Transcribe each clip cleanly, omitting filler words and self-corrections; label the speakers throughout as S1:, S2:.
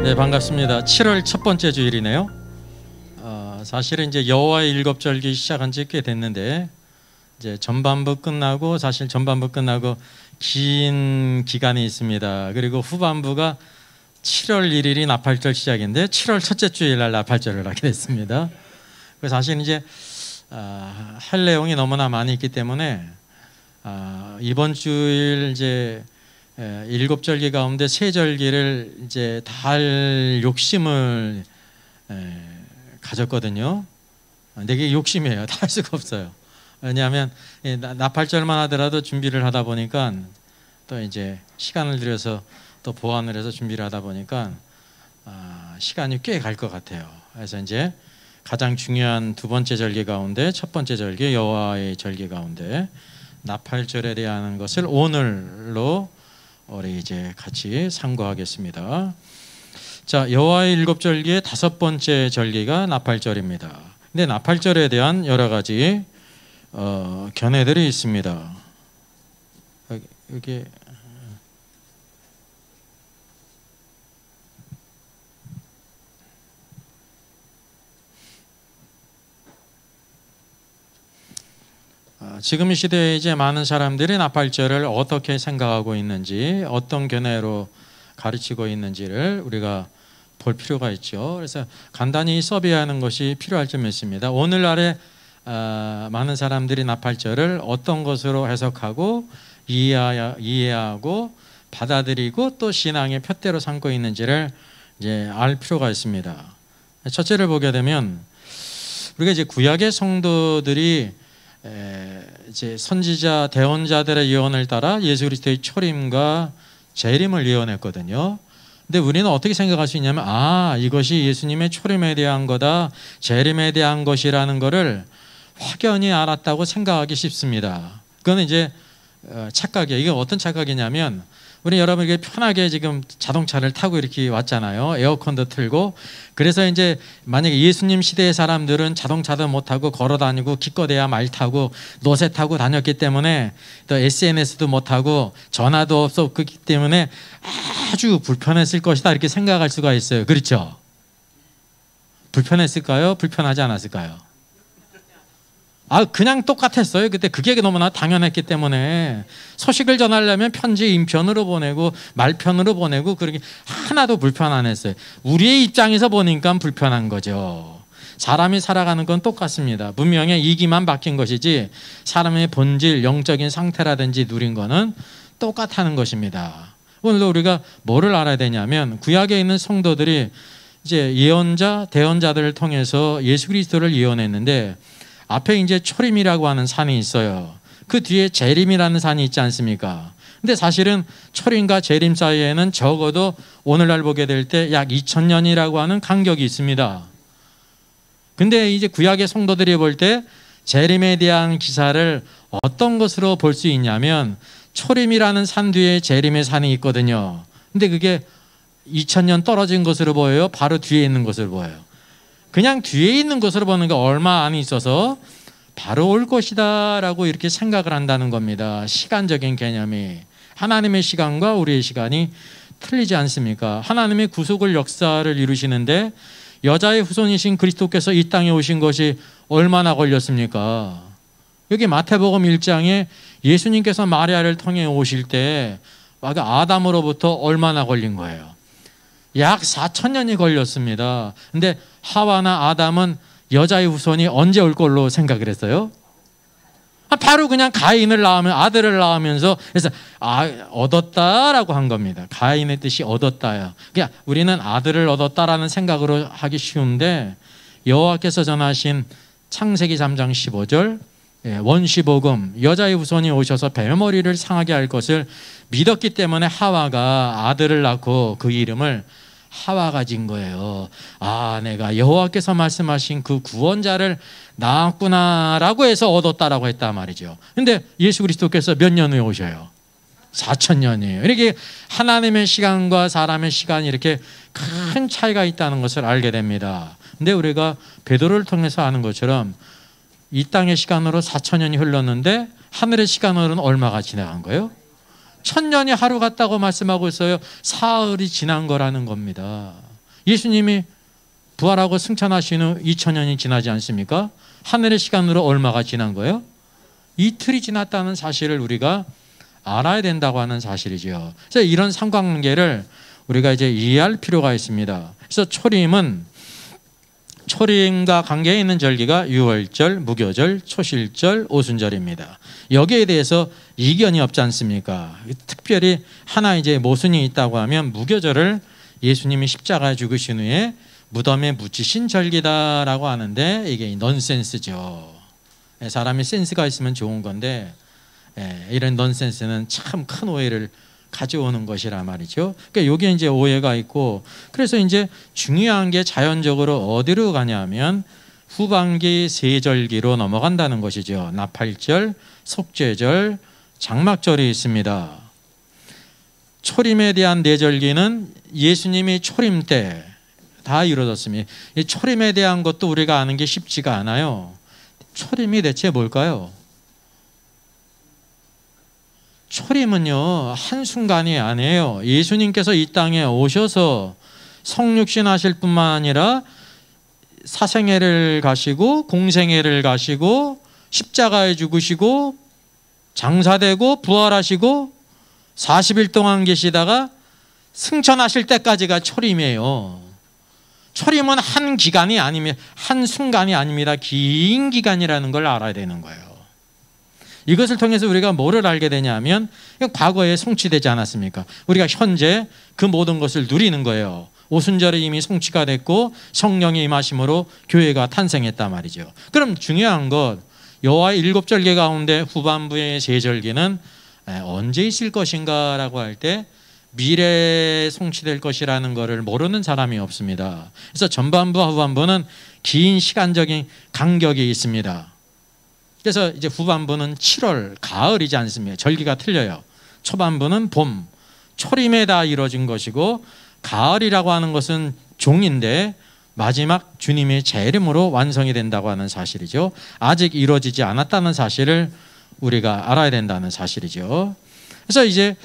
S1: 네, 반갑습니다. 7월 첫 번째 주일이네요. 사실은 이제 여호와의 일곱절기 시작한 지 꽤 됐는데 이제 전반부 끝나고 긴 기간이 있습니다. 그리고 후반부가 7월 1일이 나팔절 시작인데 7월 첫째 주일날 나팔절을 하게 됐습니다. 그래서 사실 이제 할 내용이 너무나 많이 있기 때문에 이번 주일 이제 일곱 절기 가운데 세 절기를 이제 다 할 욕심을 가졌거든요. 되게 욕심이에요. 다 할 수가 없어요. 왜냐하면 나팔절만 하더라도 준비를 하다 보니까 또 이제 시간을 들여서 또 보완을 해서 준비를 하다 보니까 시간이 꽤 갈 것 같아요. 그래서 이제 가장 중요한 두 번째 절기 가운데 첫 번째 절기 여호와의 절기 가운데 나팔절에 대한 것을 오늘로 우리 이제 같이 상고하겠습니다. 자, 여호와의 일곱 절기의 다섯 번째 절기가 나팔절입니다. 근데 나팔절에 대한 여러 가지 견해들이 있습니다. 여기 지금 이 시대에 이제 많은 사람들이 나팔절을 어떻게 생각하고 있는지, 어떤 견해로 가르치고 있는지를 우리가 볼 필요가 있죠. 그래서 간단히 서비하는 것이 필요할 점 있습니다. 오늘날에 많은 사람들이 나팔절을 어떤 것으로 해석하고 이해하고 받아들이고 또 신앙의 푯대로 삼고 있는지를 이제 알 필요가 있습니다. 첫째를 보게 되면 우리가 이제 구약의 성도들이 이제 선지자 대언자들의 예언을 따라 예수 그리스도의 초림과 재림을 예언했거든요. 근데 우리는 어떻게 생각할 수 있냐면 이것이 예수님의 초림에 대한 거다, 재림에 대한 것이라는 것을 확연히 알았다고 생각하기 쉽습니다. 그건 이제 착각이에요. 이게 어떤 착각이냐면 우리 여러분에게 편하게 지금 자동차를 타고 이렇게 왔잖아요. 에어컨도 틀고. 그래서 이제 만약에 예수님 시대의 사람들은 자동차도 못 타고 걸어 다니고 기껏해야 말 타고 노새 타고 다녔기 때문에 또 SNS도 못 타고 전화도 없었기 때문에 아주 불편했을 것이다 이렇게 생각할 수가 있어요. 그렇죠? 불편했을까요? 불편하지 않았을까요? 그냥 똑같았어요. 그때 그게 너무나 당연했기 때문에 소식을 전하려면 편지 인편으로 보내고 말편으로 보내고 그렇게 하나도 불편 안 했어요. 우리의 입장에서 보니까 불편한 거죠. 사람이 살아가는 건 똑같습니다. 문명의 이기만 바뀐 것이지 사람의 본질, 영적인 상태라든지 누린 거는 똑같다는 것입니다. 오늘도 우리가 뭐를 알아야 되냐면 구약에 있는 성도들이 이제 예언자, 대언자들을 통해서 예수 그리스도를 예언했는데 앞에 이제 초림이라고 하는 산이 있어요. 그 뒤에 재림이라는 산이 있지 않습니까? 근데 사실은 초림과 재림 사이에는 적어도 오늘날 보게 될 때 약 2000년이라고 하는 간격이 있습니다. 근데 이제 구약의 성도들이 볼 때 재림에 대한 기사를 어떤 것으로 볼 수 있냐면 초림이라는 산 뒤에 재림의 산이 있거든요. 근데 그게 2000년 떨어진 것으로 보여요? 바로 뒤에 있는 것으로 보여요? 그냥 뒤에 있는 것으로 보는 게 얼마 안 있어서 바로 올 것이다 라고 이렇게 생각을 한다는 겁니다. 시간적인 개념이. 하나님의 시간과 우리의 시간이 틀리지 않습니까? 하나님의 구속을 역사를 이루시는데 여자의 후손이신 그리스도께서 이 땅에 오신 것이 얼마나 걸렸습니까? 여기 마태복음 1장에 예수님께서 마리아를 통해 오실 때 아담으로부터 얼마나 걸린 거예요? 약 4000년이 걸렸습니다. 근데 하와나 아담은 여자의 후손이 언제 올 걸로 생각을 했어요? 바로 그냥 가인을 낳으면 아들을 낳으면서 그래서 얻었다라고 한 겁니다. 가인의 뜻이 얻었다요. 그러니까 우리는 아들을 얻었다라는 생각으로 하기 쉬운데 여호와께서 전하신 창세기 3장 15절 원시복음 여자의 후손이 오셔서 배머리를 상하게 할 것을 믿었기 때문에 하와가 아들을 낳고 그 이름을 하와가 진 거예요. 내가 여호와께서 말씀하신 그 구원자를 낳았구나라고 해서 얻었다라고 했단 말이죠. 근데 예수 그리스도께서 몇 년 후에 오셔요? 4000년이에요. 이렇게 하나님의 시간과 사람의 시간이 이렇게 큰 차이가 있다는 것을 알게 됩니다. 근데 우리가 베드로를 통해서 아는 것처럼 이 땅의 시간으로 4000년이 흘렀는데 하늘의 시간으로는 얼마가 지나간 거예요? 1000년이 하루 같다고 말씀하고 있어요. 사흘이 지난 거라는 겁니다. 예수님이 부활하고 승천하신 후 2000년이 지나지 않습니까? 하늘의 시간으로 얼마가 지난 거예요? 이틀이 지났다는 사실을 우리가 알아야 된다고 하는 사실이죠. 그래서 이런 상관관계를 우리가 이제 이해할 필요가 있습니다. 그래서 초림과 관계에 있는 절기가 유월절, 무교절, 초실절, 오순절입니다. 여기에 대해서 이견이 없지 않습니까? 특별히 하나 이제 모순이 있다고 하면 무교절을 예수님이 십자가에 죽으신 후에 무덤에 묻히신 절기다라고 하는데 이게 넌센스죠. 사람이 센스가 있으면 좋은 건데 이런 넌센스는 참 큰 오해를 가져오는 것이라 말이죠. 그러니까 여기에 이제 오해가 있고, 그래서 이제 중요한 게 자연적으로 어디로 가냐면 후반기 세절기로 넘어간다는 것이죠. 나팔절, 속죄절, 장막절이 있습니다. 초림에 대한 내절기는 예수님이 초림 때 다 이루어졌습니다. 이 초림에 대한 것도 우리가 아는 게 쉽지가 않아요. 초림이 대체 뭘까요? 초림은요, 한순간이 아니에요. 예수님께서 이 땅에 오셔서 성육신 하실 뿐만 아니라 사생애를 가시고 공생애를 가시고 십자가에 죽으시고 장사되고 부활하시고 40일 동안 계시다가 승천하실 때까지가 초림이에요. 초림은 한 기간이 아니면 한 순간이 아닙니다. 긴 기간이라는 걸 알아야 되는 거예요. 이것을 통해서 우리가 뭐를 알게 되냐면 과거에 성취되지 않았습니까? 우리가 현재 그 모든 것을 누리는 거예요. 오순절이 이미 성취가 됐고 성령의 임하심으로 교회가 탄생했단 말이죠. 그럼 중요한 것, 여호와의 7절기 가운데 후반부의 세 절기는 언제 있을 것인가 라고 할 때 미래에 성취될 것이라는 것을 모르는 사람이 없습니다. 그래서 전반부와 후반부는 긴 시간적인 간격이 있습니다. 그래서 이제 후반부는 7월, 가을이지 않습니까? 절기가 틀려요. 초반부는 봄, 초림에 다 이루어진 것이고, 가을이라고 하는 것은 종인데 마지막 주님의 재림으로 완성이 된다고 하는 사실이죠. 아직 이루어지지 않았다는 사실을 우리가 알아야 된다는 사실이죠. 그래서 이제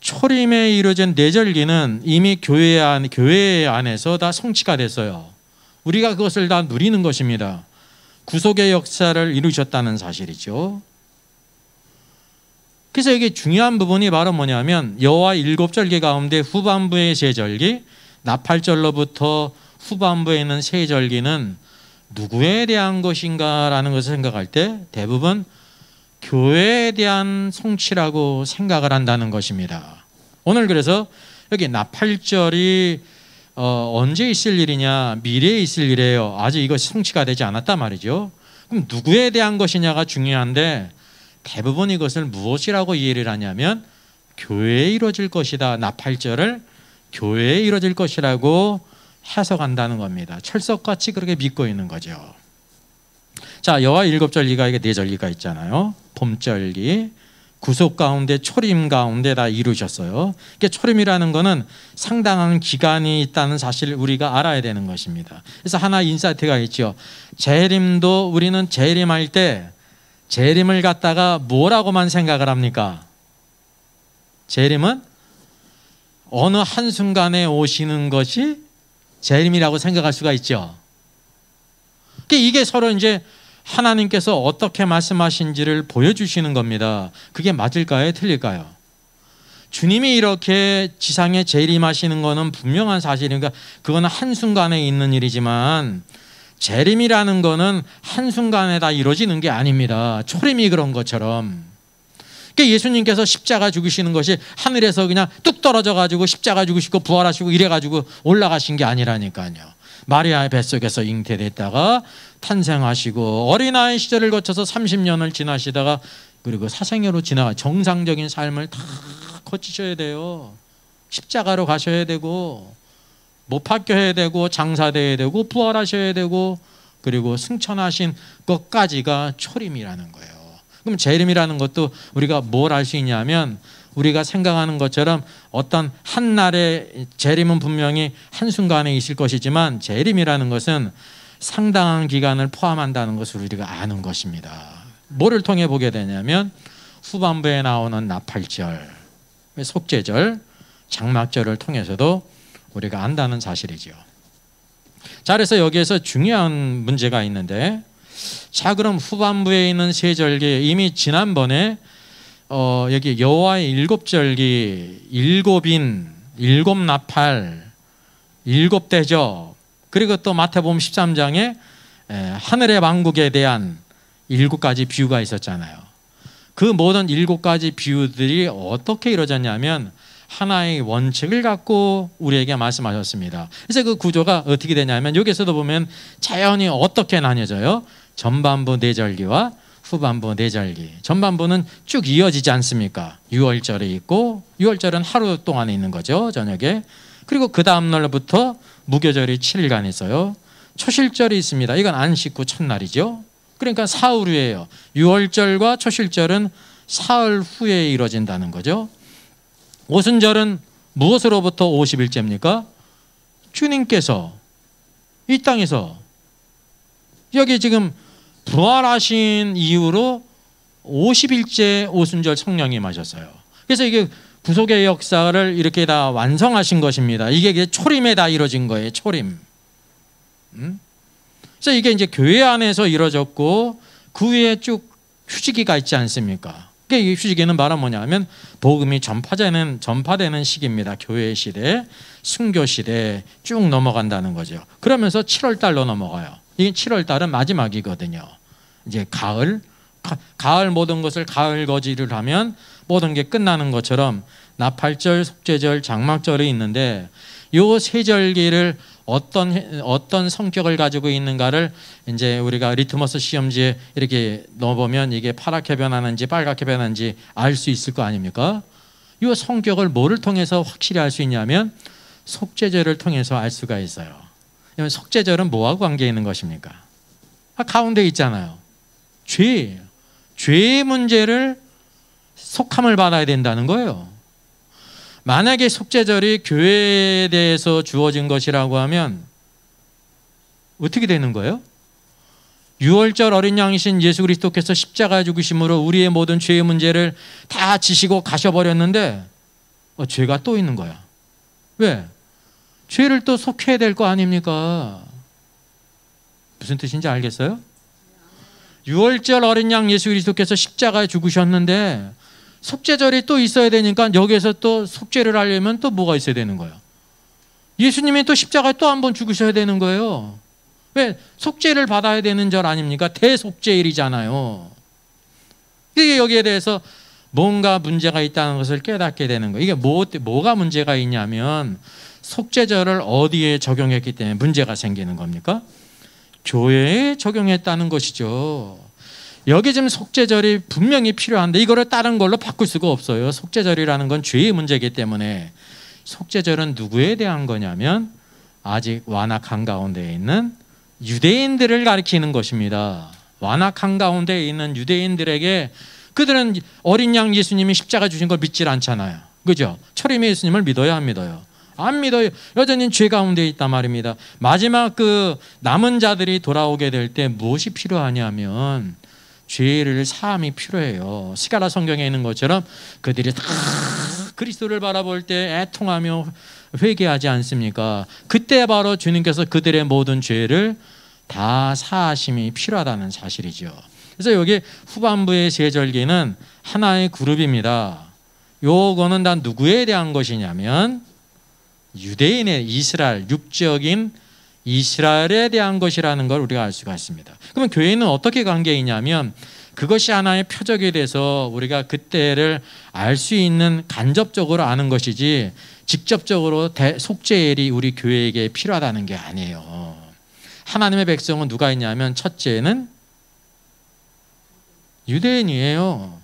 S1: 초림에 이루어진 내절기는 이미 교회 안에서 다 성취가 됐어요. 우리가 그것을 다 누리는 것입니다. 구속의 역사를 이루셨다는 사실이죠. 그래서 이게 중요한 부분이 바로 뭐냐면 여호와 7절기 가운데 후반부의 세 절기, 나팔절로부터 후반부에 있는 세 절기는 누구에 대한 것인가라는 것을 생각할 때 대부분 교회에 대한 성취라고 생각을 한다는 것입니다. 오늘 그래서 여기 나팔절이 언제 있을 일이냐, 미래에 있을 일이에요. 아직 이것이 성취가 되지 않았단 말이죠. 그럼 누구에 대한 것이냐가 중요한데 대부분 이것을 무엇이라고 이해를 하냐면 교회에 이루어질 것이다. 나팔절을 교회에 이루어질 것이라고 해석한다는 겁니다. 철석같이 그렇게 믿고 있는 거죠. 자, 여호와 7절기가 이게 4절기가 있잖아요. 봄절기, 구속 가운데 초림 가운데 다 이루셨어요. 그러니까 초림이라는 거는 상당한 기간이 있다는 사실을 우리가 알아야 되는 것입니다. 그래서 하나 인사이트가 있죠. 재림도 우리는 재림할 때 재림을 갖다가 뭐라고만 생각을 합니까? 재림은 어느 한순간에 오시는 것이 재림이라고 생각할 수가 있죠. 이게 서로 이제 하나님께서 어떻게 말씀하신지를 보여주시는 겁니다. 그게 맞을까요? 틀릴까요? 주님이 이렇게 지상에 재림하시는 것은 분명한 사실이니까 그거는 한순간에 있는 일이지만 재림이라는 거는 한순간에 다 이루어지는 게 아닙니다. 초림이 그런 것처럼. 그러니까 예수님께서 십자가 죽으시는 것이 하늘에서 그냥 뚝 떨어져 가지고 십자가 죽으시고 부활하시고 이래 가지고 올라가신 게 아니라니까요. 마리아의 뱃속에서 잉태됐다가 탄생하시고 어린아이 시절을 거쳐서 30년을 지나시다가 그리고 사생애로 지나가 정상적인 삶을 다 거치셔야 돼요. 십자가로 가셔야 되고 못 박혀야 되고 장사돼야 되고 부활하셔야 되고 그리고 승천하신 것까지가 초림이라는 거예요. 그럼 재림이라는 것도 우리가 뭘 알 수 있냐면 우리가 생각하는 것처럼 어떤 한날의 재림은 분명히 한순간에 있을 것이지만 재림이라는 것은 상당한 기간을 포함한다는 것을 우리가 아는 것입니다. 뭐를 통해 보게 되냐면 후반부에 나오는 나팔절, 속죄절, 장막절을 통해서도 우리가 안다는 사실이죠. 자, 그래서 여기에서 중요한 문제가 있는데, 자, 그럼 후반부에 있는 세 절기, 이미 지난번에 여기 여호와의 일곱 절기, 일곱인, 일곱 나팔, 일곱 대접, 그리고 또 마태복음 13장에 하늘의 왕국에 대한 일곱 가지 비유가 있었잖아요. 그 모든 일곱 가지 비유들이 어떻게 이루어졌냐면 하나의 원칙을 갖고 우리에게 말씀하셨습니다. 그래서 그 구조가 어떻게 되냐면 여기서도 보면 자연히 어떻게 나뉘어져요? 전반부 네 절기와 후반부 네 절기. 전반부는 쭉 이어지지 않습니까? 유월절이 있고, 유월절은 하루 동안에 있는 거죠, 저녁에. 그리고 그 다음 날부터 무교절이 7일간 있어요. 초실절이 있습니다. 이건 안식 후 첫날이죠. 그러니까 사흘 후예요. 유월절과 초실절은 사흘 후에 이루어진다는 거죠. 오순절은 무엇으로부터 50일째입니까? 주님께서 이 땅에서 여기 지금 부활하신 이후로 50일째 오순절 성령이 임하셨어요. 그래서 이게 구속의 역사를 이렇게 다 완성하신 것입니다. 이게 초림에 다 이루어진 거예요. 초림. 그래서 이게 이제 교회 안에서 이루어졌고 그 위에 쭉 휴지기가 있지 않습니까? 이 휴지기는 바로 뭐냐면 복음이 전파되는 시기입니다. 교회 시대, 순교 시대 쭉 넘어간다는 거죠. 그러면서 7월 달로 넘어가요. 이 7월 달은 마지막이거든요. 이제 가을 모든 것을 가을 거지를 하면 모든 게 끝나는 것처럼 나팔절, 속죄절, 장막절이 있는데 요 세 절기를 어떤 성격을 가지고 있는가를 이제 우리가 리트머스 시험지에 이렇게 넣어보면 이게 파랗게 변하는지 빨갛게 변하는지 알 수 있을 거 아닙니까? 이 성격을 뭐를 통해서 확실히 알 수 있냐면 속죄절을 통해서 알 수가 있어요. 속죄절은 뭐하고 관계 있는 것입니까? 가운데 있잖아요. 죄의 문제를 속함을 받아야 된다는 거예요. 만약에 속죄절이 교회에 대해서 주어진 것이라고 하면 어떻게 되는 거예요? 유월절 어린 양이신 예수 그리스도께서 십자가에 죽으심으로 우리의 모든 죄의 문제를 다 지시고 가셔버렸는데 죄가 또 있는 거야. 왜? 죄를 또 속해야 될 거 아닙니까? 무슨 뜻인지 알겠어요? 유월절 어린 양 예수 그리스도께서 십자가에 죽으셨는데 속죄절이 또 있어야 되니까 여기에서 또 속죄를 하려면 또 뭐가 있어야 되는 거예요? 예수님이 또 십자가에 또 한 번 죽으셔야 되는 거예요. 왜? 속죄를 받아야 되는 절 아닙니까? 대속죄일이잖아요. 이게 여기에 대해서 뭔가 문제가 있다는 것을 깨닫게 되는 거예요. 이게 뭐가 문제가 있냐면 속죄절을 어디에 적용했기 때문에 문제가 생기는 겁니까? 교회에 적용했다는 것이죠. 여기 지금 속죄절이 분명히 필요한데 이거를 다른 걸로 바꿀 수가 없어요. 속죄절이라는 건 죄의 문제이기 때문에 속죄절은 누구에 대한 거냐면 아직 완악한 가운데 있는 유대인들을 가리키는 것입니다. 완악한 가운데 있는 유대인들에게 그들은 어린 양 예수님이 십자가 주신 걸 믿질 않잖아요. 그죠? 초림의 예수님을 믿어야 안 믿어요? 안 믿어요. 여전히 죄 가운데 있단 말입니다. 마지막 그 남은 자들이 돌아오게 될 때 무엇이 필요하냐면 죄를 사함이 필요해요. 스가랴 성경에 있는 것처럼 그들이 다 그리스도를 바라볼 때 애통하며 회개하지 않습니까? 그때 바로 주님께서 그들의 모든 죄를 다 사하심이 필요하다는 사실이죠. 그래서 여기 후반부의 세 절기는 하나의 그룹입니다. 요거는 다 누구에 대한 것이냐면 유대인의 이스라엘, 육적인 이스라엘에 대한 것이라는 걸 우리가 알 수가 있습니다. 그러면 교회는 어떻게 관계에 있냐면 그것이 하나의 표적이 돼서 우리가 그때를 알 수 있는 간접적으로 아는 것이지 직접적으로 속죄일이 우리 교회에게 필요하다는 게 아니에요. 하나님의 백성은 누가 있냐면 첫째는 유대인이에요.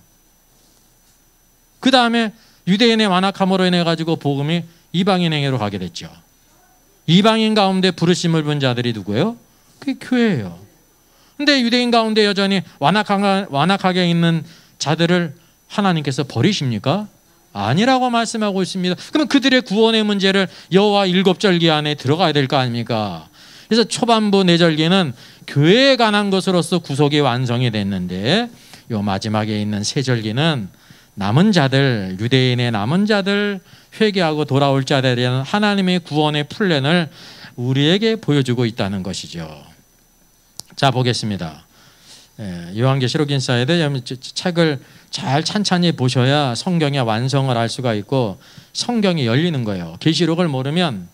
S1: 그 다음에 유대인의 완악함으로 인해 가지고 복음이 이방인에게로 가게 됐죠. 이방인 가운데 부르심을 본 자들이 누구예요? 그게 교회예요. 근데 유대인 가운데 여전히 완악하게 있는 자들을 하나님께서 버리십니까? 아니라고 말씀하고 있습니다. 그러면 그들의 구원의 문제를 여호와 일곱 절기 안에 들어가야 될 거 아닙니까? 그래서 초반부 네 절기는 교회에 관한 것으로서 구속이 완성이 됐는데 요 마지막에 있는 세 절기는 남은 자들, 유대인의 남은 자들, 회개하고 돌아올 자들에 대한 하나님의 구원의 플랜을 우리에게 보여주고 있다는 것이죠. 자, 보겠습니다. 요한계시록 인사이드 책을 잘 찬찬히 보셔야 성경의 완성을 알 수가 있고 성경이 열리는 거예요. 계시록을 모르면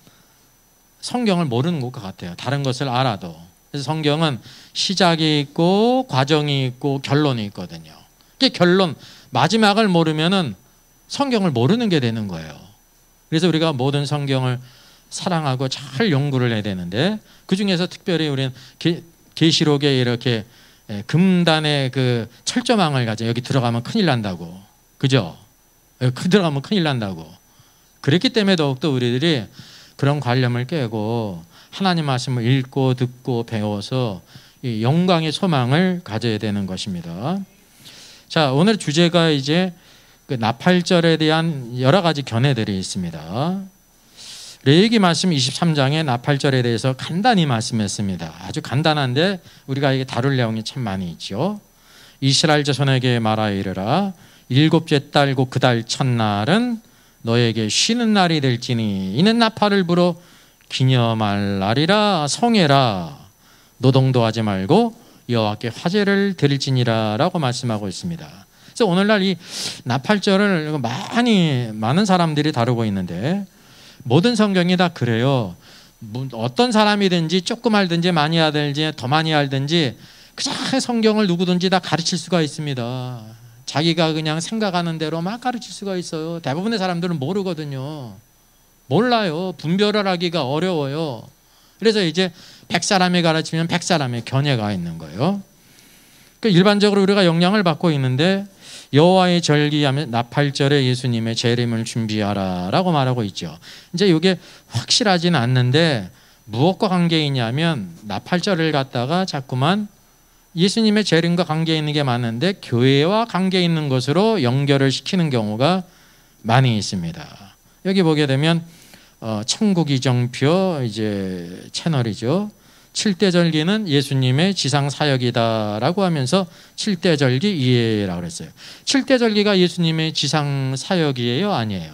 S1: 성경을 모르는 것 같아요. 다른 것을 알아도. 그래서 성경은 시작이 있고 과정이 있고 결론이 있거든요. 이게 결론, 마지막을 모르면은 성경을 모르는 게 되는 거예요. 그래서 우리가 모든 성경을 사랑하고 잘 연구를 해야 되는데, 그 중에서 특별히 우리는 계시록에 이렇게 금단의 그 철조망을 가져 여기 들어가면 큰일 난다고, 그죠? 여기 들어가면 큰일 난다고. 그렇기 때문에 더욱더 우리들이 그런 관념을 깨고 하나님 말씀을 읽고 듣고 배워서 이 영광의 소망을 가져야 되는 것입니다. 자, 오늘 주제가 이제 그 나팔절에 대한 여러 가지 견해들이 있습니다. 레위기 말씀 23장에 나팔절에 대해서 간단히 말씀했습니다. 아주 간단한데 우리가 이게 다룰 내용이 참 많이 있죠. 이스라엘 자손에게 말하여 이르라. 일곱째 달 곧 그 달 첫날은 너에게 쉬는 날이 될지니 이는 나팔을 불어 기념할 날이라. 성회라. 노동도 하지 말고 여호와께 화제를 드릴지니라 라고 말씀하고 있습니다. 그래서 오늘날 이 나팔절을 많은 사람들이 다루고 있는데, 모든 성경이 다 그래요. 어떤 사람이든지 조금 알든지 많이 알든지 더 많이 알든지 그냥 성경을 누구든지 다 가르칠 수가 있습니다. 자기가 그냥 생각하는 대로 막 가르칠 수가 있어요. 대부분의 사람들은 모르거든요. 몰라요. 분별을 하기가 어려워요. 그래서 이제 100사람이 가르치면 100사람의 견해가 있는 거예요. 그러니까 일반적으로 우리가 영향을 받고 있는데, 여호와의 절기하면 나팔절에 예수님의 재림을 준비하라 라고 말하고 있죠. 이제 이게 확실하지는 않는데 무엇과 관계 있냐면, 나팔절을 갖다가 자꾸만 예수님의 재림과 관계 있는 게 많은데 교회와 관계 있는 것으로 연결을 시키는 경우가 많이 있습니다. 여기 보게 되면 천국이정표 이제 채널이죠. 7대 절기는 예수님의 지상 사역이다라고 하면서 7대 절기 이해라고 그랬어요. 7대 절기가 예수님의 지상 사역이에요, 아니에요?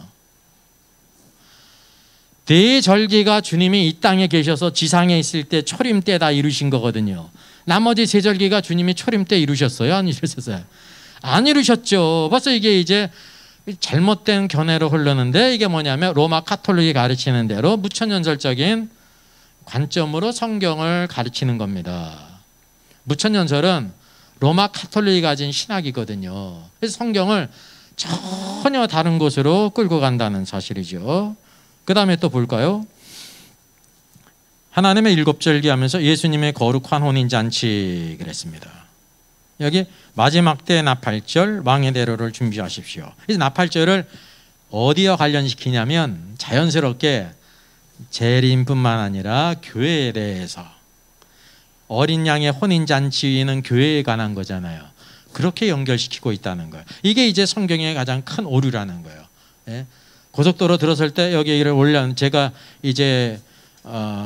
S1: 네 절기가 주님이 이 땅에 계셔서 지상에 있을 때 초림 때 다 이루신 거거든요. 나머지 세 절기가 주님이 초림 때 이루셨어요, 안 이루셨어요? 안 이루셨죠. 벌써 이게 이제 잘못된 견해로 흐르는데, 이게 뭐냐면 로마 카톨릭이 가르치는 대로 무천연설적인 관점으로 성경을 가르치는 겁니다. 무천연설은 로마 카톨릭이 가진 신학이거든요. 그래서 성경을 전혀 다른 곳으로 끌고 간다는 사실이죠. 그 다음에 또 볼까요? 하나님의 일곱절기 하면서 예수님의 거룩한 혼인잔치 그랬습니다. 여기 마지막 때 나팔절 왕의 대로를 준비하십시오. 그래서 나팔절을 어디와 관련시키냐면 자연스럽게 재림뿐만 아니라 교회에 대해서, 어린 양의 혼인잔치는 교회에 관한 거잖아요. 그렇게 연결시키고 있다는 거예요. 이게 이제 성경의 가장 큰 오류라는 거예요. 예? 고속도로 들어설 때 여기를 제가 이제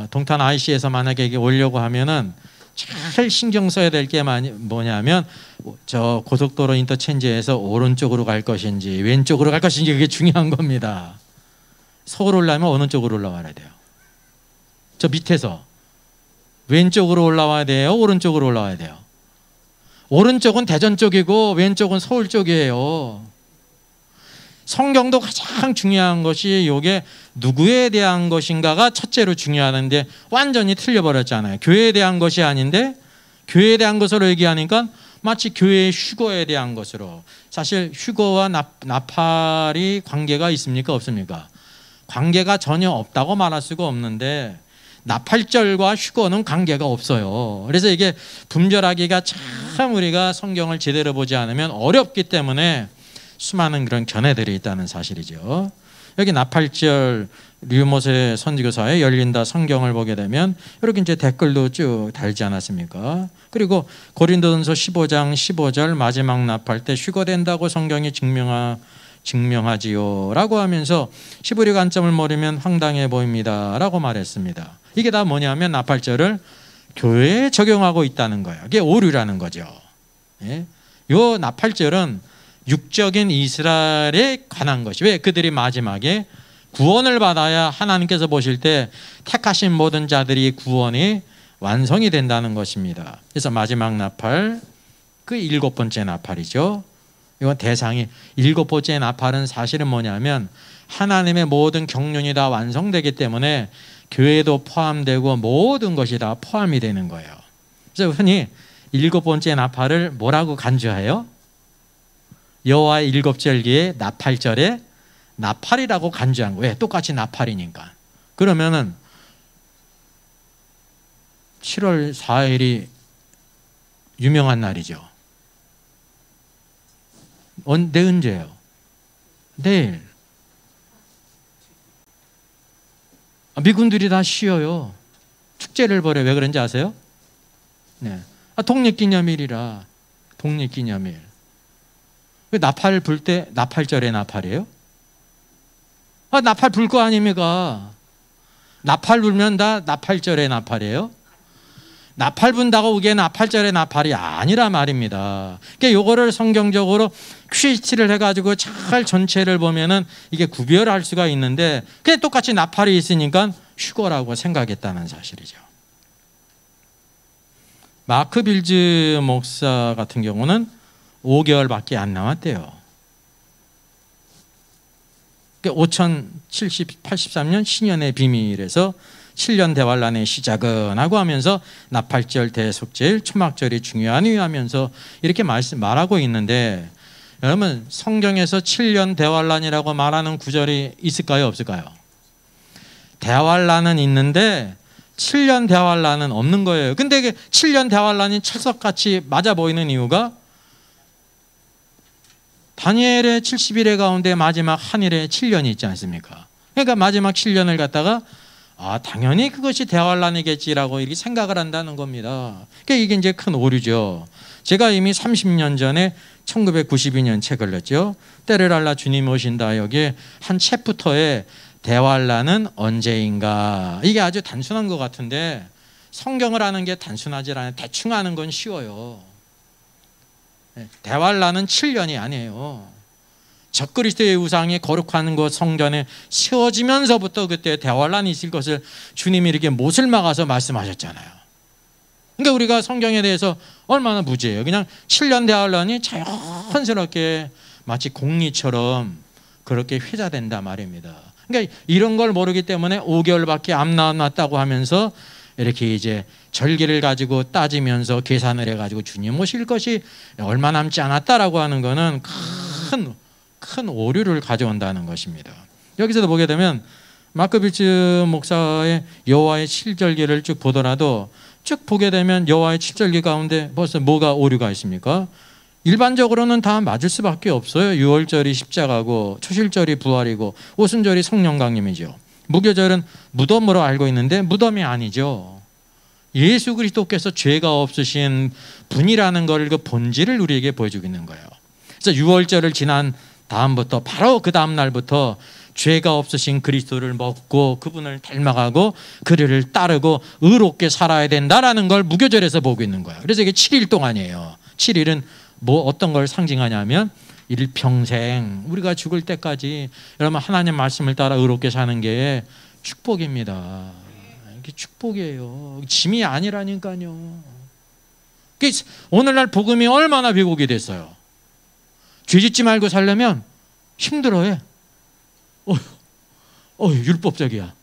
S1: 동탄 IC에서 만약에 이게 오려고 하면은 잘 신경 써야 될 게 뭐냐면, 저 고속도로 인터체인지에서 오른쪽으로 갈 것인지 왼쪽으로 갈 것인지, 그게 중요한 겁니다. 서울 올라오면 어느 쪽으로 올라와야 돼요? 저 밑에서 왼쪽으로 올라와야 돼요? 오른쪽으로 올라와야 돼요? 오른쪽은 대전 쪽이고 왼쪽은 서울 쪽이에요. 성경도 가장 중요한 것이 이게 누구에 대한 것인가가 첫째로 중요하는데 완전히 틀려버렸잖아요. 교회에 대한 것이 아닌데 교회에 대한 것으로 얘기하니까 마치 교회의 휴거에 대한 것으로. 사실 휴거와 나팔이 관계가 있습니까, 없습니까? 관계가 전혀 없다고 말할 수가 없는데 나팔절과 휴거는 관계가 없어요. 그래서 이게 분별하기가 참 우리가 성경을 제대로 보지 않으면 어렵기 때문에 수많은 그런 견해들이 있다는 사실이죠. 여기 나팔절 류모세 선지교사의 열린다 성경을 보게 되면 이렇게 이제 댓글도 쭉 달지 않았습니까? 그리고 고린도전서 15장 15절 마지막 나팔 때 휴거된다고 성경이 증명하지요 라고 하면서 시브리 관점을 모르면 황당해 보입니다 라고 말했습니다. 이게 다 뭐냐면 나팔절을 교회에 적용하고 있다는 거예요. 이게 오류라는 거죠. 예? 요 나팔절은 육적인 이스라엘에 관한 것이, 왜 그들이 마지막에 구원을 받아야 하나님께서 보실 때 택하신 모든 자들이 구원이 완성이 된다는 것입니다. 그래서 마지막 나팔, 그 7번째 나팔이죠. 이건 대상이 7번째 나팔은 사실은 뭐냐면 하나님의 모든 경륜이 다 완성되기 때문에 교회도 포함되고 모든 것이 다 포함이 되는 거예요. 그래서 흔히 7번째 나팔을 뭐라고 간주해요? 여호와의 7절기에 나팔절에 나팔이라고 간주한 거예요. 왜? 똑같이 나팔이니까. 그러면은 7월 4일이 유명한 날이죠. 언제예요? 내일. 미군들이 다 쉬어요. 축제를 벌여요. 왜 그런지 아세요? 네. 독립기념일이라. 독립기념일. 나팔 불 때 나팔절에 나팔이에요? 나팔 불 거 아닙니까? 나팔 불면 다 나팔절에 나팔이에요? 나팔 분다고 그게 나팔절의 나팔이 아니라 말입니다. 그러니까 요거를 성경적으로 퀴치를 해가지고 잘 전체를 보면은 이게 구별할 수가 있는데 그냥 똑같이 나팔이 있으니까 휴거라고 생각했다는 사실이죠. 마크 빌즈 목사 같은 경우는 5개월밖에 안 남았대요. 5083년 신년의 비밀에서 7년 대환란의 시작은 하고 하면서 나팔절, 대속절, 초막절이 중요하니 하면서 이렇게 말하고 있는데 여러분 성경에서 7년 대환란이라고 말하는 구절이 있을까요? 없을까요? 대환란은 있는데 7년 대환란은 없는 거예요. 근데 7년 대환란이 찰석같이 맞아 보이는 이유가 다니엘의 70일의 가운데 마지막 한 일에 7년이 있지 않습니까? 그러니까 마지막 7년을 갖다가 당연히 그것이 대환란이겠지라고 이렇게 생각을 한다는 겁니다. 그러니까 이게 이제 큰 오류죠. 제가 이미 30년 전에 1992년 책을 냈죠. 때를 알라 주님 오신다. 여기에 한 챕터에 대환란은 언제인가. 이게 아주 단순한 것 같은데 성경을 아는 게 단순하지 않아요. 대충 아는 건 쉬워요. 대환란은 7년이 아니에요. 적그리스도의 우상이 거룩한 것 성전에 세워지면서부터 그때 대환란이 있을 것을 주님이 이렇게 못을 막아서 말씀하셨잖아요. 그러니까 우리가 성경에 대해서 얼마나 무지해요. 그냥 7년 대환란이 자연스럽게 마치 공리처럼 그렇게 회자된다 말입니다. 그러니까 이런 걸 모르기 때문에 5개월밖에 안 남았다고 하면서 이렇게 이제 절기를 가지고 따지면서 계산을 해가지고 주님 오실 것이 얼마 남지 않았다라고 하는 거는 큰 오류를 가져온다는 것입니다. 여기서도 보게 되면 마크 빌즈 목사의 여호와의 7절기를 쭉 보더라도 쭉 보게 되면 여호와의 7절기 가운데 벌써 뭐가 오류가 있습니까? 일반적으로는 다 맞을 수밖에 없어요. 유월절이 십자가고 초실절이 부활이고 오순절이 성령 강림이죠. 무교절은 무덤으로 알고 있는데 무덤이 아니죠. 예수 그리스도께서 죄가 없으신 분이라는 걸 그 본질을 우리에게 보여주고 있는 거예요. 그래서 유월절을 지난 다음부터 바로 그 다음 날부터 죄가 없으신 그리스도를 먹고 그분을 닮아가고 그를 따르고 의롭게 살아야 된다라는 걸 무교절에서 보고 있는 거예요. 그래서 이게 7일 동안이에요. 7일은 뭐 어떤 걸 상징하냐면 일평생 우리가 죽을 때까지 여러분 하나님 말씀을 따라 의롭게 사는 게 축복입니다. 이게 축복이에요. 짐이 아니라니까요. 오늘날 복음이 얼마나 왜곡이 됐어요. 죄짓지 말고 살려면 힘들어해. 율법적이야.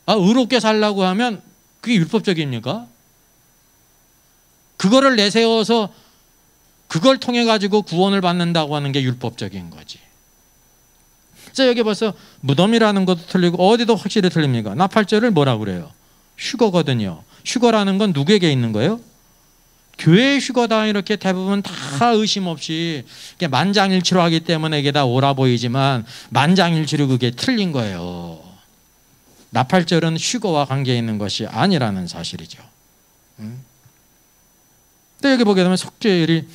S1: 의롭게 살라고 하면 그게 율법적입니까? 그거를 내세워서 그걸 통해 가지고 구원을 받는다고 하는 게 율법적인 거지. 그래서 여기 벌써 무덤이라는 것도 틀리고 어디도 확실히 틀립니까? 나팔절을 뭐라고 그래요? 휴거거든요. 휴거라는 건 누구에게 있는 거예요? 교회의 휴거다 이렇게 대부분 다 의심 없이 만장일치로 하기 때문에 이게 다 옳아 보이지만 만장일치로 그게 틀린 거예요. 나팔절은 휴거와 관계 있는 것이 아니라는 사실이죠. 또 여기 보게 되면 속죄일이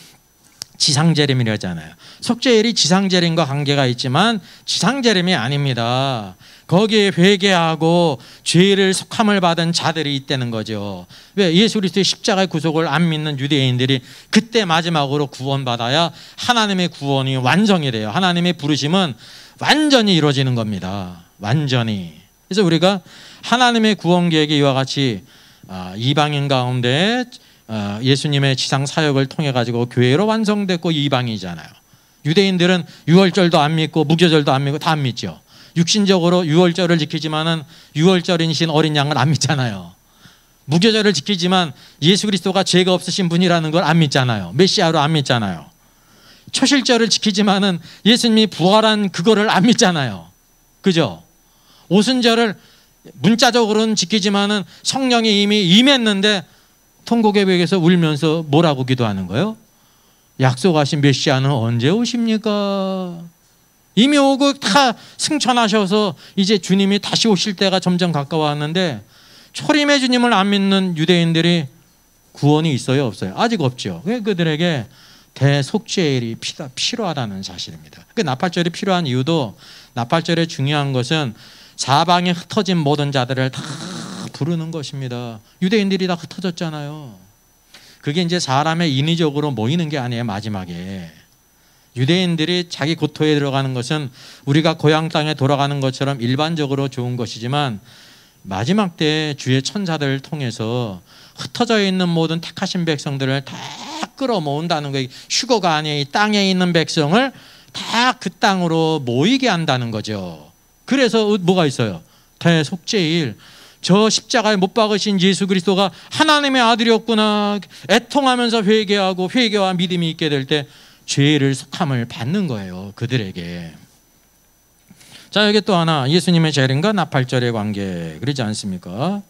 S1: 지상재림이라잖아요. 속죄일이 지상재림과 관계가 있지만 지상재림이 아닙니다. 거기에 회개하고 죄를 속함을 받은 자들이 있다는 거죠. 왜? 예수 그리스도의 십자가의 구속을 안 믿는 유대인들이 그때 마지막으로 구원받아야 하나님의 구원이 완성이 돼요. 하나님의 부르심은 완전히 이루어지는 겁니다. 완전히. 그래서 우리가 하나님의 구원 계획이 이와 같이 이방인 가운데 예수님의 지상 사역을 통해 가지고 교회로 완성됐고 이방이잖아요. 유대인들은 유월절도 안 믿고 무교절도 안 믿고 다 안 믿죠. 육신적으로 유월절을 지키지만은 유월절이신 어린 양을 안 믿잖아요. 무교절을 지키지만 예수 그리스도가 죄가 없으신 분이라는 걸 안 믿잖아요. 메시아로 안 믿잖아요. 초실절을 지키지만은 예수님이 부활한 그거를 안 믿잖아요. 그죠? 오순절을 문자적으로는 지키지만은 성령이 이미 임했는데 통곡의벽에서 울면서 뭐라고 기도하는 거예요? 약속하신 메시아는 언제 오십니까? 이미 오고 다 승천하셔서 이제 주님이 다시 오실 때가 점점 가까워왔는데 초림의 주님을 안 믿는 유대인들이 구원이 있어요, 없어요? 아직 없죠. 그들에게 대속죄일이 필요하다는 사실입니다. 그 나팔절이 필요한 이유도, 나팔절의 중요한 것은 사방에 흩어진 모든 자들을 다 부르는 것입니다. 유대인들이 다 흩어졌잖아요. 그게 이제 사람의 인위적으로 모이는 게 아니에요. 마지막에 유대인들이 자기 고토에 들어가는 것은 우리가 고향 땅에 돌아가는 것처럼 일반적으로 좋은 것이지만, 마지막 때 주의 천사들을 통해서 흩어져 있는 모든 택하신 백성들을 다 끌어모은다는 거예요. 휴거가 아니에요. 이 땅에 있는 백성을 다 그 땅으로 모이게 한다는 거죠. 그래서 뭐가 있어요? 대속죄일. 저 십자가에 못 박으신 예수 그리스도가 하나님의 아들이었구나 애통하면서 회개하고 회개와 믿음이 있게 될 때 죄를 속함을 받는 거예요, 그들에게. 자, 여기 또 하나, 예수님의 재림과 나팔절의 관계, 그러지 않습니까?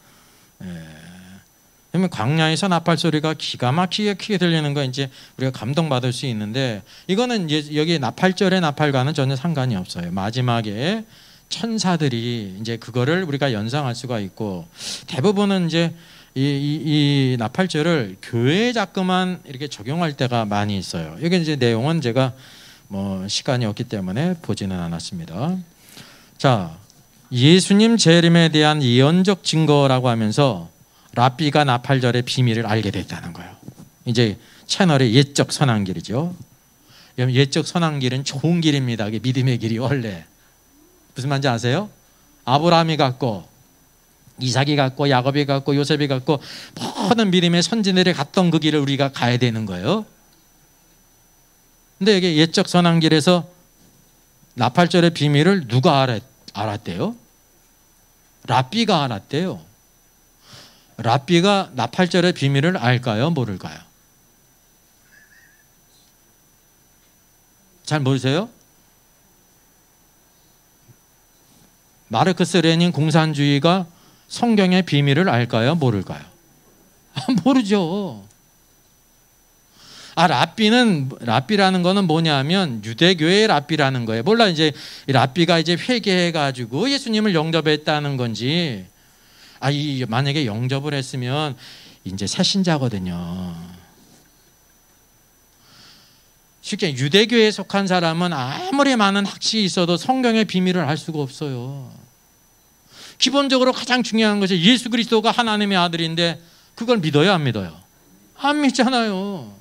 S1: 그러면 광야에서 나팔 소리가 기가 막히게 크게 들리는 거 이제 우리가 감동받을 수 있는데, 이거는 여기 나팔절의 나팔과는 전혀 상관이 없어요. 마지막에 천사들이 이제 그거를 우리가 연상할 수가 있고, 대부분은 이제 이 나팔절을 교회에 자꾸만 이렇게 적용할 때가 많이 있어요. 여기 이제 내용은 제가 뭐 시간이 없기 때문에 보지는 않았습니다. 자, 예수님 재림에 대한 예언적 증거라고 하면서 랍비가 나팔절의 비밀을 알게 됐다는 거예요. 이제 채널의 예적 선한길이죠. 예적 선한길은 좋은 길입니다. 그게 믿음의 길이 원래. 무슨 말인지 아세요? 아브라함이 갔고 이삭이 갔고 야곱이 갔고 요셉이 갔고 모든 믿음의 선진들이 갔던 그 길을 우리가 가야 되는 거예요. 근데 이게 예적 선한길에서 나팔절의 비밀을 누가 알았대요? 랍비가 알았대요. 랍비가 나팔절의 비밀을 알까요? 모를까요? 잘 모르세요? 마르크스 레닌 공산주의가 성경의 비밀을 알까요? 모를까요? 모르죠. 랍비라는 거는 뭐냐면 유대교의 랍비라는 거예요. 몰라, 이제 랍비가 이제 회개해가지고 예수님을 영접했다는 건지, 만약에 영접을 했으면 이제 새신자거든요. 쉽게 유대교에 속한 사람은 아무리 많은 학식이 있어도 성경의 비밀을 알 수가 없어요. 기본적으로 가장 중요한 것이 예수 그리스도가 하나님의 아들인데 그걸 믿어요, 안 믿어요? 안 믿잖아요.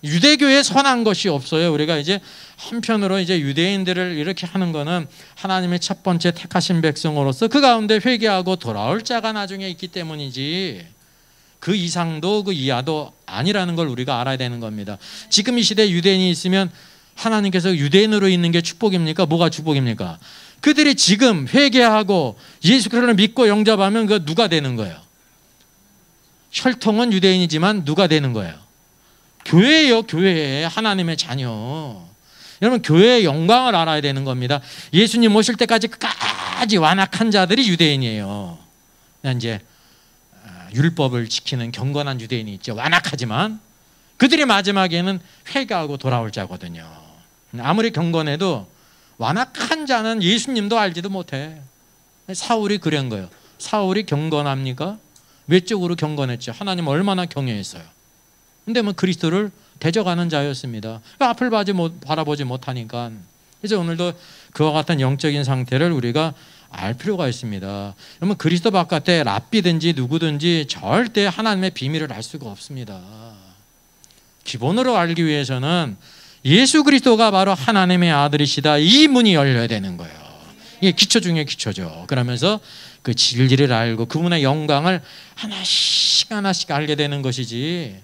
S1: 유대교에 선한 것이 없어요. 우리가 이제 한편으로 이제 유대인들을 이렇게 하는 거는 하나님의 첫 번째 택하신 백성으로서 그 가운데 회개하고 돌아올 자가 나중에 있기 때문이지, 그 이상도 그 이하도 아니라는 걸 우리가 알아야 되는 겁니다. 지금 이 시대에 유대인이 있으면 하나님께서 유대인으로 있는 게 축복입니까? 뭐가 축복입니까? 그들이 지금 회개하고 예수 그리스도를 믿고 영접하면 그 누가 되는 거예요? 혈통은 유대인이지만 누가 되는 거예요? 교회예요. 교회. 하나님의 자녀. 여러분, 교회의 영광을 알아야 되는 겁니다. 예수님 오실 때까지 끝까지 완악한 자들이 유대인이에요. 이제 율법을 지키는 경건한 유대인이 있죠. 완악하지만 그들이 마지막에는 회개하고 돌아올 자거든요. 아무리 경건해도 완악한 자는 예수님도 알지도 못해. 사울이 그런 거예요. 사울이 경건합니까? 외적으로 경건했죠. 하나님 얼마나 경외했어요. 근데 뭐 그리스도를 대적하는 자였습니다. 앞을 바라보지 못하니까. 그래서 오늘도 그와 같은 영적인 상태를 우리가 알 필요가 있습니다. 그러면 그리스도 바깥에 랍비든지 누구든지 절대 하나님의 비밀을 알 수가 없습니다. 기본으로 알기 위해서는 예수 그리스도가 바로 하나님의 아들이시다, 이 문이 열려야 되는 거예요. 이게 기초 중에 기초죠. 그러면서 그 진리를 알고 그분의 영광을 하나씩 하나씩 알게 되는 것이지,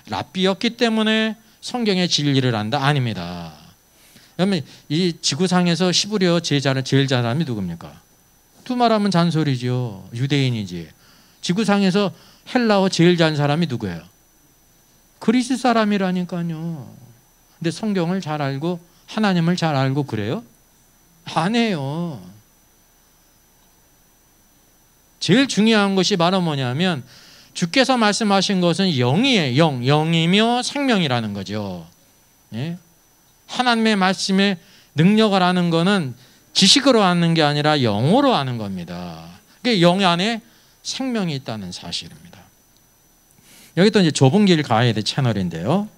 S1: 랍비였기 때문에 성경의 진리를 안다? 아닙니다. 그러면 이 지구상에서 시부리어 제일 잘한 사람이 누굽니까? 두 말하면 잔소리죠. 유대인이지. 지구상에서 헬라어 제일 잘한 사람이 누구예요? 그리스 사람이라니까요. 근데 성경을 잘 알고 하나님을 잘 알고 그래요? 아니에요. 제일 중요한 것이 바로 뭐냐면 주께서 말씀하신 것은 영이에요. 영이며 생명이라는 거죠. 예? 하나님의 말씀의 능력을 아는 것은 지식으로 아는 게 아니라 영으로 아는 겁니다. 그게 영 안에 생명이 있다는 사실입니다. 여기 또 이제 좁은 길 가야 될 채널인데요.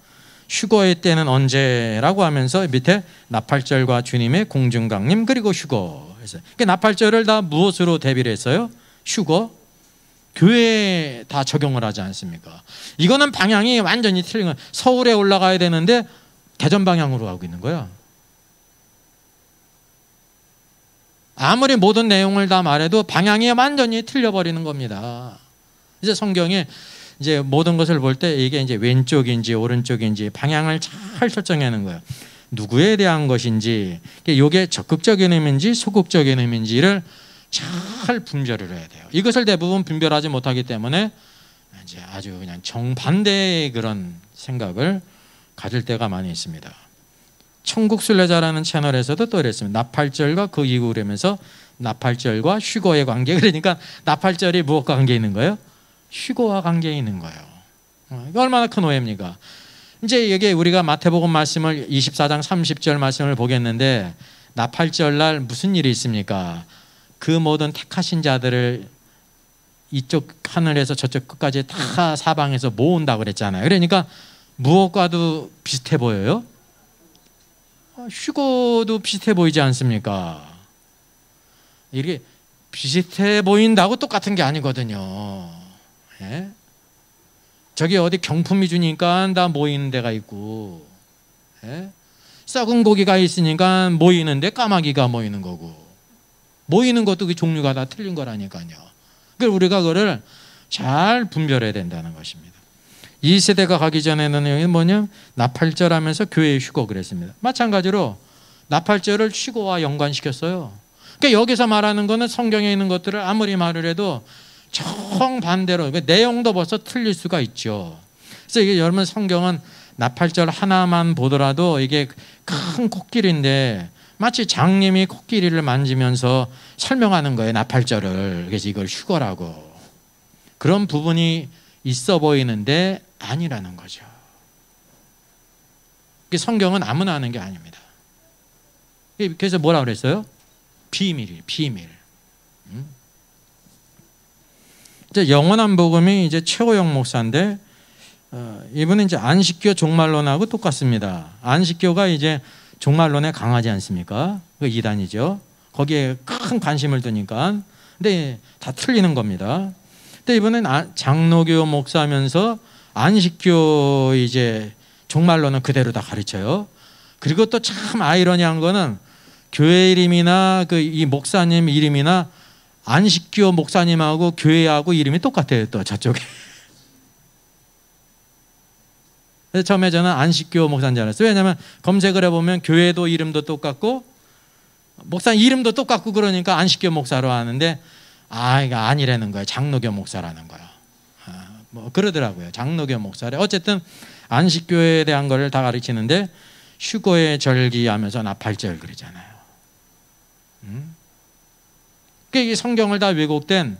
S1: 휴거의 때는 언제라고 하면서 밑에 나팔절과 주님의 공중강림 그리고 휴거. 그러니까 나팔절을 다 무엇으로 대비를 했어요? 휴거, 교회에 다 적용을 하지 않습니까? 이거는 방향이 완전히 틀린 거예요. 서울에 올라가야 되는데 대전 방향으로 가고 있는 거야. 아무리 모든 내용을 다 말해도 방향이 완전히 틀려버리는 겁니다. 이제 성경에 이제 모든 것을 볼 때 이게 이제 왼쪽인지 오른쪽인지 방향을 잘 설정하는 거예요. 누구에 대한 것인지, 이게 적극적인 의미인지 소극적인 의미인지를 잘 분별을 해야 돼요. 이것을 대부분 분별하지 못하기 때문에 이제 아주 그냥 정반대의 그런 생각을 가질 때가 많이 있습니다. 천국순례자라는 채널에서도 또 이랬습니다. 나팔절과 그 이후 그러면서 나팔절과 휴거의 관계. 그러니까 나팔절이 무엇과 관계 있는 거예요? 휴거와 관계 있는 거예요. 이거 얼마나 큰 오해입니까? 이제 이게 우리가 마태복음 말씀을 24장 30절 말씀을 보겠는데, 나팔절날 무슨 일이 있습니까? 그 모든 택하신 자들을 이쪽 하늘에서 저쪽 끝까지 다 사방에서 모은다고 그랬잖아요. 그러니까 무엇과도 비슷해 보여요? 휴거도 비슷해 보이지 않습니까? 이게 비슷해 보인다고 똑같은 게 아니거든요. 예? 저기 어디 경품이 주니까 다 모이는 데가 있고, 예? 썩은 고기가 있으니까 모이는데 까마귀가 모이는 거고, 모이는 것도 그 종류가 다 틀린 거라니까요. 그러니까 우리가 그거를 잘 분별해야 된다는 것입니다. 이 세대가 가기 전에는 여기 뭐냐? 나팔절 하면서 교회의 휴거 그랬습니다. 마찬가지로 나팔절을 휴거와 연관시켰어요. 그러니까 여기서 말하는 거는 성경에 있는 것들을 아무리 말을 해도 정반대로, 내용도 벌써 틀릴 수가 있죠. 그래서 이게 여러분 성경은 나팔절 하나만 보더라도 이게 큰 코끼리인데 마치 장님이 코끼리를 만지면서 설명하는 거예요, 나팔절을. 그래서 이걸 휴거라고. 그런 부분이 있어 보이는데 아니라는 거죠. 성경은 아무나 하는 게 아닙니다. 그래서 뭐라 그랬어요? 비밀이, 비밀. 이제 영원한 복음이 이제 최호영 목사인데, 이분은 이제 안식교 종말론하고 똑같습니다. 안식교가 이제 종말론에 강하지 않습니까? 그 이단이죠. 거기에 큰 관심을 두니까. 근데 다 틀리는 겁니다. 근데 이분은 장로교 목사면서 안식교 이제 종말론은 그대로 다 가르쳐요. 그리고 또 참 아이러니한 거는 교회 이름이나 그 이 목사님 이름이나 안식교 목사님하고 교회하고 이름이 똑같아요. 또 저쪽에. 그래서 처음에 저는 안식교 목사인 줄 알았어요. 왜냐하면 검색을 해보면 교회도 이름도 똑같고 목사님 이름도 똑같고 그러니까 안식교 목사로 하는데, 이거 아니라는 거예요. 장로교 목사라는 거예요. 뭐 그러더라고요. 장로교 목사래. 어쨌든 안식교에 대한 거를 다 가르치는데 휴거의 절기 하면서 나팔절 그러잖아요. 그러니까 이 성경을 다 왜곡된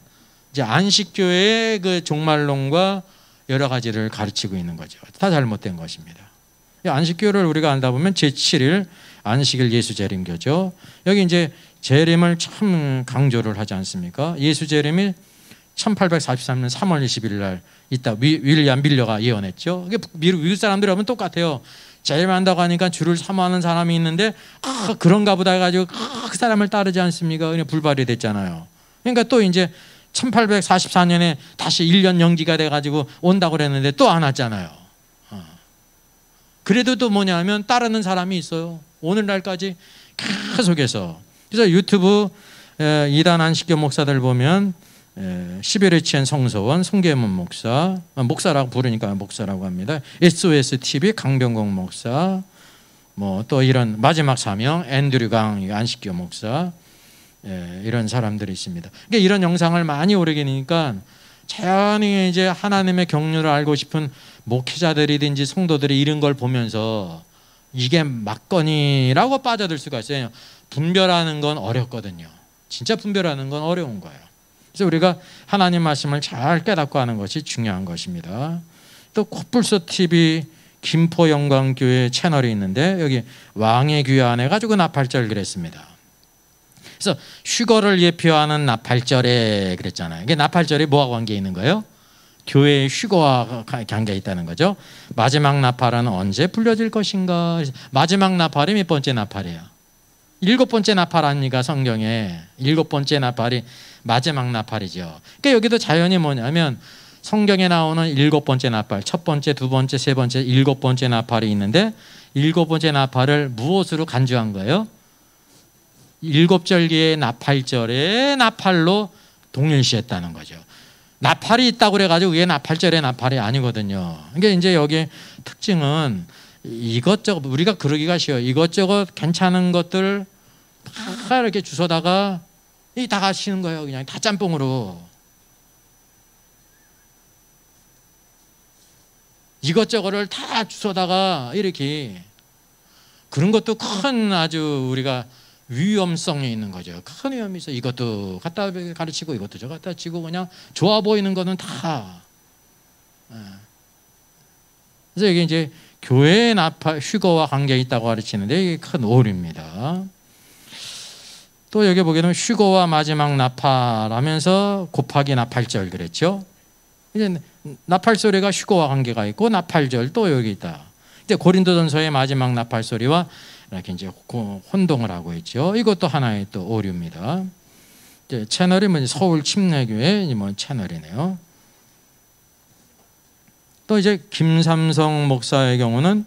S1: 이제 안식교의 그 종말론과 여러 가지를 가르치고 있는 거죠. 다 잘못된 것입니다. 안식교를 우리가 알다 보면 제7일 안식일 예수 재림교죠. 여기 이제 재림을 참 강조를 하지 않습니까? 예수 재림이 1843년 3월 20일 날 있다. 윌리엄 밀러가 예언했죠. 미국 사람들이 하면 똑같아요. 재림한다고 하니까 주를 사모하는 사람이 있는데 그런가 보다 해가지고 그 사람을 따르지 않습니까? 그냥 불발이 됐잖아요. 그러니까 또 이제 1844년에 다시 1년 연기가 돼가지고 온다고 그랬는데 또 안 왔잖아요. 그래도 또 뭐냐면 따르는 사람이 있어요. 오늘날까지 계속해서. 그래서 유튜브 이단 안식교 목사들 보면 11회 치엔 성서원 송계문 목사, 목사라고 부르니까 목사라고 합니다. SOS TV 강병국 목사, 뭐 또 이런 마지막 사명 앤드류 강 안식교 목사, 이런 사람들이 있습니다. 그러니까 이런 영상을 많이 오르게 되니까 자연히 이제 하나님의 경륜을 알고 싶은 목회자들이든지 성도들이 이런 걸 보면서 이게 맞거니라고 빠져들 수가 있어요. 분별하는 건 어렵거든요. 진짜 분별하는 건 어려운 거예요. 그래서 우리가 하나님 말씀을 잘 깨닫고 하는 것이 중요한 것입니다. 또 코뿔소 TV 김포영광교회 채널이 있는데 여기 왕의 귀환 해가지고 나팔절 그랬습니다. 그래서 휴거를 예표하는 나팔절에 그랬잖아요. 이게 나팔절이 뭐와 관계 있는 거예요? 교회의 휴거와 관계 있다는 거죠. 마지막 나팔은 언제 불려질 것인가? 마지막 나팔이 몇 번째 나팔이에요? 7번째 나팔 아닙니까? 성경에 7번째 나팔이 마지막 나팔이죠. 그러니까 여기도 자연히 뭐냐면 성경에 나오는 7번째 나팔, 첫 번째, 두 번째, 세 번째, 7번째 나팔이 있는데 7번째 나팔을 무엇으로 간주한 거예요? 7절기의 나팔절의 나팔로 동일시했다는 거죠. 나팔이 있다고 그래가지고 그게 나팔절의 나팔이 아니거든요. 그러니까 이제 여기 특징은 이것저것 우리가 그러기가 쉬워요. 이것저것 괜찮은 것들 다 이렇게 주워다가 다 가시는 거예요. 그냥 다 짬뽕으로. 이것저것을 다 주워다가 이렇게 그런 것도 큰 아주 우리가 위험성이 있는 거죠. 큰 위험이 있어. 이것도 갖다 가르치고 이것도 저 갖다 치고 그냥 좋아 보이는 거는 다. 그래서 이게 이제 교회의 나팔 휴거와 관계 있다고 가르치는데 이게 큰 오류입니다. 또 여기 보기에는 휴거와 마지막 나팔하면서 곱하기 나팔절 그랬죠. 이제 나팔 소리가 휴거와 관계가 있고 나팔절 또 여기 있다. 이제 고린도전서의 마지막 나팔 소리와 이렇게 이제 혼동을 하고 있죠. 이것도 하나의 또 오류입니다. 이제 채널이 뭐 서울 침례교회 뭐 채널이네요. 또 이제 김삼성 목사의 경우는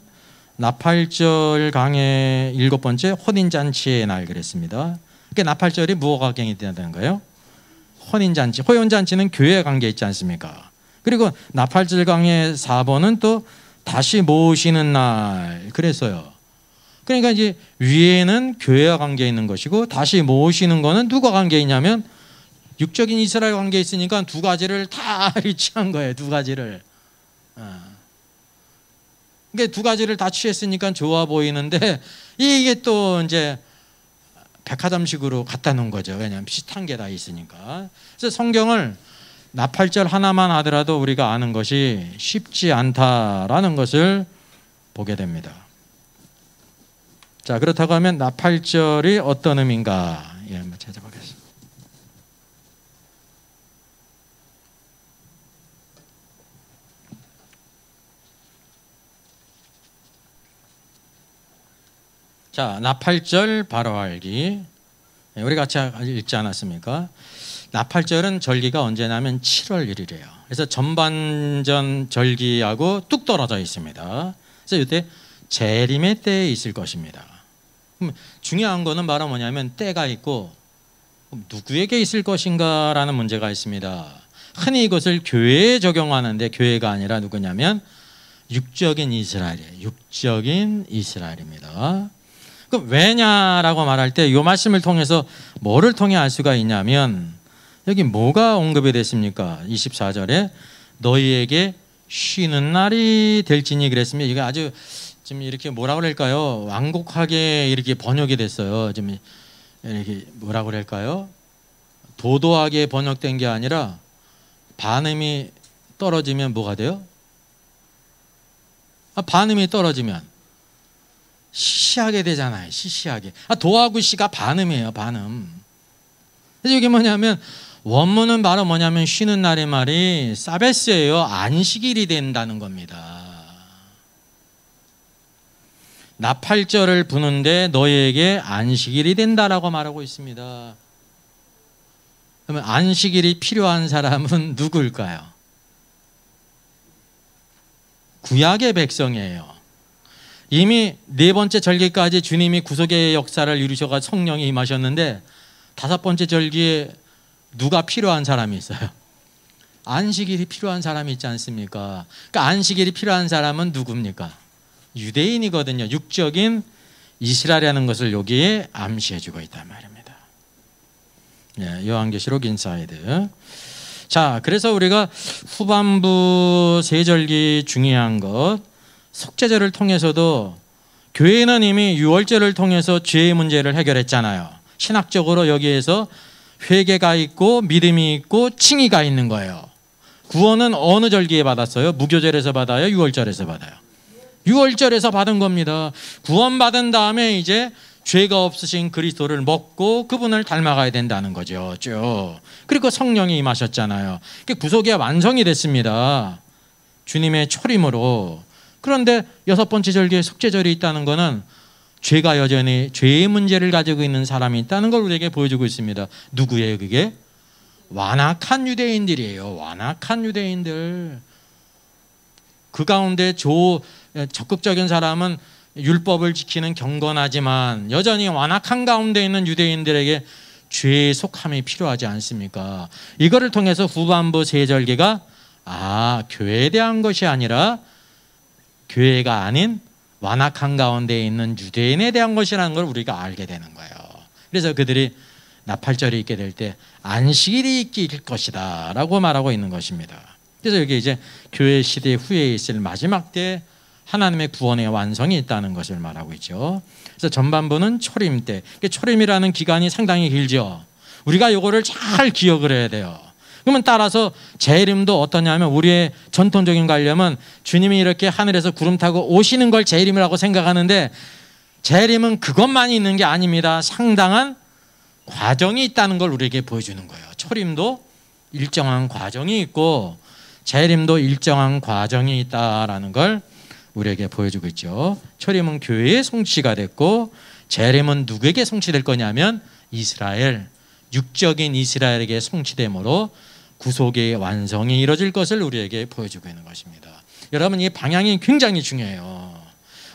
S1: 나팔절 강의 7번째 혼인잔치의 날 그랬습니다. 그게 나팔절이 무엇과 관계가 있다는 거예요? 혼인잔치. 혼인잔치는 교회에 관계 있지 않습니까? 그리고 나팔절 강의 4번은 또 다시 모으시는 날 그랬어요. 그러니까 이제 위에는 교회와 관계 있는 것이고 다시 모으시는 거는 누가 관계 있냐면 육적인 이스라엘 관계 있으니까 두 가지를 다 일치한 거예요. 두 가지를. 그러니까 두 가지를 다 취했으니까 좋아 보이는데 이게 또 이제 백화점식으로 갖다 놓은 거죠. 왜냐하면 비슷한 게 다 있으니까. 그래서 성경을 나팔절 하나만 하더라도 우리가 아는 것이 쉽지 않다라는 것을 보게 됩니다. 자, 그렇다고 하면 나팔절이 어떤 의미인가? 한번 찾아보겠습니다. 자, 나팔절 바로 알기. 우리 같이 읽지 않았습니까? 나팔절은 절기가 언제냐면 7월 1일이에요. 그래서 전반전 절기하고 뚝 떨어져 있습니다. 그래서 이때 재림의 때에 있을 것입니다. 중요한 거는 바로 뭐냐면 때가 있고 누구에게 있을 것인가라는 문제가 있습니다. 흔히 이것을 교회에 적용하는데 교회가 아니라 누구냐면 육적인 이스라엘이에요. 육적인 이스라엘입니다. 그럼 왜냐라고 말할 때 이 말씀을 통해서 뭐를 통해 알 수가 있냐면 여기 뭐가 언급이 됐습니까? 24절에 너희에게 쉬는 날이 될지니 그랬습니다. 이게 아주 지금 이렇게 뭐라고 그럴까요? 완곡하게 이렇게 번역이 됐어요. 좀 이렇게 뭐라고 그럴까요? 도도하게 번역된 게 아니라 반음이 떨어지면 뭐가 돼요? 반음이 떨어지면 시시하게 되잖아요. 시시하게. 도하고 시가 반음이에요. 반음. 그래서 이게 뭐냐면 원문은 바로 뭐냐면 쉬는 날의 말이 사베스예요. 안식일이 된다는 겁니다. 나팔절을 부는데 너희에게 안식일이 된다라고 말하고 있습니다. 그러면 안식일이 필요한 사람은 누구일까요? 구약의 백성이에요. 이미 네 번째 절기까지 주님이 구속의 역사를 이루셔가 성령이 임하셨는데 다섯 번째 절기에 누가 필요한 사람이 있어요? 안식일이 필요한 사람이 있지 않습니까? 그러니까 안식일이 필요한 사람은 누굽니까? 유대인이거든요. 육적인 이스라엘이라는 것을 여기에 암시해주고 있단 말입니다. 네, 요한계시록 인사이드. 자, 그래서 우리가 후반부 세절기 중요한 것, 속죄절을 통해서도 교회는 이미 유월절을 통해서 죄의 문제를 해결했잖아요. 신학적으로 여기에서 회개가 있고 믿음이 있고 칭의가 있는 거예요. 구원은 어느 절기에 받았어요? 무교절에서 받아요? 유월절에서 받아요? 유월절에서 받은 겁니다. 구원받은 다음에 이제 죄가 없으신 그리스도를 먹고 그분을 닮아가야 된다는 거죠. 쭉. 그리고 성령이 임하셨잖아요. 구속의 완성이 됐습니다. 주님의 초림으로. 그런데 여섯 번째 절기에 속죄절이 있다는 것은 죄가 여전히 죄의 문제를 가지고 있는 사람이 있다는 걸 우리에게 보여주고 있습니다. 누구예요 그게? 완악한 유대인들이에요. 완악한 유대인들. 그 가운데 적극적인 사람은 율법을 지키는 경건하지만 여전히 완악한 가운데 있는 유대인들에게 죄의 속함이 필요하지 않습니까? 이거를 통해서 후반부 세절기가 교회에 대한 것이 아니라 교회가 아닌 완악한 가운데 있는 유대인에 대한 것이라는 걸 우리가 알게 되는 거예요. 그래서 그들이 나팔절이 있게 될 때 안식일이 있길 것이다 라고 말하고 있는 것입니다. 그래서 여기 이제 교회 시대 후에 있을 마지막 때 하나님의 구원의 완성이 있다는 것을 말하고 있죠. 그래서 전반부는 초림 때. 초림이라는 기간이 상당히 길죠. 우리가 이거를 잘 기억을 해야 돼요. 그러면 따라서 재림도 어떠냐면 우리의 전통적인 관념은 주님이 이렇게 하늘에서 구름 타고 오시는 걸 재림이라고 생각하는데 재림은 그것만 있는 게 아닙니다. 상당한 과정이 있다는 걸 우리에게 보여주는 거예요. 초림도 일정한 과정이 있고 재림도 일정한 과정이 있다라는 걸 우리에게 보여주고 있죠. 초림은 교회의 성취가 됐고 재림은 누구에게 성취될 거냐면 이스라엘, 육적인 이스라엘에게 성취됨으로 구속의 완성이 이루어질 것을 우리에게 보여주고 있는 것입니다. 여러분, 이 방향이 굉장히 중요해요.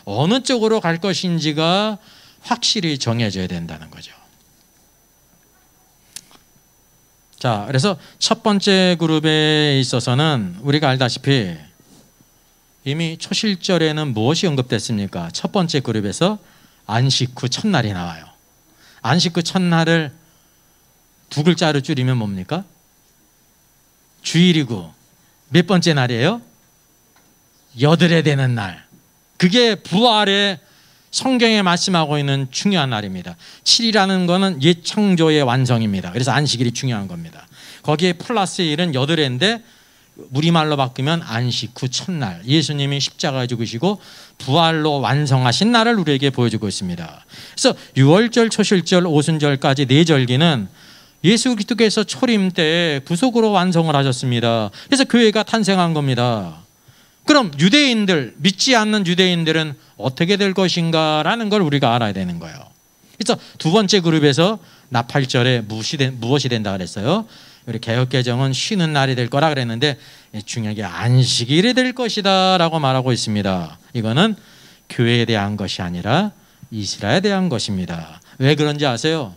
S1: 어느 쪽으로 갈 것인지가 확실히 정해져야 된다는 거죠. 자, 그래서 첫 번째 그룹에 있어서는 우리가 알다시피 이미 초실절에는 무엇이 언급됐습니까? 첫 번째 그룹에서 안식 후 첫날이 나와요. 안식 후 첫날을 두 글자로 줄이면 뭡니까? 주일이고 몇 번째 날이에요? 여들에 되는 날. 그게 부활의 성경에 말씀하고 있는 중요한 날입니다. 7이라는 거는 옛 창조의 완성입니다. 그래서 안식일이 중요한 겁니다. 거기에 플러스 1은 여들인데 우리말로 바꾸면 안식 후 첫날, 예수님이 십자가에 죽으시고 부활로 완성하신 날을 우리에게 보여주고 있습니다. 그래서 유월절, 초실절, 오순절까지 네 절기는 예수 그리스도께서 초림 때 구속으로 완성을 하셨습니다. 그래서 교회가 탄생한 겁니다. 그럼 유대인들, 믿지 않는 유대인들은 어떻게 될 것인가라는 걸 우리가 알아야 되는 거예요. 그래서 두 번째 그룹에서 나팔절에 무엇이 된다 그랬어요? 우리 개역개정은 쉬는 날이 될 거라 그랬는데 중요하게 안식일이 될 것이다 라고 말하고 있습니다. 이거는 교회에 대한 것이 아니라 이스라엘에 대한 것입니다. 왜 그런지 아세요?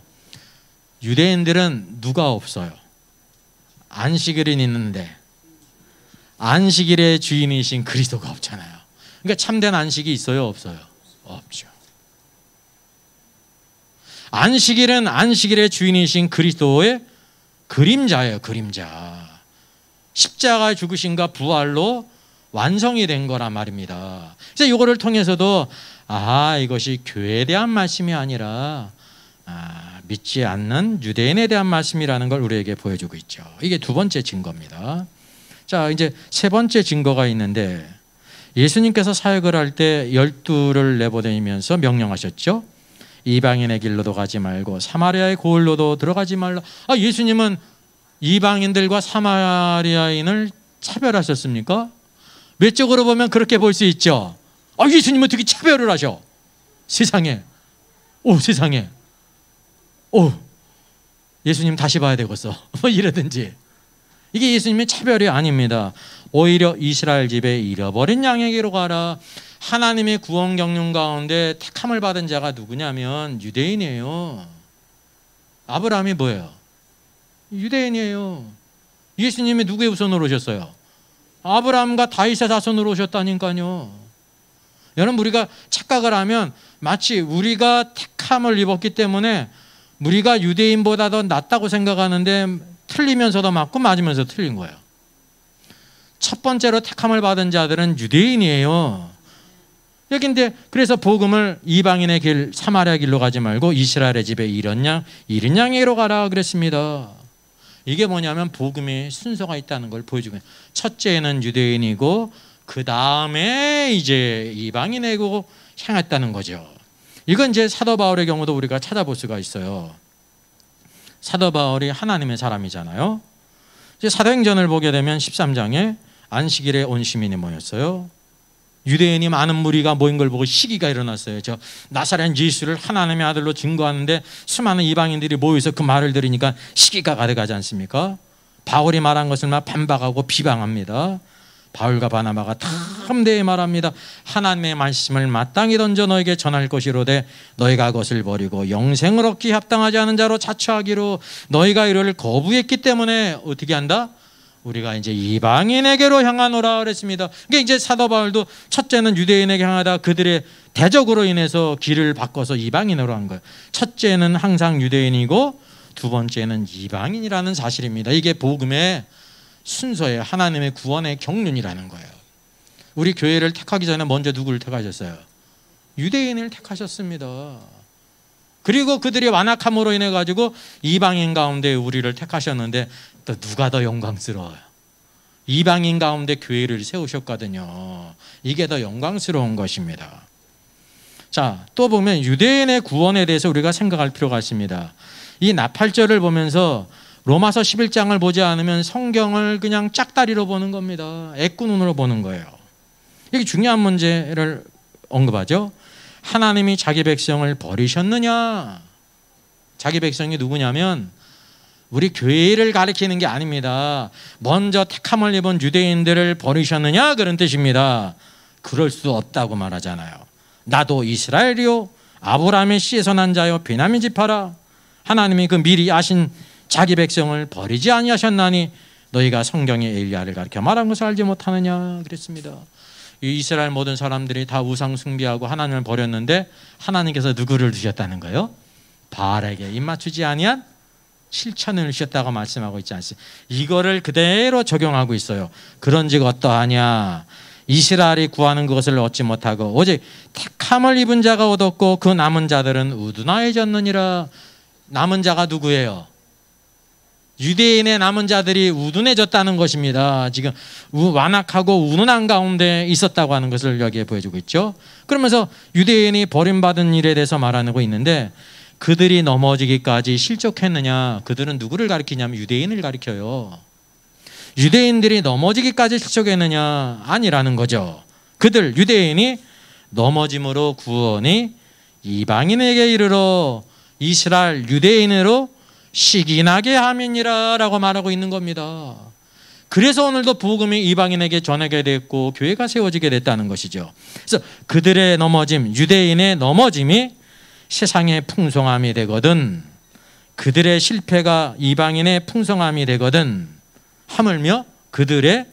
S1: 유대인들은 누가 없어요? 안식일은 있는데 안식일의 주인이신 그리스도가 없잖아요. 그러니까 참된 안식이 있어요? 없어요? 없죠. 안식일은 안식일의 주인이신 그리스도의 그림자예요. 그림자. 십자가의 죽으심과 부활로 완성이 된 거란 말입니다. 그래서 이거를 통해서도 이것이 교회에 대한 말씀이 아니라 믿지 않는 유대인에 대한 말씀이라는 걸 우리에게 보여주고 있죠. 이게 두 번째 증거입니다. 자, 이제 세 번째 증거가 있는데 예수님께서 사역을 할 때 12를 내보내면서 명령하셨죠. 이방인의 길로도 가지 말고 사마리아의 고을로도 들어가지 말라. 예수님은 이방인들과 사마리아인을 차별하셨습니까? 외적으로 보면 그렇게 볼 수 있죠. 예수님은 어떻게 차별을 하셔? 세상에. 세상에. 예수님 다시 봐야 되겠어. 이러든지. 이게 예수님의 차별이 아닙니다. 오히려 이스라엘 집에 잃어버린 양에게로 가라. 하나님의 구원 경륜 가운데 택함을 받은 자가 누구냐면 유대인이에요. 아브라함이 뭐예요? 유대인이에요. 예수님이 누구의 후손으로 오셨어요? 아브라함과 다윗의 자손으로 오셨다니까요. 여러분, 우리가 착각을 하면 마치 우리가 택함을 입었기 때문에 우리가 유대인보다 더 낫다고 생각하는데 틀리면서도 맞고 맞으면서 틀린 거예요. 첫 번째로 택함을 받은 자들은 유대인이에요. 여기인데 그래서 복음을 이방인의 길 사마리아 길로 가지 말고 이스라엘의 집에 이른 양에게로 가라 그랬습니다. 이게 뭐냐면 복음의 순서가 있다는 걸 보여주고 있어요. 첫째는 유대인이고 그 다음에 이제 이방인에게로 향했다는 거죠. 이건 이제 사도 바울의 경우도 우리가 찾아볼 수가 있어요. 사도 바울이 하나님의 사람이잖아요. 이제 사도행전을 보게 되면 13장에 안식일에 온 시민이 모였어요. 유대인이 많은 무리가 모인 걸 보고 시기가 일어났어요. 저 나사렛 예수를 하나님의 아들로 증거하는데 수많은 이방인들이 모여서 그 말을 들으니까 시기가 가득하지 않습니까? 바울이 말한 것을 막 반박하고 비방합니다. 바울과 바나바가 담대히 말합니다. 하나님의 말씀을 마땅히 던져 너에게 전할 것이로되 너희가 그것을 버리고 영생을 얻기 합당하지 않은 자로 자처하기로 너희가 이를 거부했기 때문에 어떻게 한다? 우리가 이제 이방인에게로 향하노라 그랬습니다. 그러니까 이제 사도 바울도 첫째는 유대인에게 향하다 그들의 대적으로 인해서 길을 바꿔서 이방인으로 한 거예요. 첫째는 항상 유대인이고 두 번째는 이방인이라는 사실입니다. 이게 복음의 순서예요. 하나님의 구원의 경륜이라는 거예요. 우리 교회를 택하기 전에 먼저 누구를 택하셨어요? 유대인을 택하셨습니다. 그리고 그들이 완악함으로 인해 가지고 이방인 가운데 우리를 택하셨는데 또 누가 더 영광스러워요? 이방인 가운데 교회를 세우셨거든요. 이게 더 영광스러운 것입니다. 자, 또 보면 유대인의 구원에 대해서 우리가 생각할 필요가 있습니다. 이 나팔절을 보면서 로마서 11장을 보지 않으면 성경을 그냥 짝다리로 보는 겁니다. 애꾸눈으로 보는 거예요. 이게 중요한 문제를 언급하죠. 하나님이 자기 백성을 버리셨느냐? 자기 백성이 누구냐면 우리 교회를 가리키는 게 아닙니다. 먼저 택함을 입은 유대인들을 버리셨느냐? 그런 뜻입니다. 그럴 수 없다고 말하잖아요. 나도 이스라엘이요 아브라함의 씨에서 난 자요 베냐민 지파라. 하나님이 그 미리 아신 자기 백성을 버리지 아니하셨나니 너희가 성경의 엘리야를 가리켜 말한 것을 알지 못하느냐 그랬습니다. 이 이스라엘 모든 사람들이 다 우상 숭배하고 하나님을 버렸는데 하나님께서 누구를 두셨다는 거예요? 바알에게 입맞추지 아니한 실천을 주셨다고 말씀하고 있지 않습니까? 이거를 그대로 적용하고 있어요. 그런즉 어떠하냐? 이스라엘이 구하는 것을 얻지 못하고 오직 택함을 입은 자가 얻었고 그 남은 자들은 우둔하여졌느니라. 남은 자가 누구예요? 유대인의 남은 자들이 우둔해졌다는 것입니다. 지금 완악하고 우둔한 가운데 있었다고 하는 것을 여기에 보여주고 있죠. 그러면서 유대인이 버림받은 일에 대해서 말하고 있는데 그들이 넘어지기까지 실족했느냐? 그들은 누구를 가리키냐면 유대인을 가리켜요. 유대인들이 넘어지기까지 실족했느냐? 아니라는 거죠. 그들 유대인이 넘어짐으로 구원이 이방인에게 이르러 이스라엘 유대인으로 시기나게 함이니라 라고 말하고 있는 겁니다. 그래서 오늘도 복음이 이방인에게 전하게 됐고 교회가 세워지게 됐다는 것이죠. 그래서 그들의 넘어짐, 유대인의 넘어짐이 세상의 풍성함이 되거든 그들의 실패가 이방인의 풍성함이 되거든 하물며 그들의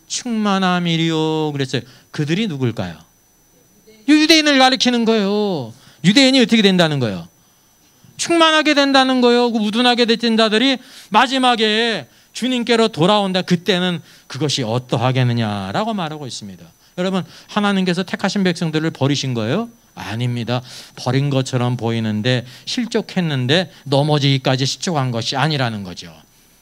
S1: 충만함이리요 그랬어요. 그들이 누굴까요? 유대인을 가리키는 거예요. 유대인이 어떻게 된다는 거예요? 충만하게 된다는 거예요. 우둔하게 된 자들이 마지막에 주님께로 돌아온다. 그때는 그것이 어떠하겠느냐라고 말하고 있습니다. 여러분, 하나님께서 택하신 백성들을 버리신 거예요? 아닙니다. 버린 것처럼 보이는데 실족했는데 넘어지기까지 실족한 것이 아니라는 거죠.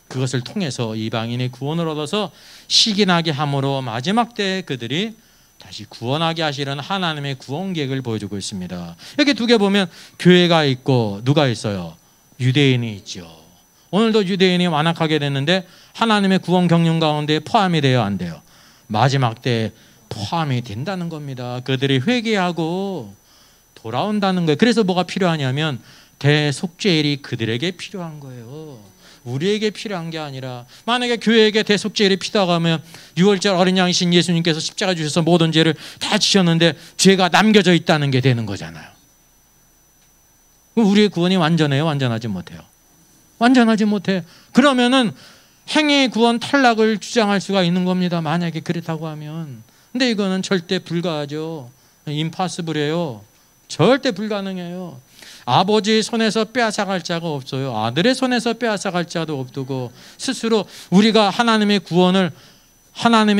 S1: 그것을 통해서 이방인이 구원을 얻어서 시기나게 함으로 마지막 때에 그들이 다시 구원하게 하시는 하나님의 구원 계획을 보여주고 있습니다. 여기 두 개 보면 교회가 있고 누가 있어요? 유대인이 있죠. 오늘도 유대인이 완악하게 됐는데 하나님의 구원 경륜 가운데 포함이 돼요? 안 돼요? 마지막 때에 포함이 된다는 겁니다. 그들이 회개하고 돌아온다는 거예요. 그래서 뭐가 필요하냐면 대속죄일이 그들에게 필요한 거예요. 우리에게 필요한 게 아니라, 만약에 교회에게 대속죄일이 피다고 하면 6월절 어린 양이신 예수님께서 십자가 주셔서 모든 죄를 다 지셨는데 죄가 남겨져 있다는 게 되는 거잖아요. 우리의 구원이 완전해요? 완전하지 못해요? 완전하지 못해. 그러면은 행위 구원 탈락을 주장할 수가 있는 겁니다. 만약에 그렇다고 하면. 근데 이거는 절대 불가하죠. 임파서블이에요. 절대 불가능해요. 아버지의 손에서 빼앗아갈 자가 없어요. 아들의 손에서 빼앗아갈 자도 없고, 스스로 우리가 하나님의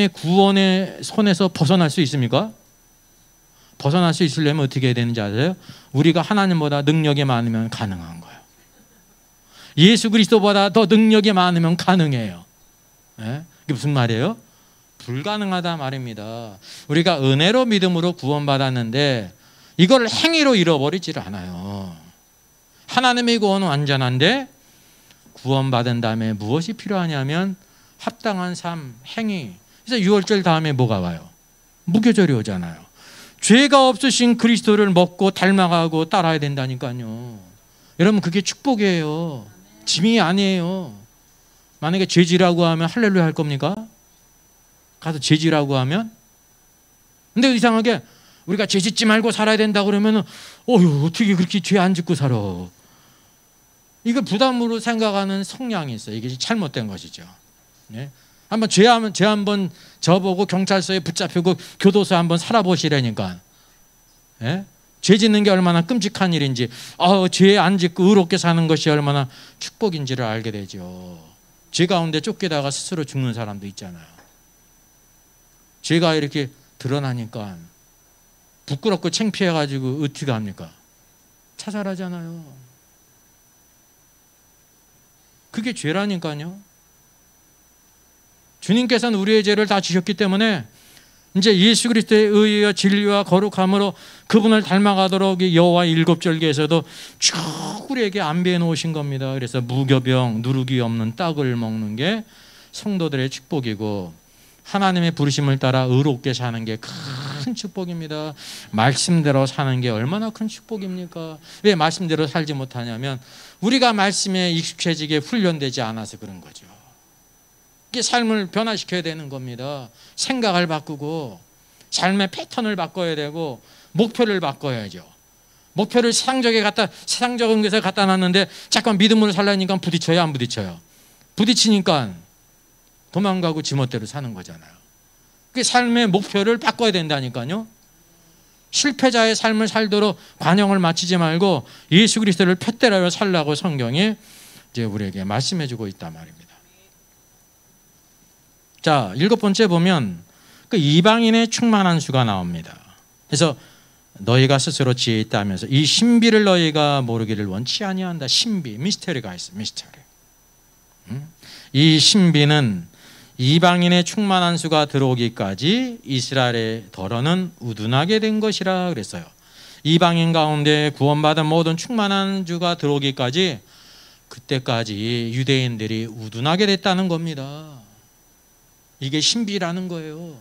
S1: 구원의 손에서 벗어날 수 있습니까? 벗어날 수 있으려면 어떻게 해야 되는지 아세요? 우리가 하나님보다 능력이 많으면 가능한 거예요. 예수 그리스도보다 더 능력이 많으면 가능해요. 네? 이게 무슨 말이에요? 불가능하다 말입니다. 우리가 은혜로 믿음으로 구원받았는데 이걸 행위로 잃어버리질 않아요. 하나님의 구원은 완전한데 구원받은 다음에 무엇이 필요하냐면 합당한 삶, 행위. 그래서 6월절 다음에 뭐가 와요? 무교절이 오잖아요. 죄가 없으신 그리스도를 먹고 닮아가고 따라야 된다니까요. 여러분, 그게 축복이에요. 짐이 아니에요. 만약에 죄지라고 하면 할렐루야 할 겁니까? 가서 죄지라고 하면? 근데 이상하게 우리가 죄 짓지 말고 살아야 된다 그러면은 어떻게 그렇게 죄 안 짓고 살아? 이거 부담으로 생각하는 성향이 있어요. 이게 잘못된 것이죠. 네? 한번 죄 한번 저보고 경찰서에 붙잡히고 교도소에 한번 살아보시라니까. 네? 죄 짓는 게 얼마나 끔찍한 일인지, 죄 안 짓고 의롭게 사는 것이 얼마나 축복인지를 알게 되죠. 죄 가운데 쫓기다가 스스로 죽는 사람도 있잖아요. 죄가 이렇게 드러나니까 부끄럽고 창피해가지고 어떻게 합니까? 자살하잖아요. 그게 죄라니까요. 주님께서는 우리의 죄를 다 지셨기 때문에 이제 예수 그리스도의 의와 진리와 거룩함으로 그분을 닮아가도록 여호와 일곱 절기에서도 쭉 우리에게 안배해 놓으신 겁니다. 그래서 무교병, 누룩이 없는 떡을 먹는 게 성도들의 축복이고, 하나님의 부르심을 따라 의롭게 사는 게 큰 축복입니다. 말씀대로 사는 게 얼마나 큰 축복입니까? 왜 말씀대로 살지 못하냐면 우리가 말씀에 익숙해지게 훈련되지 않아서 그런 거죠. 이게 삶을 변화시켜야 되는 겁니다. 생각을 바꾸고 삶의 패턴을 바꿔야 되고 목표를 바꿔야죠. 목표를 세상적인 것에 갖다 놨는데 잠깐 믿음으로 살려니까 부딪혀요, 안 부딪혀요? 부딪히니까 도망가고 지멋대로 사는 거잖아요. 그 삶의 목표를 바꿔야 된다니까요. 실패자의 삶을 살도록 관용을 맞추지 말고 예수 그리스도를 푯대로 살라고 성경이 이제 우리에게 말씀해주고 있단 말입니다. 자, 7번째 보면 그 이방인의 충만한 수가 나옵니다. 그래서 너희가 스스로 지혜 있다 하면서 이 신비를 너희가 모르기를 원치 아니한다. 신비, 미스터리가 있어, 미스터리. 이 신비는 이방인의 충만한 수가 들어오기까지 이스라엘의 덜어는 우둔하게 된 것이라 그랬어요. 이방인 가운데 구원받은 모든 충만한 수가 들어오기까지, 그때까지 유대인들이 우둔하게 됐다는 겁니다. 이게 신비라는 거예요.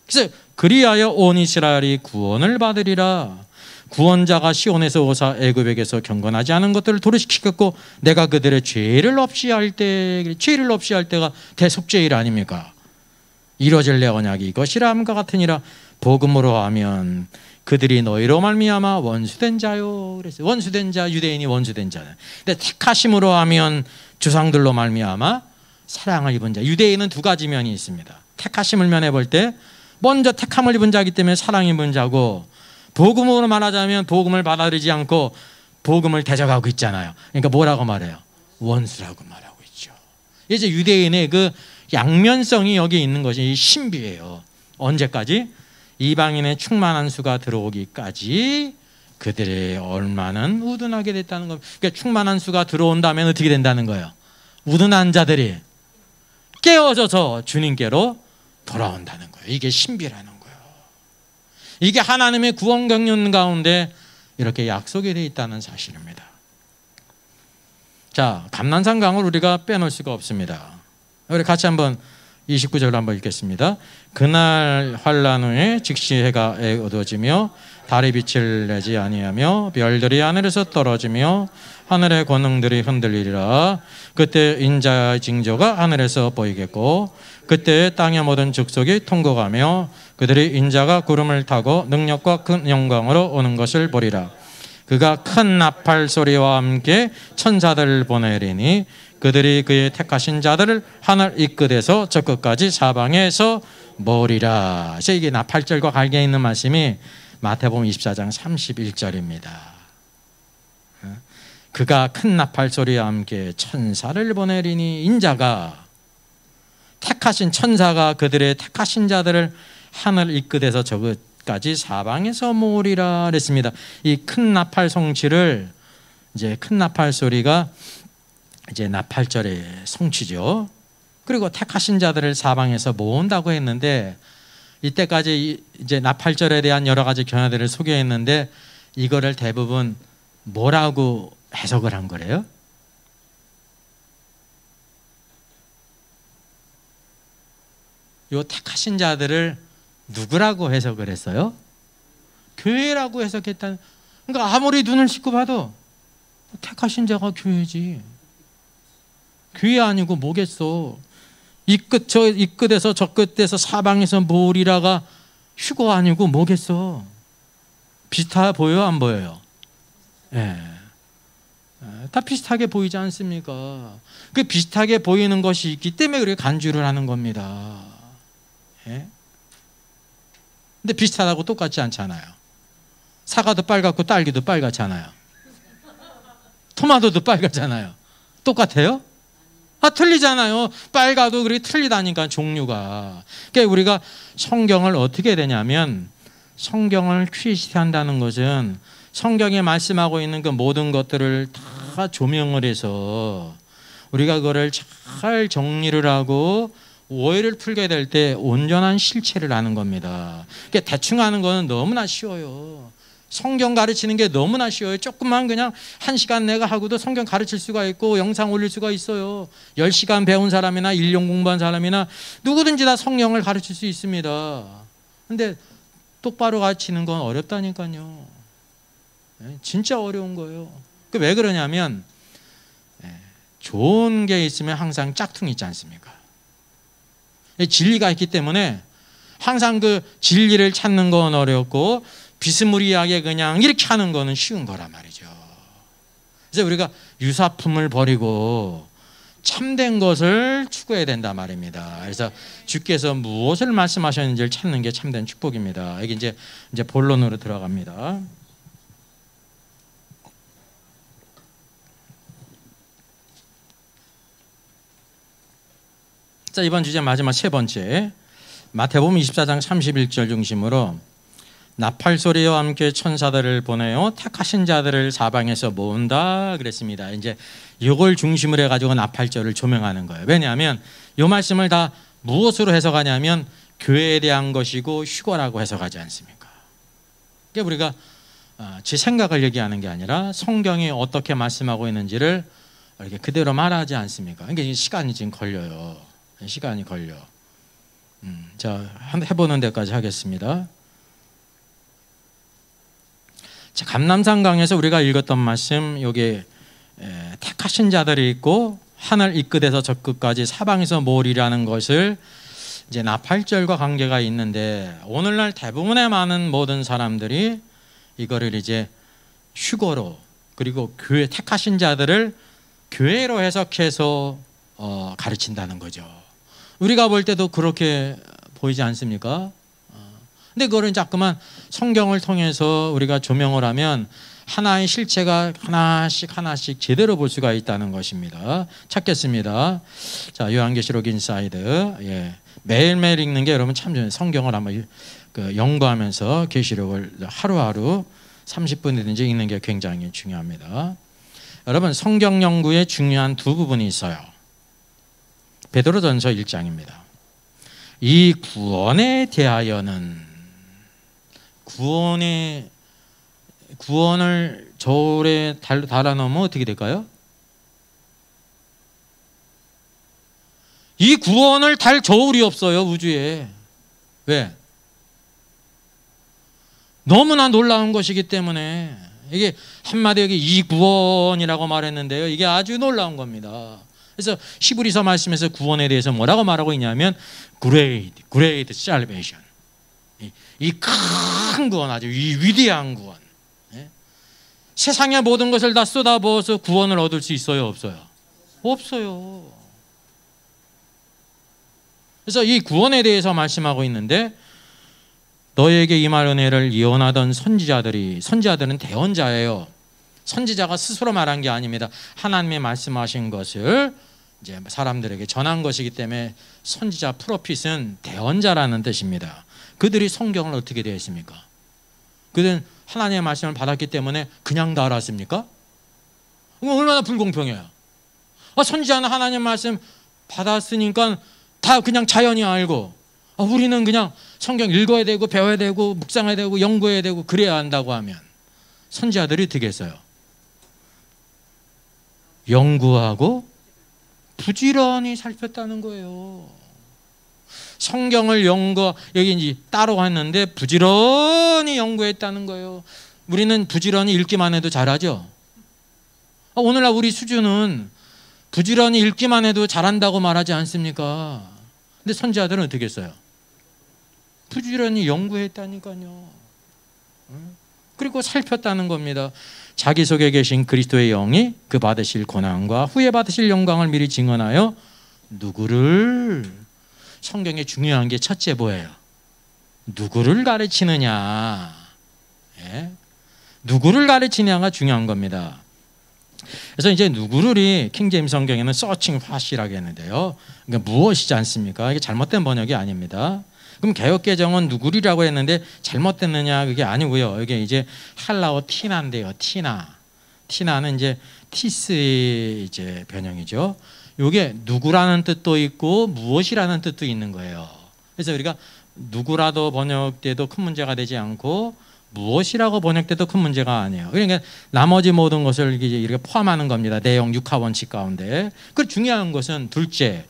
S1: 그래서 그리하여 온 이스라엘이 구원을 받으리라. 구원자가 시온에서 오사 애굽에게서 경건하지 않은 것들을 도래시키겠고 내가 그들의 죄를 없이 할 때가 대속죄일 아닙니까? 이루어질 내 언약이 이것이라 함과 같으니라. 복음으로 하면 그들이 너희로 말미암아 원수된 자요. 그래서 원수된 자, 유대인이 원수된 자는. 근데 택하심으로 하면 조상들로 말미암아 사랑을 입은 자. 유대인은 두 가지 면이 있습니다. 택하심을 면해 볼 때 먼저 택함을 입은 자이기 때문에 사랑 입은 자고, 복음으로 말하자면 복음을 받아들이지 않고 복음을 대적하고 있잖아요. 그러니까 뭐라고 말해요? 원수라고 말하고 있죠. 이제 유대인의 그 양면성이 여기 있는 것이 신비예요. 언제까지? 이방인의 충만한 수가 들어오기까지 그들의 얼마는 우둔하게 됐다는 겁니다. 그러니까 충만한 수가 들어온다면 어떻게 된다는 거예요? 우둔한 자들이 깨어져서 주님께로 돌아온다는 거예요. 이게 신비라는 거예요. 이게 하나님의 구원 경륜 가운데 이렇게 약속이 되어 있다는 사실입니다. 자, 감난산 강을 우리가 빼놓을 수가 없습니다. 우리 같이 한번 29절 한번 읽겠습니다. 그날 환난 후에 즉시 해가 어두워지며 달이 빛을 내지 아니하며 별들이 하늘에서 떨어지며 하늘의 권능들이 흔들리리라. 그때 인자의 징조가 하늘에서 보이겠고 그때 땅의 모든 족속이 통곡하며 그들이 인자가 구름을 타고 능력과 큰 영광으로 오는 것을 보리라. 그가 큰 나팔 소리와 함께 천사들을 보내리니 그들이 그의 택하신 자들을 하늘 이 끝에서 저 끝까지 사방에서 모으리라. 이게 나팔절과 관계 있는 말씀이 마태복음 24장 31절입니다. 그가 큰 나팔 소리와 함께 천사를 보내리니 인자가 택하신 천사가 그들의 택하신 자들을 하늘 이 끝에서 저 끝까지 사방에서 모으리라 그랬습니다. 이 큰 나팔 성취를 이제 큰 나팔 소리가 이제 나팔절의 성취죠. 그리고 택하신 자들을 사방에서 모은다고 했는데 이때까지 이제 나팔절에 대한 여러 가지 견해들을 소개했는데 이거를 대부분 뭐라고 해석을 한 거래요? 요 택하신 자들을 누구라고 해석을 했어요? 교회라고 해석했다는. 그러니까 아무리 눈을 씻고 봐도 택하신 자가 교회지. 교회 아니고 뭐겠어. 이 끝에서 저 끝에서 사방에서 모으리라가 휴거 아니고 뭐겠어. 비슷해 보여요, 안 보여요? 예. 다 비슷하게 보이지 않습니까? 그 비슷하게 보이는 것이 있기 때문에 그렇게 간주를 하는 겁니다. 예? 근데 비슷하다고 똑같지 않잖아요. 사과도 빨갛고 딸기도 빨갛잖아요. 토마토도 빨갛잖아요. 똑같아요? 틀리잖아요. 빨가도 그렇게 틀리다니까 종류가. 그러니까 우리가 성경을 어떻게 되냐면 성경을 퀴즈한다는 것은 성경에 말씀하고 있는 그 모든 것들을 다 조명을 해서 우리가 그거를 잘 정리를 하고 오해를 풀게 될 때 온전한 실체를 아는 겁니다. 그러니까 대충 하는 거는 너무나 쉬워요. 성경 가르치는 게 너무나 쉬워요. 조금만 그냥 1시간 내가 하고도 성경 가르칠 수가 있고 영상 올릴 수가 있어요. 10시간 배운 사람이나 1년 공부한 사람이나 누구든지 다 성경을 가르칠 수 있습니다. 근데 똑바로 가르치는 건 어렵다니까요. 진짜 어려운 거예요. 왜 그러냐면 좋은 게 있으면 항상 짝퉁이 있지 않습니까? 진리가 있기 때문에 항상 그 진리를 찾는 건 어렵고 비스무리하게 그냥 이렇게 하는 거는 쉬운 거란 말이죠. 그래서 우리가 유사품을 버리고 참된 것을 추구해야 된단 말입니다. 그래서 주께서 무엇을 말씀하셨는지를 찾는 게 참된 축복입니다. 이게 이제 본론으로 들어갑니다. 자, 이번 주제 마지막 세 번째, 마태복음 24장 31절 중심으로 나팔 소리와 함께 천사들을 보내어 택하신 자들을 사방에서 모은다 그랬습니다. 이제 이걸 중심으로 해가지고 나팔절을 조명하는 거예요. 왜냐하면 이 말씀을 다 무엇으로 해석하냐면 교회에 대한 것이고 휴거라고 해석하지 않습니까? 그러니까 우리가 제 생각을 얘기하는 게 아니라 성경이 어떻게 말씀하고 있는지를 이렇게 그대로 말하지 않습니까? 그러니까 시간이 지금 걸려요. 시간이 걸려. 자, 해보는 데까지 하겠습니다. 자, 감람산강에서 우리가 읽었던 말씀, 여기 택하신 자들이 있고 하늘 이 끝에서 저 끝까지 사방에서 모으리라는 것을 이제 나팔절과 관계가 있는데 오늘날 대부분의 많은 모든 사람들이 이거를 이제 휴거로 그리고 교회 택하신 자들을 교회로 해석해서 가르친다는 거죠. 우리가 볼 때도 그렇게 보이지 않습니까? 근데 그거를 자꾸만 성경을 통해서 우리가 조명을 하면 하나의 실체가 하나씩 제대로 볼 수가 있다는 것입니다. 찾겠습니다. 자, 요한계시록 인사이드. 예. 매일매일 읽는 게 여러분 참 좋아요. 성경을 한번 연구하면서 계시록을 하루하루 30분이든지 읽는 게 굉장히 중요합니다. 여러분, 성경 연구에 중요한 두 부분이 있어요. 베드로전서 1장입니다. 이 구원에 대하여는 구원을 저울에 달아놓으면 어떻게 될까요? 이 구원을 달 저울이 없어요, 우주에. 왜? 너무나 놀라운 것이기 때문에. 이게 한마디 여기 이 구원이라고 말했는데요, 이게 아주 놀라운 겁니다. 그래서 히브리서 말씀에서 구원에 대해서 뭐라고 말하고 있냐면 great salvation, 이 큰 구원, 아주 이 위대한 구원. 세상의 모든 것을 다 쏟아부어서 구원을 얻을 수 있어요, 없어요? 없어요. 그래서 이 구원에 대해서 말씀하고 있는데, 너에게 임할 은혜를 예언하던 선지자들은 대언자예요. 선지자가 스스로 말한 게 아닙니다. 하나님의 말씀하신 것을 이제 사람들에게 전한 것이기 때문에 선지자 프로핏은 대언자라는 뜻입니다. 그들이 성경을 어떻게 대했습니까? 그들은 하나님의 말씀을 받았기 때문에 그냥 다 알았습니까? 그럼 얼마나 불공평해요. 선지자는 하나님의 말씀 받았으니까 다 그냥 자연히 알고, 우리는 그냥 성경 읽어야 되고 배워야 되고 묵상해야 되고 연구해야 되고 그래야 한다고 하면, 선지자들이 어떻게 했어요? 연구하고 부지런히 살폈다는 거예요. 성경을 여기 이제 따로 했는데 부지런히 연구했다는 거예요. 우리는 부지런히 읽기만 해도 잘하죠. 오늘날 우리 수준은 부지런히 읽기만 해도 잘한다고 말하지 않습니까? 근데 선지자들은 어떻게 했어요? 부지런히 연구했다니까요. 그리고 살폈다는 겁니다. 자기 속에 계신 그리스도의 영이 그 받으실 고난과 후에 받으실 영광을 미리 증언하여 누구를, 성경에 중요한 게 첫째 뭐예요? 누구를 가르치느냐. 누구를 가르치냐가 중요한 겁니다. 그래서 이제 누구를이 킹제임스 성경에는 searching what이라고 했는데요, 그러니까 무엇이지 않습니까? 이게 잘못된 번역이 아닙니다. 그럼 개역개정은 누구리라고 했는데 잘못됐느냐, 그게 아니고요. 이게 이제 헬라어 티나인데요. 티나는 이제 티스의 이제 변형이죠. 이게 누구라는 뜻도 있고 무엇이라는 뜻도 있는 거예요. 그래서 우리가 누구라도 번역돼도 큰 문제가 되지 않고 무엇이라고 번역돼도 큰 문제가 아니에요. 그러니까 나머지 모든 것을 이렇게 포함하는 겁니다. 내용 육하 원칙 가운데. 그 중요한 것은 둘째,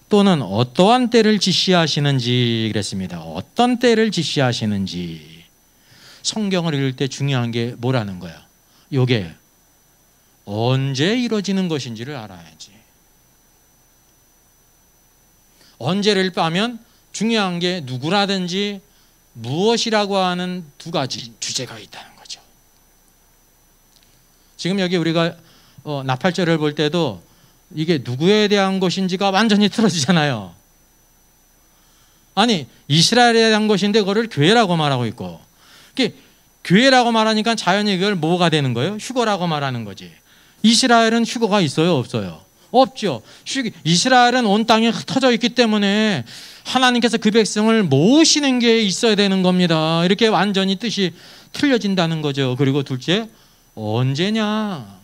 S1: 또는 어떠한 때를 지시하시는지 그랬습니다. 어떤 때를 지시하시는지. 성경을 읽을 때 중요한 게 뭐라는 거야? 이게 언제 이루어지는 것인지를 알아야지. 언제를 빼면 중요한 게 누구라든지 무엇이라고 하는 두 가지 주제가 있다는 거죠. 지금 여기 우리가 나팔절을 볼 때도 이게 누구에 대한 것인지가 완전히 틀어지잖아요. 아니, 이스라엘에 대한 것인데 그거를 교회라고 말하고 있고, 교회라고 말하니까 자연히 그걸 뭐가 되는 거예요? 휴거라고 말하는 거지. 이스라엘은 휴거가 있어요, 없어요? 없죠. 이스라엘은 온 땅에 흩어져 있기 때문에 하나님께서 그 백성을 모으시는 게 있어야 되는 겁니다. 이렇게 완전히 뜻이 틀려진다는 거죠. 그리고 둘째, 언제냐.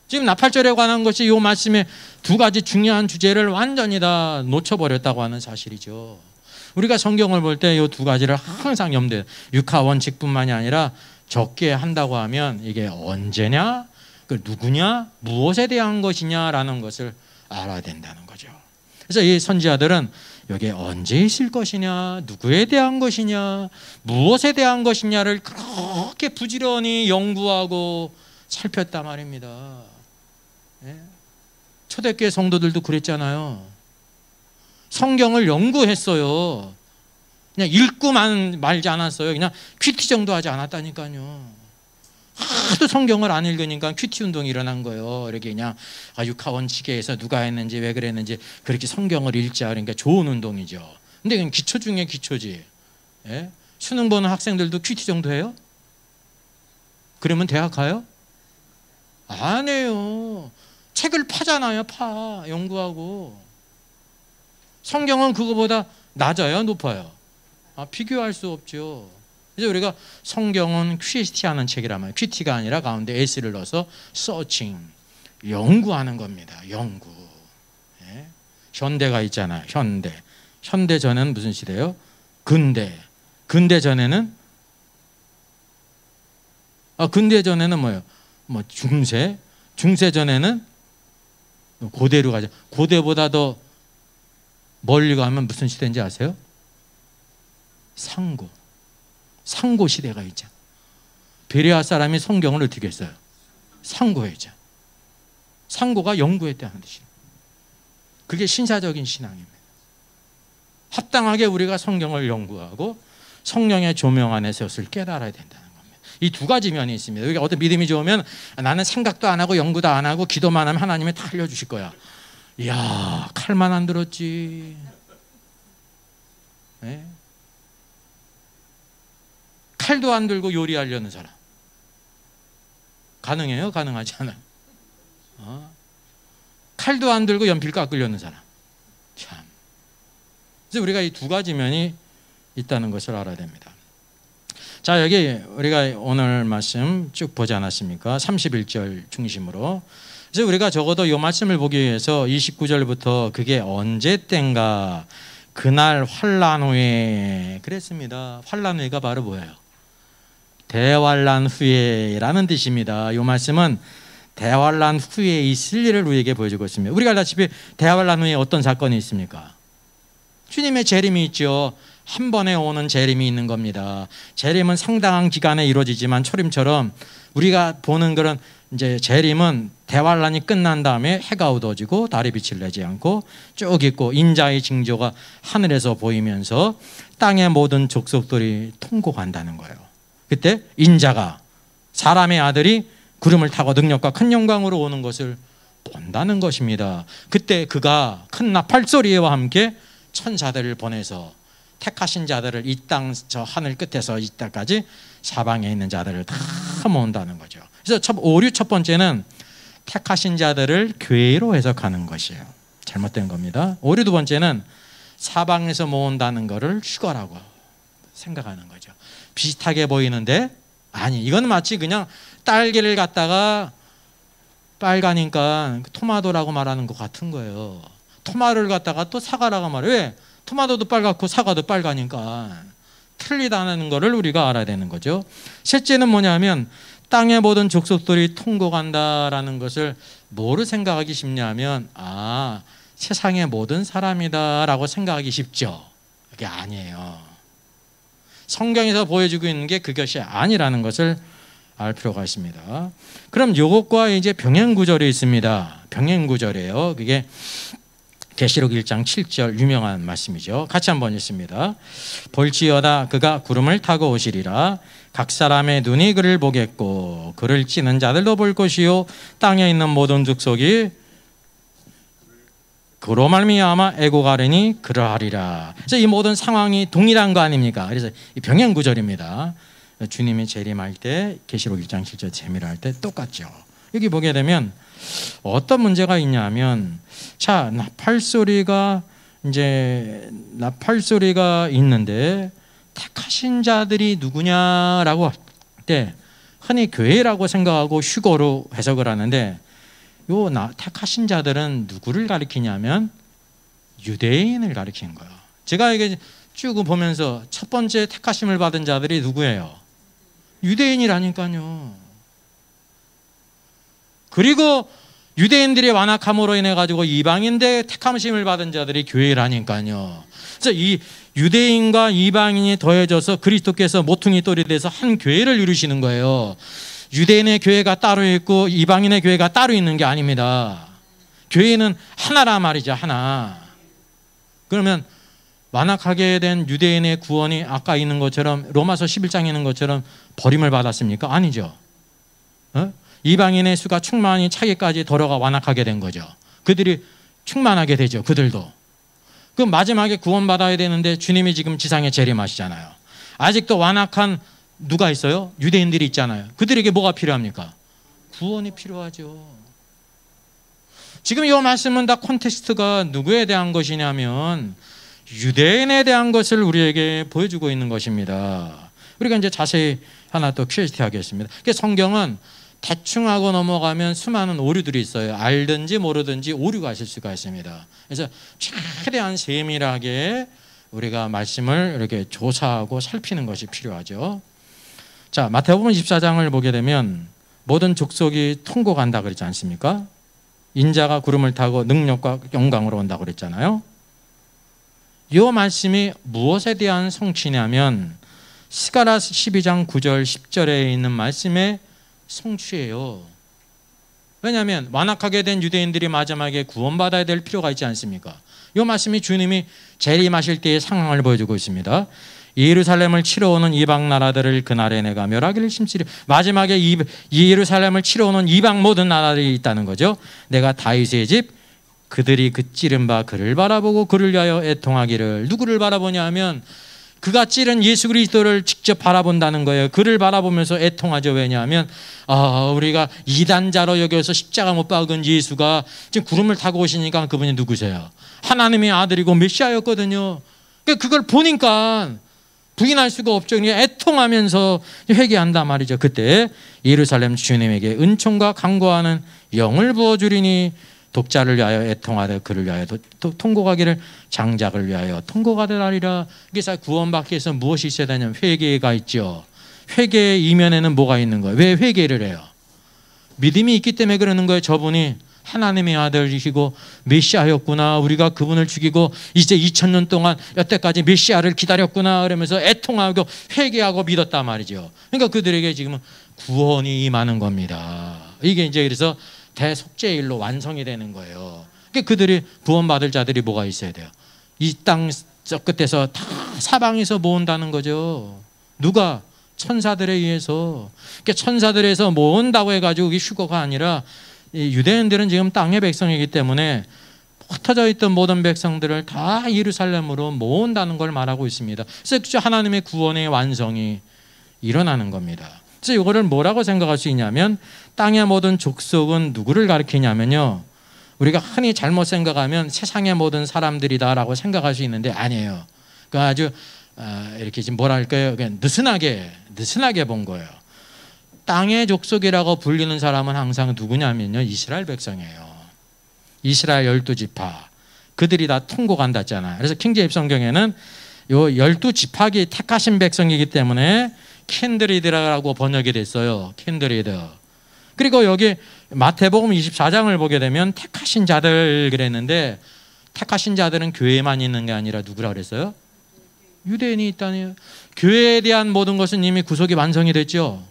S1: 지금 나팔절에 관한 것이 이 말씀의 두 가지 중요한 주제를 완전히 다 놓쳐버렸다고 하는 사실이죠. 우리가 성경을 볼 때 이 두 가지를 항상 염두에, 육하 원칙뿐만이 아니라 적게 한다고 하면 이게 언제냐, 그 누구냐, 무엇에 대한 것이냐라는 것을 알아야 된다는 거죠. 그래서 이 선지자들은 여기에 언제 있을 것이냐, 누구에 대한 것이냐, 무엇에 대한 것이냐를 그렇게 부지런히 연구하고 살폈단 말입니다. 초대교회 성도들도 그랬잖아요. 성경을 연구했어요. 그냥 읽고만 말지 않았어요. 그냥 큐티 정도 하지 않았다니까요. 하도 성경을 안 읽으니까 큐티 운동이 일어난 거예요. 이렇게 그냥 육하 원칙에서 누가 했는지 왜 그랬는지 그렇게 성경을 읽자, 그러니까 좋은 운동이죠. 근데 그냥 기초 중에 기초지. 수능 보는 학생들도 큐티 정도 해요? 그러면 대학 가요? 안 해요. 책을 파잖아요. 연구하고. 성경은 그거보다 낮아요, 높아요? 비교할 수 없죠. 그래서 우리가 성경은 QST하는 책이라면, QT가 아니라 가운데 S를 넣어서 searching, 연구하는 겁니다. 연구. 현대가 있잖아요. 현대 전에는 무슨 시대예요? 근대 전에는 근대 전에는 뭐예요? 중세 전에는 고대로 가자. 고대보다 더 멀리 가면 무슨 시대인지 아세요? 상고. 상고 시대가 있죠. 베레아 사람이 성경을 어떻게 했어요? 상고했죠. 상고가 연구했다는 뜻이에요. 그게 신사적인 신앙입니다. 합당하게 우리가 성경을 연구하고 성령의 조명 안에서 것을 깨달아야 된다는 겁니다. 이 두 가지 면이 있습니다. 여기 어떤 믿음이 좋으면 나는 생각도 안 하고 연구도 안 하고 기도만 하면 하나님이 다 알려주실 거야. 이야, 칼만 안 들었지. 네? 칼도 안 들고 요리하려는 사람 가능해요? 가능하지 않아요? 칼도 안 들고 연필 깎으려는 사람, 참. 그래서 우리가 이 두 가지 면이 있다는 것을 알아야 됩니다. 자, 여기 우리가 오늘 말씀 쭉 보지 않았습니까? 31절 중심으로. 그래서 우리가 적어도 이 말씀을 보기 위해서 29절부터 그게 언제 때인가, 그날 환난 후에 그랬습니다. 환난 후에가 바로 뭐예요? 대환난 후에라는 뜻입니다. 이 말씀은 대환난 후에 있을 일을 우리에게 보여주고 있습니다. 우리가 알다시피 대환난 후에 어떤 사건이 있습니까? 주님의 재림이 있죠. 한 번에 오는 재림이 있는 겁니다. 재림은 상당한 기간에 이루어지지만 초림처럼 우리가 보는 그런 이제 재림은 대환란이 끝난 다음에 해가 어두워지고 달이 빛을 내지 않고 쭉 있고 인자의 징조가 하늘에서 보이면서 땅의 모든 족속들이 통곡한다는 거예요. 그때 인자가, 사람의 아들이 구름을 타고 능력과 큰 영광으로 오는 것을 본다는 것입니다. 그때 그가 큰 나팔 소리와 함께 천사들을 보내서 택하신 자들을 이 땅 저 하늘 끝에서 이 땅까지 사방에 있는 자들을 다 모은다는 거죠. 그래서 오류 첫 번째는 택하신 자들을 교회로 해석하는 것이에요. 잘못된 겁니다. 오류 두 번째는 사방에서 모은다는 것을 휴거라고 생각하는 거죠. 비슷하게 보이는데 아니, 이건 마치 그냥 딸기를 갖다가 빨가니까 토마토라고 말하는 것 같은 거예요. 토마토를 갖다가 또 사과라고 말해요. 왜? 토마토도 빨갛고 사과도 빨가니까 틀리다는 것을 우리가 알아야 되는 거죠. 셋째는 뭐냐면 땅의 모든 족속들이 통곡한다라는 것을 뭐로 생각하기 쉽냐면 세상의 모든 사람이다라고 생각하기 쉽죠. 그게 아니에요. 성경에서 보여주고 있는 게 그것이 아니라는 것을 알 필요가 있습니다. 그럼 이것과 이제 병행 구절이 있습니다. 병행 구절이에요. 그게 계시록 1장 7절 유명한 말씀이죠. 같이 한번 읽습니다. 볼지어다 그가 구름을 타고 오시리라. 각 사람의 눈이 그를 보겠고 그를 찌는 자들도 볼 것이요 땅에 있는 모든 족속이 그로 말미암아 애고가르니 그러하리라. 그래서 이 모든 상황이 동일한 거 아닙니까? 그래서 이 병행 구절입니다. 주님이 재림할 때 계시록 1장 7절 재미를 할 때 똑같죠. 여기 보게 되면 어떤 문제가 있냐면, 자, 나팔 소리가 있는데 택하신 자들이 누구냐라고 할 때 흔히 교회라고 생각하고 휴거로 해석을 하는데, 택하신 자들은 누구를 가리키냐면 유대인을 가리키는 거예요. 제가 이게 쭉 보면서 첫 번째 택하심을 받은 자들이 누구예요? 유대인이라니까요. 그리고 유대인들이 완악함으로 인해 가지고 이방인들 택함심을 받은 자들이 교회라니까요. 그래서 이 유대인과 이방인이 더해져서 그리스도께서 모퉁이 돌이 돼서 한 교회를 이루시는 거예요. 유대인의 교회가 따로 있고 이방인의 교회가 따로 있는 게 아닙니다. 교회는 하나라 말이죠. 하나. 그러면 완악하게 된 유대인의 구원이 아까 있는 것처럼 로마서 11장에 있는 것처럼 버림을 받았습니까? 아니죠. 이방인의 수가 충만히 차기까지 더러가 완악하게 된 거죠. 그들이 충만하게 되죠. 그들도. 그럼 마지막에 구원받아야 되는데 주님이 지금 지상에 재림하시잖아요. 아직도 완악한 누가 있어요? 유대인들이 있잖아요. 그들에게 뭐가 필요합니까? 구원이 필요하죠. 지금 이 말씀은 다 콘텍스트가 누구에 대한 것이냐면 유대인에 대한 것을 우리에게 보여주고 있는 것입니다. 우리가 이제 자세히 하나 또 퀴즈티 하겠습니다. 성경은 대충 하고 넘어가면 수많은 오류들이 있어요. 알든지 모르든지 오류가 있을 수가 있습니다. 그래서 최대한 세밀하게 우리가 말씀을 이렇게 조사하고 살피는 것이 필요하죠. 자, 마태복음 24장을 보게 되면 모든 족속이 통곡한다 그랬지 않습니까? 인자가 구름을 타고 능력과 영광으로 온다고 그랬잖아요. 이 말씀이 무엇에 대한 성취냐면 스가랴 12장 9절 10절에 있는 말씀의 성취예요. 왜냐하면 완악하게 된 유대인들이 마지막에 구원받아야 될 필요가 있지 않습니까? 이 말씀이 주님이 재림하실 때의 상황을 보여주고 있습니다. 예루살렘을 치러 오는 이방 나라들을 그날에 내가 멸하기를 심시리. 마지막에 예루살렘을 치러 오는 이방 모든 나라들이 있다는 거죠. 내가 다윗의 집 그들이 그 찌른 바 그를 바라보고 그를 위하여 애통하기를. 누구를 바라보냐 하면 그가 찌른 예수 그리스도를 직접 바라본다는 거예요. 그를 바라보면서 애통하죠. 왜냐하면 우리가 이단자로 여겨서 십자가 못 박은 예수가 지금 구름을 타고 오시니까 그분이 누구세요? 하나님의 아들이고 메시아였거든요. 그걸 보니까 부인할 수가 없죠. 그러니까 애통하면서 회개한단 말이죠. 그때 예루살렘 주님에게 은총과 강구하는 영을 부어주리니 독자를 위하여 애통하되 그를 위하여 통곡하기를 장작을 위하여 통곡하리라. 그래서 구원받기 위해서 무엇이 있어야 되냐면 회개가 있죠. 회개의 이면에는 뭐가 있는 거예요? 왜 회개를 해요? 믿음이 있기 때문에 그러는 거예요. 저분이 하나님의 아들이시고 메시아였구나. 우리가 그분을 죽이고 이제 2000년 동안 여태까지 메시아를 기다렸구나. 그러면서 애통하고 회개하고 믿었단 말이죠. 그러니까 그들에게 지금은 구원이 임하는 겁니다. 이게 이제 그래서 대속죄일로 완성이 되는 거예요. 그러니까 그들이 구원받을 자들이 뭐가 있어야 돼요? 이 땅 저 끝에서 다 사방에서 모은다는 거죠. 누가? 천사들에 의해서. 그러니까 천사들에서 모은다고 해가지고 이게 휴거가 아니라 유대인들은 지금 땅의 백성이기 때문에 흩어져 있던 모든 백성들을 다 예루살렘으로 모은다는 걸 말하고 있습니다. 그래서 하나님의 구원의 완성이 일어나는 겁니다. 그래서 이거를 뭐라고 생각할 수 있냐면 땅의 모든 족속은 누구를 가리키냐면요. 우리가 흔히 잘못 생각하면 세상의 모든 사람들이다라고 생각할 수 있는데 아니에요. 그러니까 아주 이렇게 지금 뭐랄까요? 그냥 느슨하게 본 거예요. 땅의 족속이라고 불리는 사람은 항상 누구냐면요. 이스라엘 백성이에요. 이스라엘 12지파. 그들이 다 통곡한다 했잖아요. 그래서 킹제임스 성경에는 요 12지파기 택하신 백성이기 때문에 캔드리드라고 번역이 됐어요. 캔드리드. 그리고 여기 마태복음 24장을 보게 되면 택하신 자들 그랬는데 택하신 자들은 교회만 있는 게 아니라 누구라 그랬어요? 유대인이 있다네요. 교회에 대한 모든 것은 이미 구속이 완성이 됐죠.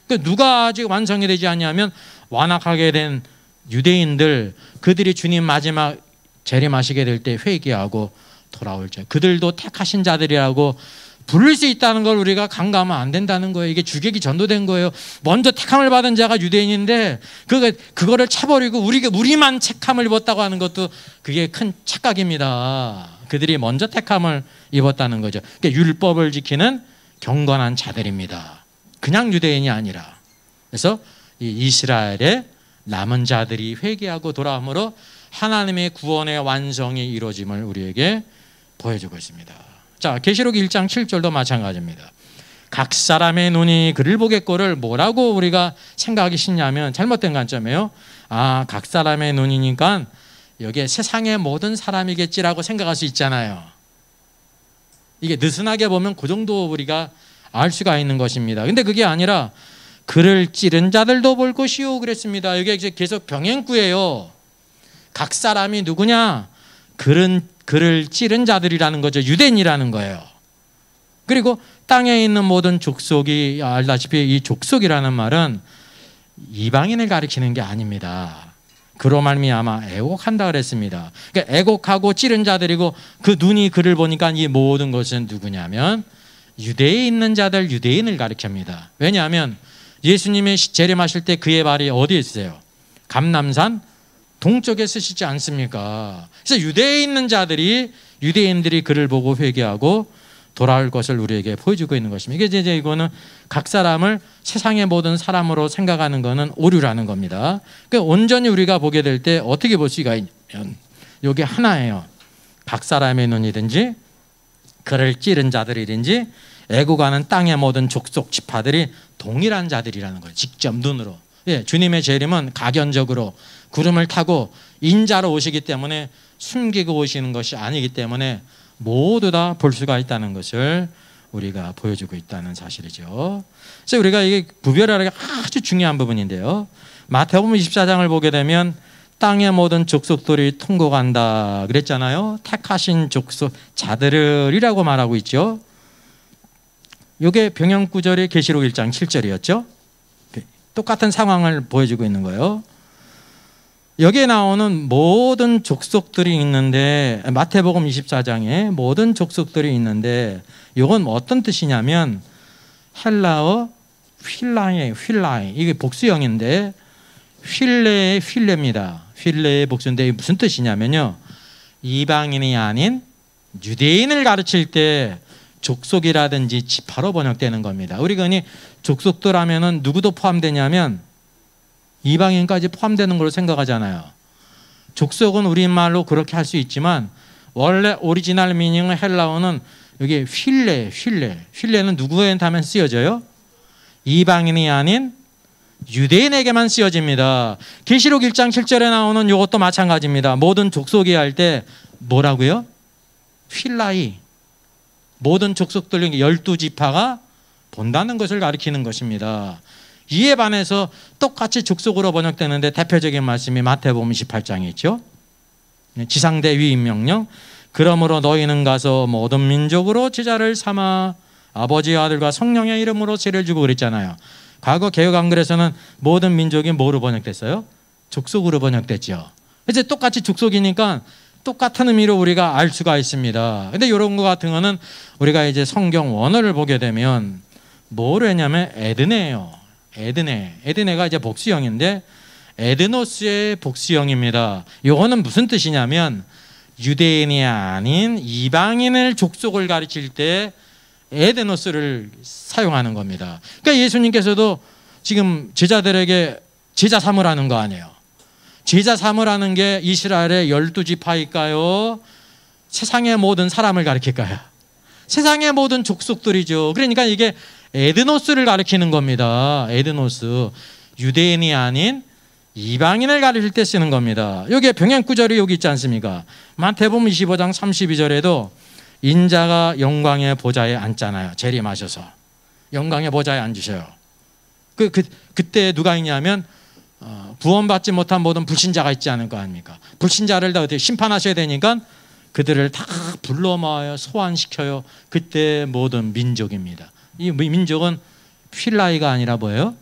S1: 그러니까 누가 아직 완성이 되지 않냐면 완악하게 된 유대인들, 그들이 주님 마지막 재림하시게 될 때 회개하고 돌아올 자, 그들도 택하신 자들이라고 부를 수 있다는 걸 우리가 간과하면 안 된다는 거예요. 이게 주객이 전도된 거예요. 먼저 택함을 받은 자가 유대인인데 그거를 차버리고 우리만 택함을 입었다고 하는 것도 그게 큰 착각입니다. 그들이 먼저 택함을 입었다는 거죠. 그러니까 율법을 지키는 경건한 자들입니다. 그냥 유대인이 아니라. 그래서 이 이스라엘의 남은 자들이 회개하고 돌아옴으로 하나님의 구원의 완성이 이루어짐을 우리에게 보여주고 있습니다. 자, 계시록 1장 7절도 마찬가지입니다. 각 사람의 눈이 그를 보겠고를 뭐라고 우리가 생각하기 쉽냐면 잘못된 관점이에요. 각 사람의 눈이니까 여기에 세상의 모든 사람이겠지라고 생각할 수 있잖아요. 이게 느슨하게 보면 그 정도 우리가 알 수가 있는 것입니다. 근데 그게 아니라 그를 찌른 자들도 볼 것이요 그랬습니다. 이게 계속 병행구예요. 각 사람이 누구냐? 그를 찌른 자들이라는 거죠. 유대인이라는 거예요. 그리고 땅에 있는 모든 족속이 알다시피 이 족속이라는 말은 이방인을 가리키는 게 아닙니다. 그로 말미암아 애곡한다 그랬습니다. 그러니까 애곡하고 찌른 자들이고 그 눈이 그를 보니까 이 모든 것은 누구냐면 유대에 있는 자들, 유대인을 가리킵니다. 왜냐하면 예수님이 재림하실 때 그의 발이 어디에 있어요? 감람산 동쪽에 쓰시지 않습니까? 그래서 유대에 있는 자들이, 유대인들이 그를 보고 회개하고 돌아올 것을 우리에게 보여주고 있는 것입니다. 이게 이제 이거는 각 사람을 세상의 모든 사람으로 생각하는 것은 오류라는 겁니다. 그러니까 온전히 우리가 보게 될 때 어떻게 볼 수가 있냐면 이게 하나예요. 각 사람의 눈이든지 그를 찌른 자들이든지 애고가는 땅의 모든 족속 지파들이 동일한 자들이라는 거예요. 직접 눈으로. 주님의 재림은 가견적으로 구름을 타고 인자로 오시기 때문에 숨기고 오시는 것이 아니기 때문에 모두 다 볼 수가 있다는 것을 우리가 보여주고 있다는 사실이죠. 그래서 우리가 이게 구별하는 게 아주 중요한 부분인데요. 마태복음 24장을 보게 되면 땅의 모든 족속들이 통곡한다 그랬잖아요. 택하신 족속자들이라고 말하고 있죠. 이게 병영구절이 계시록 1장 7절이었죠. 똑같은 상황을 보여주고 있는 거예요. 여기에 나오는 모든 족속들이 있는데, 마태복음 24장에 모든 족속들이 있는데, 이건 어떤 뜻이냐면 헬라어 휠라이, 이게 복수형인데 휠레의 휠레입니다. 휠레의 복수인데 무슨 뜻이냐면요, 이방인이 아닌 유대인을 가르칠 때 족속이라든지 지파로 번역되는 겁니다. 우리가 흔히 족속들 하면은 누구도 포함되냐면 이방인까지 포함되는 걸로 생각하잖아요. 족속은 우리말로 그렇게 할 수 있지만 원래 오리지널 미닝은 헬라어는 여기 휠레는 누구한테 하면 쓰여져요? 이방인이 아닌 유대인에게만 쓰여집니다. 계시록 1장 7절에 나오는 이것도 마찬가지입니다. 모든 족속이 할 때 뭐라고요? 휠라이, 모든 족속들 12지파가 본다는 것을 가리키는 것입니다. 이에 반해서 똑같이 족속으로 번역되는데 대표적인 말씀이 마태복음 28장에 있죠. 지상대 위임 명령, 그러므로 너희는 가서 모든 민족으로 제자를 삼아 아버지와 아들과 성령의 이름으로 세례를 주고 그랬잖아요. 과거 개역 한글에서는 모든 민족이 뭐로 번역됐어요? 족속으로 번역됐죠. 이제 똑같이 족속이니까 똑같은 의미로 우리가 알 수가 있습니다. 근데 이런 거 같은 거는 우리가 이제 성경 원어를 보게 되면 뭐로 했냐면 에드네예요. 에드네가 이제 복수형인데 에드노스의 복수형입니다. 이거는 무슨 뜻이냐면 유대인이 아닌 이방인을 족속을 가르칠 때 에드노스를 사용하는 겁니다. 그러니까 예수님께서도 지금 제자들에게 제자 삼으라는 거 아니에요. 제자 삼으라는 게 이스라엘의 12지파일까요? 세상의 모든 사람을 가리킬까요? 세상의 모든 족속들이죠. 그러니까 이게 에드노스를 가리키는 겁니다. 에드노스, 유대인이 아닌 이방인을 가리킬 때 쓰는 겁니다. 여기에 병행구절이 여기 있지 않습니까? 마태복음 25장 32절에도 인자가 영광의 보좌에 앉잖아요. 재림하셔서 영광의 보좌에 앉으셔요. 그때 누가 있냐면 구원받지 못한 모든 불신자가 있지 않을 거 아닙니까? 불신자를 다 어떻게 심판하셔야 되니까 그들을 다 불러 모아요, 소환시켜요. 그때 모든 민족입니다. 이 민족은 휠라이가 아니라 뭐예요?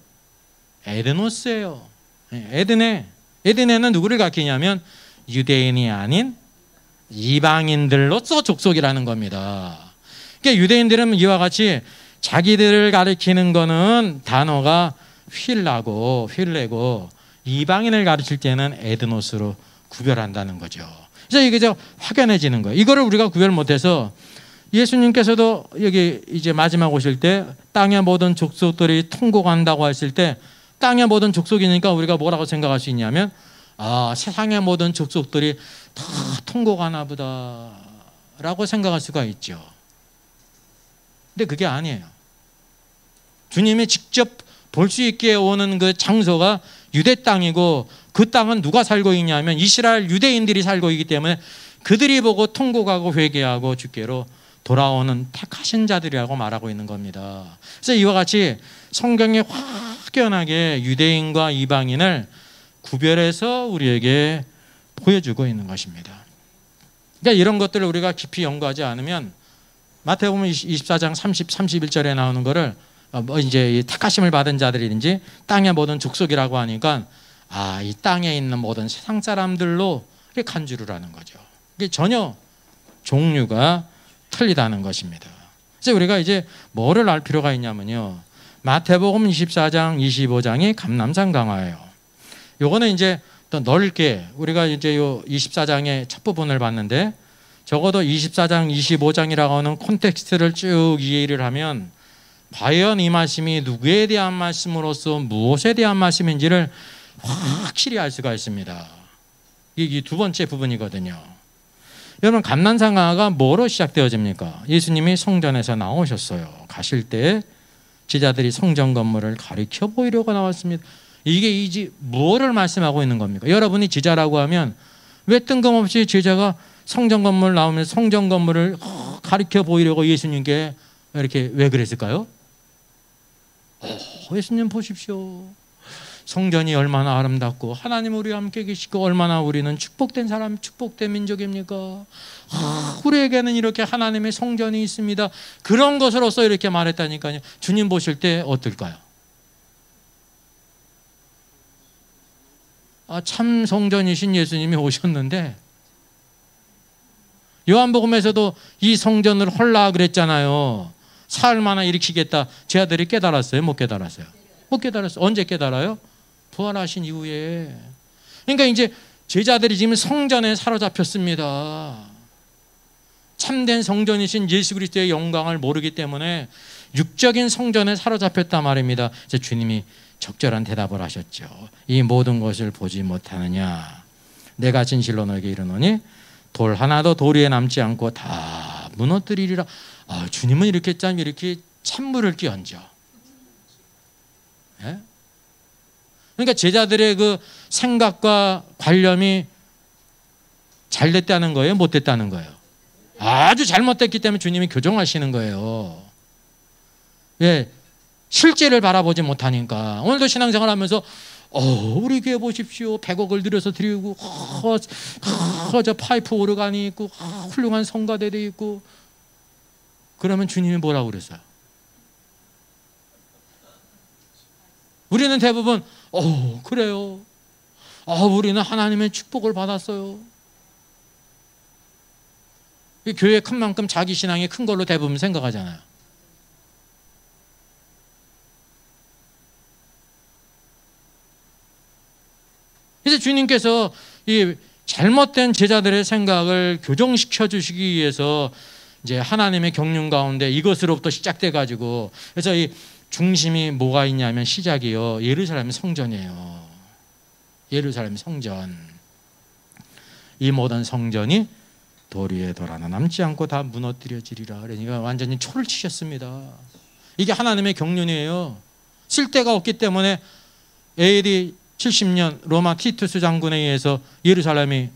S1: 에드노스예요. 에드네는 누구를 가리키냐면 유대인이 아닌 이방인들로서 족속이라는 겁니다. 그러니까 유대인들은 이와 같이 자기들을 가리키는 거는 단어가 휠레고 이방인을 가르칠 때는 에드노스로 구별한다는 거죠. 그래서 이게 확연해지는 거예요. 이거를 우리가 구별 못해서 예수님께서도 여기 이제 마지막 오실 때 땅의 모든 족속들이 통곡한다고 했을 때 땅의 모든 족속이니까 우리가 뭐라고 생각할 수 있냐면 세상의 모든 족속들이 다 통곡하나 보다라고 생각할 수가 있죠. 근데 그게 아니에요. 주님이 직접 볼 수 있게 오는 그 장소가 유대 땅이고 그 땅은 누가 살고 있냐면 이스라엘 유대인들이 살고 있기 때문에 그들이 보고 통곡하고 회개하고 주께로 돌아오는 택하신 자들이라고 말하고 있는 겁니다. 그래서 이와 같이 성경에 확연하게 유대인과 이방인을 구별해서 우리에게 보여주고 있는 것입니다. 그러니까 이런 것들을 우리가 깊이 연구하지 않으면 마태복음 24장 30, 31절에 나오는 거를 이제 택하심을 받은 자들이든지 땅의 모든 족속이라고 하니까 이 땅에 있는 모든 세상 사람들로 간 줄을 아는 거죠. 이게 전혀 종류가 틀리다는 것입니다. 그래서 우리가 이제 뭐를 알 필요가 있냐면요, 마태복음 24장, 25장이 감람산 강화예요. 요거는 이제 더 넓게 우리가 이제 요 24장의 첫 부분을 봤는데 적어도 24장, 25장이라고 하는 콘텍스트를 쭉 이해를 하면 과연 이 말씀이 누구에 대한 말씀으로서 무엇에 대한 말씀인지를 확실히 알 수가 있습니다. 이게 두 번째 부분이거든요. 여러분, 감난산 강화가 뭐로 시작되어집니까? 예수님이 성전에서 나오셨어요. 가실 때 제자들이 성전 건물을 가리켜 보이려고 나왔습니다. 이게 뭐를 말씀하고 있는 겁니까? 여러분이 제자라고 하면 왜 뜬금없이 제자가 성전 건물 나오면 성전 건물을 가리켜 보이려고 예수님께 이렇게 왜 그랬을까요? 예수님 보십시오. 성전이 얼마나 아름답고 하나님 우리와 함께 계시고 얼마나 우리는 축복된 사람, 축복된 민족입니까? 우리에게는 이렇게 하나님의 성전이 있습니다. 그런 것으로서 이렇게 말했다니까요. 주님 보실 때 어떨까요? 참 성전이신 예수님이 오셨는데, 요한복음에서도 이 성전을 헐라 그랬잖아요. 사흘 만에 일으키겠다. 제 아들이 깨달았어요? 못 깨달았어요? 못 깨달았어요. 언제 깨달아요? 부활하신 이후에. 그러니까 이제 제자들이 지금 성전에 사로잡혔습니다. 참된 성전이신 예수 그리스도의 영광을 모르기 때문에 육적인 성전에 사로잡혔단 말입니다. 이제 주님이 적절한 대답을 하셨죠. 이 모든 것을 보지 못하느냐? 내가 진실로 너에게 이르노니 돌 하나도 돌 위에 남지 않고 다 무너뜨리리라. 주님은 이렇게 찬물을 끼얹어. 예? 그러니까 제자들의 그 생각과 관념이 잘 됐다는 거예요? 못 됐다는 거예요? 아주 잘못됐기 때문에 주님이 교정하시는 거예요. 예, 실제를 바라보지 못하니까. 오늘도 신앙생활 하면서 우리 교회 보십시오. 100억을 들여서 드리고 저 파이프 오르간이 있고 훌륭한 성가대도 있고. 그러면 주님이 뭐라고 그랬어요? 우리는 대부분 그래요. 우리는 하나님의 축복을 받았어요. 교회 큰 만큼 자기 신앙이 큰 걸로 대부분 생각하잖아요. 그래서 주님께서 이 잘못된 제자들의 생각을 교정시켜 주시기 위해서 이제 하나님의 경륜 가운데 이것으로부터 시작돼 가지고, 그래서 이 중심이 뭐가 있냐면 시작이요, 예루살렘 성전이에요. 예루살렘 성전. 이 모든 성전이 돌 위에 돌 하나 남지 않고 다 무너뜨려지리라. 그러니까 완전히 초를 치셨습니다. 이게 하나님의 경륜이에요. 쓸 데가 없기 때문에 AD 70년 로마 티투스 장군에 의해서 예루살렘이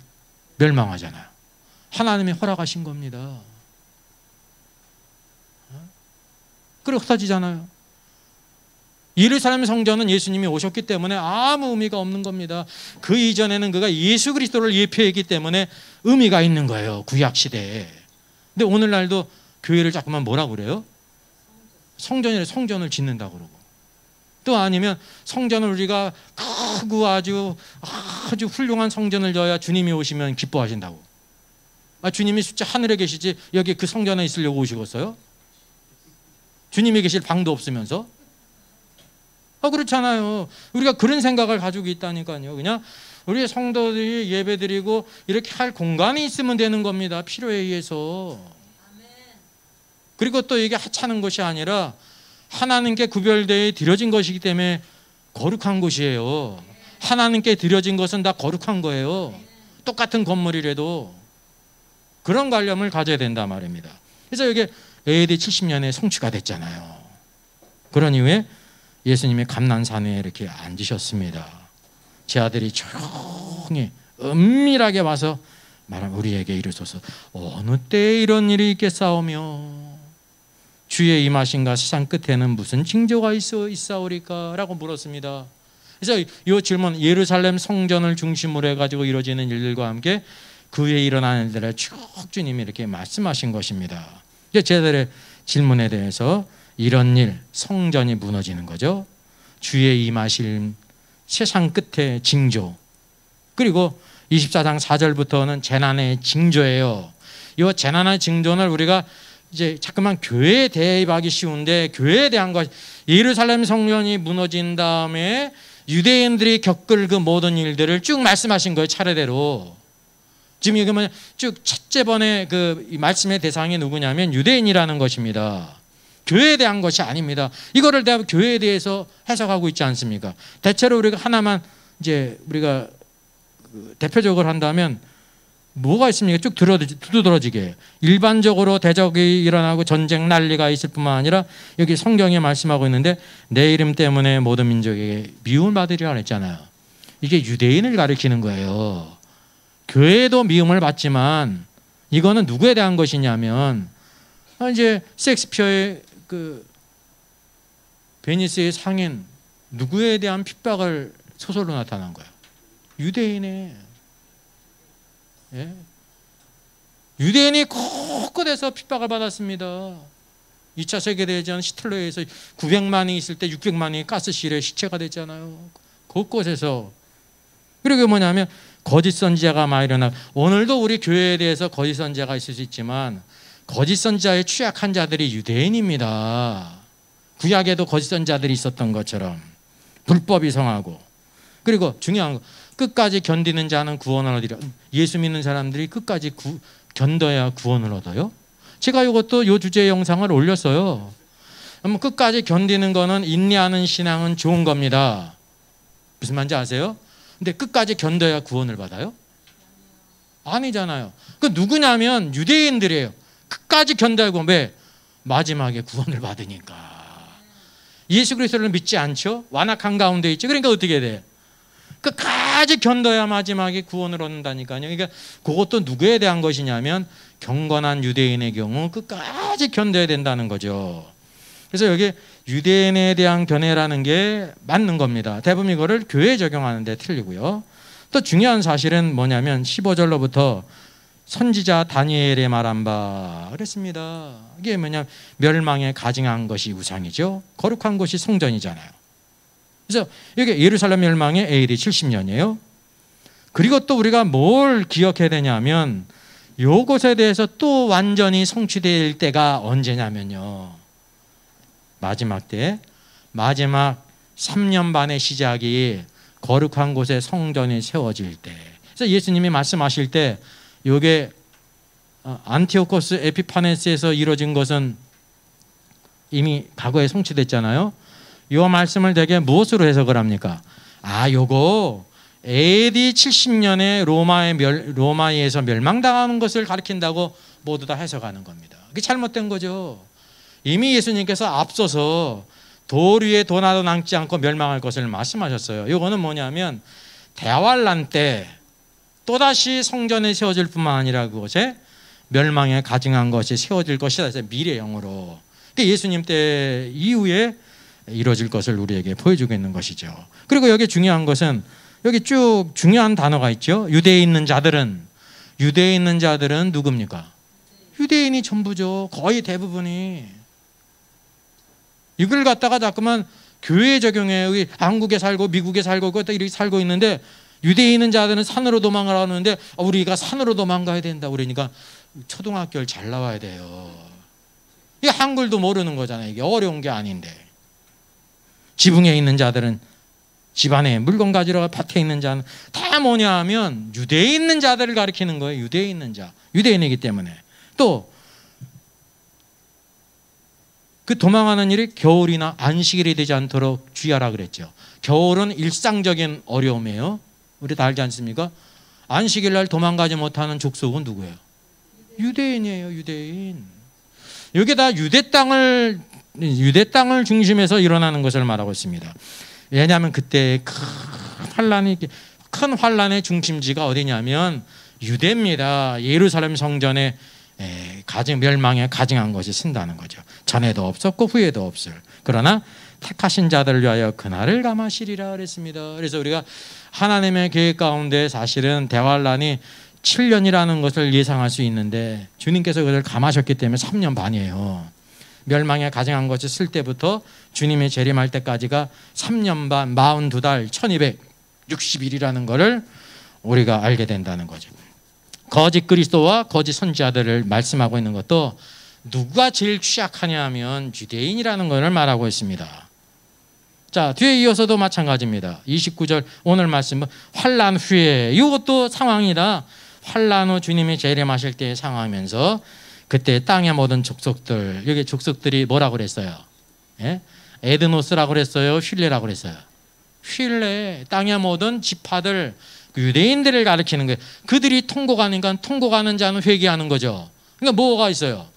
S1: 멸망하잖아요. 하나님이 허락하신 겁니다. 그리고 흩어지잖아요. 예루살렘 성전은 예수님이 오셨기 때문에 아무 의미가 없는 겁니다. 그 이전에는 그가 예수 그리스도를 예표했기 때문에 의미가 있는 거예요, 구약 시대에. 근데 오늘날도 교회를 자꾸만 뭐라고 그래요? 성전을 짓는다고 그러고, 또 아니면 성전을 우리가 크고 아주 훌륭한 성전을 져야 주님이 오시면 기뻐하신다고. 주님이 숫자 하늘에 계시지 여기 그 성전에 있으려고 오시겠어요? 주님이 계실 방도 없으면서? 그렇잖아요. 우리가 그런 생각을 가지고 있다니까요. 그냥 우리 성도들이 예배드리고 이렇게 할 공간이 있으면 되는 겁니다. 필요에 의해서. 그리고 또 이게 하찮은 것이 아니라 하나님께 구별되어 드려진 것이기 때문에 거룩한 곳이에요. 하나님께 드려진 것은 다 거룩한 거예요. 똑같은 건물이라도 그런 관념을 가져야 된단 말입니다. 그래서 이게 AD 70년에 성취가 됐잖아요. 그런 이후에 예수님이 감난산에 이렇게 앉으셨습니다. 제 아들이 조용히 은밀하게 와서 말하면 우리에게 이르소서 어느 때에 이런 일이 있겠사오며 주의 임하신가 세상 끝에는 무슨 징조가 있사오리까 라고 물었습니다. 그래서 이 질문, 예루살렘 성전을 중심으로 해가지고 이루어지는 일들과 함께 그 위에 일어나는 일들을 쭉 주님이 이렇게 말씀하신 것입니다. 제자들의 질문에 대해서 이런 일, 성전이 무너지는 거죠. 주의 임하실 세상 끝의 징조. 그리고 24장 4절부터는 재난의 징조예요. 이 재난의 징조는 우리가 이제 자꾸만 교회에 대입하기 쉬운데, 교회에 대한 것, 예루살렘 성전이 무너진 다음에 유대인들이 겪을 그 모든 일들을 쭉 말씀하신 거예요, 차례대로. 지금 이거면 쭉 첫째 번에 그 말씀의 대상이 누구냐면 유대인이라는 것입니다. 교회에 대한 것이 아닙니다. 이거를 내가 교회에 대해서 해석하고 있지 않습니까? 대체로 우리가 하나만 이제 우리가 대표적으로 한다면 뭐가 있습니까? 쭉 두드러지게 일반적으로 대적이 일어나고 전쟁 난리가 있을 뿐만 아니라 여기 성경에 말씀하고 있는데 내 이름 때문에 모든 민족에게 미움을 받으리라 했잖아요. 이게 유대인을 가리키는 거예요. 교회에도 미움을 받지만 이거는 누구에 대한 것이냐면 이제 셰익스피어의 그 베니스의 상인 누구에 대한 핍박을 소설로 나타난 거예요? 유대인의. 예? 유대인이 곳곳에서 핍박을 받았습니다. 2차 세계대전 히틀러에 의해서 900만이 있을 때 600만이 가스실에 시체가 됐잖아요. 곳곳에서. 그리고 뭐냐면 거짓 선지자가 많이 일어나. 오늘도 우리 교회에 대해서 거짓 선지자가 있을 수 있지만 거짓 선지자에 취약한 자들이 유대인입니다. 구약에도 거짓 선지자들이 있었던 것처럼 불법이 성하고. 그리고 중요한 거, 끝까지 견디는 자는 구원을 얻으리라. 예수 믿는 사람들이 끝까지 견뎌야 구원을 얻어요? 제가 이것도 요 주제 영상을 올렸어요. 끝까지 견디는 거는 인내하는 신앙은 좋은 겁니다. 무슨 말인지 아세요? 근데 끝까지 견뎌야 구원을 받아요? 아니잖아요. 그 누구냐면 유대인들이에요. 끝까지 견뎌야 왜? 마지막에 구원을 받으니까. 예수 그리스도를 믿지 않죠? 완악한 가운데 있죠. 그러니까 어떻게 돼? 끝까지 견뎌야 마지막에 구원을 얻는다니까요. 그러니까 그것도 누구에 대한 것이냐면 경건한 유대인의 경우 끝까지 견뎌야 된다는 거죠. 그래서 여기 유대인에 대한 견해라는 게 맞는 겁니다. 대부분 이거를 교회에 적용하는데 틀리고요. 또 중요한 사실은 뭐냐면 15절로부터 선지자 다니엘의 말한 바 그랬습니다. 이게 뭐냐면 멸망에 가증한 것이 우상이죠. 거룩한 것이 성전이잖아요. 그래서 이게 예루살렘 멸망의 AD 70년이에요. 그리고 또 우리가 뭘 기억해야 되냐면 요것에 대해서 또 완전히 성취될 때가 언제냐면요. 마지막 때, 마지막 3년 반의 시작이 거룩한 곳에 성전이 세워질 때. 그래서 예수님이 말씀하실 때 요게 안티오코스 에피파네스에서 이루어진 것은 이미 과거에 성취됐잖아요. 요 말씀을 대개 무엇으로 해석을 합니까? 요거 AD 70년에 로마에서 멸망당하는 것을 가리킨다고 모두 다 해석하는 겁니다. 그게 잘못된 거죠. 이미 예수님께서 앞서서 돌 위에 돈 하나도 남지 않고 멸망할 것을 말씀하셨어요. 이거는 뭐냐면 대환란 때 또다시 성전이 세워질 뿐만 아니라 그것에 멸망에 가증한 것이 세워질 것이다. 그래서 미래형으로. 예수님 때 이후에 이루어질 것을 우리에게 보여주고 있는 것이죠. 그리고 여기 중요한 것은 여기 쭉 중요한 단어가 있죠. 유대에 있는 자들은 누굽니까? 유대인이 전부죠. 거의 대부분이. 이걸 갖다가 자꾸만 교회에 적용해요. 한국에 살고 미국에 살고 이렇게 살고 있는데 유대에 있는 자들은 산으로 도망을 하는데 우리가 산으로 도망가야 된다. 그러니까 초등학교를 잘 나와야 돼요. 이게 한글도 모르는 거잖아요. 이게 어려운 게 아닌데. 지붕에 있는 자들은 집안에 물건 가지러 밭에 있는 자는 다 뭐냐 하면 유대에 있는 자들을 가리키는 거예요. 유대에 있는 자. 유대인이기 때문에. 또 그 도망하는 일이 겨울이나 안식일이 되지 않도록 주의하라 그랬죠. 겨울은 일상적인 어려움이에요. 우리 다 알지 않습니까? 안식일 날 도망가지 못하는 족속은 누구예요? 유대인이에요. 유대인. 이게 다 유대 땅을 중심해서 일어나는 것을 말하고 있습니다. 왜냐하면 그때 큰 환란의 중심지가 어디냐면 유대입니다. 예루살렘 성전에 멸망에 가증한 것이 쓴다는 거죠. 전에도 없었고 후에도 없을. 그러나 택하신 자들을 위하여 그날을 감하시리라 그랬습니다. 그래서 우리가 하나님의 계획 가운데 사실은 대환란이 7년이라는 것을 예상할 수 있는데 주님께서 그것을 감하셨기 때문에 3년 반이에요. 멸망에 가증한 것이 쓸 때부터 주님이 재림할 때까지가 3년 반 42달 1260일이라는 것을 우리가 알게 된다는 거죠. 거짓 그리스도와 거짓 선지자들을 말씀하고 있는 것도 누가 제일 취약하냐 하면 유대인이라는 것을 말하고 있습니다. 자, 뒤에 이어서도 마찬가지입니다. 29절 오늘 말씀은 환란 후에 이것도 상황이다. 환란 후 주님이 재림하실 때의 상황이면서 그때 땅의 모든 족속들, 여기 족속들이 뭐라고 그랬어요? 예? 에드노스라고 그랬어요? 휠레라고 그랬어요? 휠레, 땅의 모든 지파들, 유대인들을 가리키는 거예요. 그들이 통곡하니까 통곡하는 자는 회개하는 거죠. 그러니까 뭐가 있어요?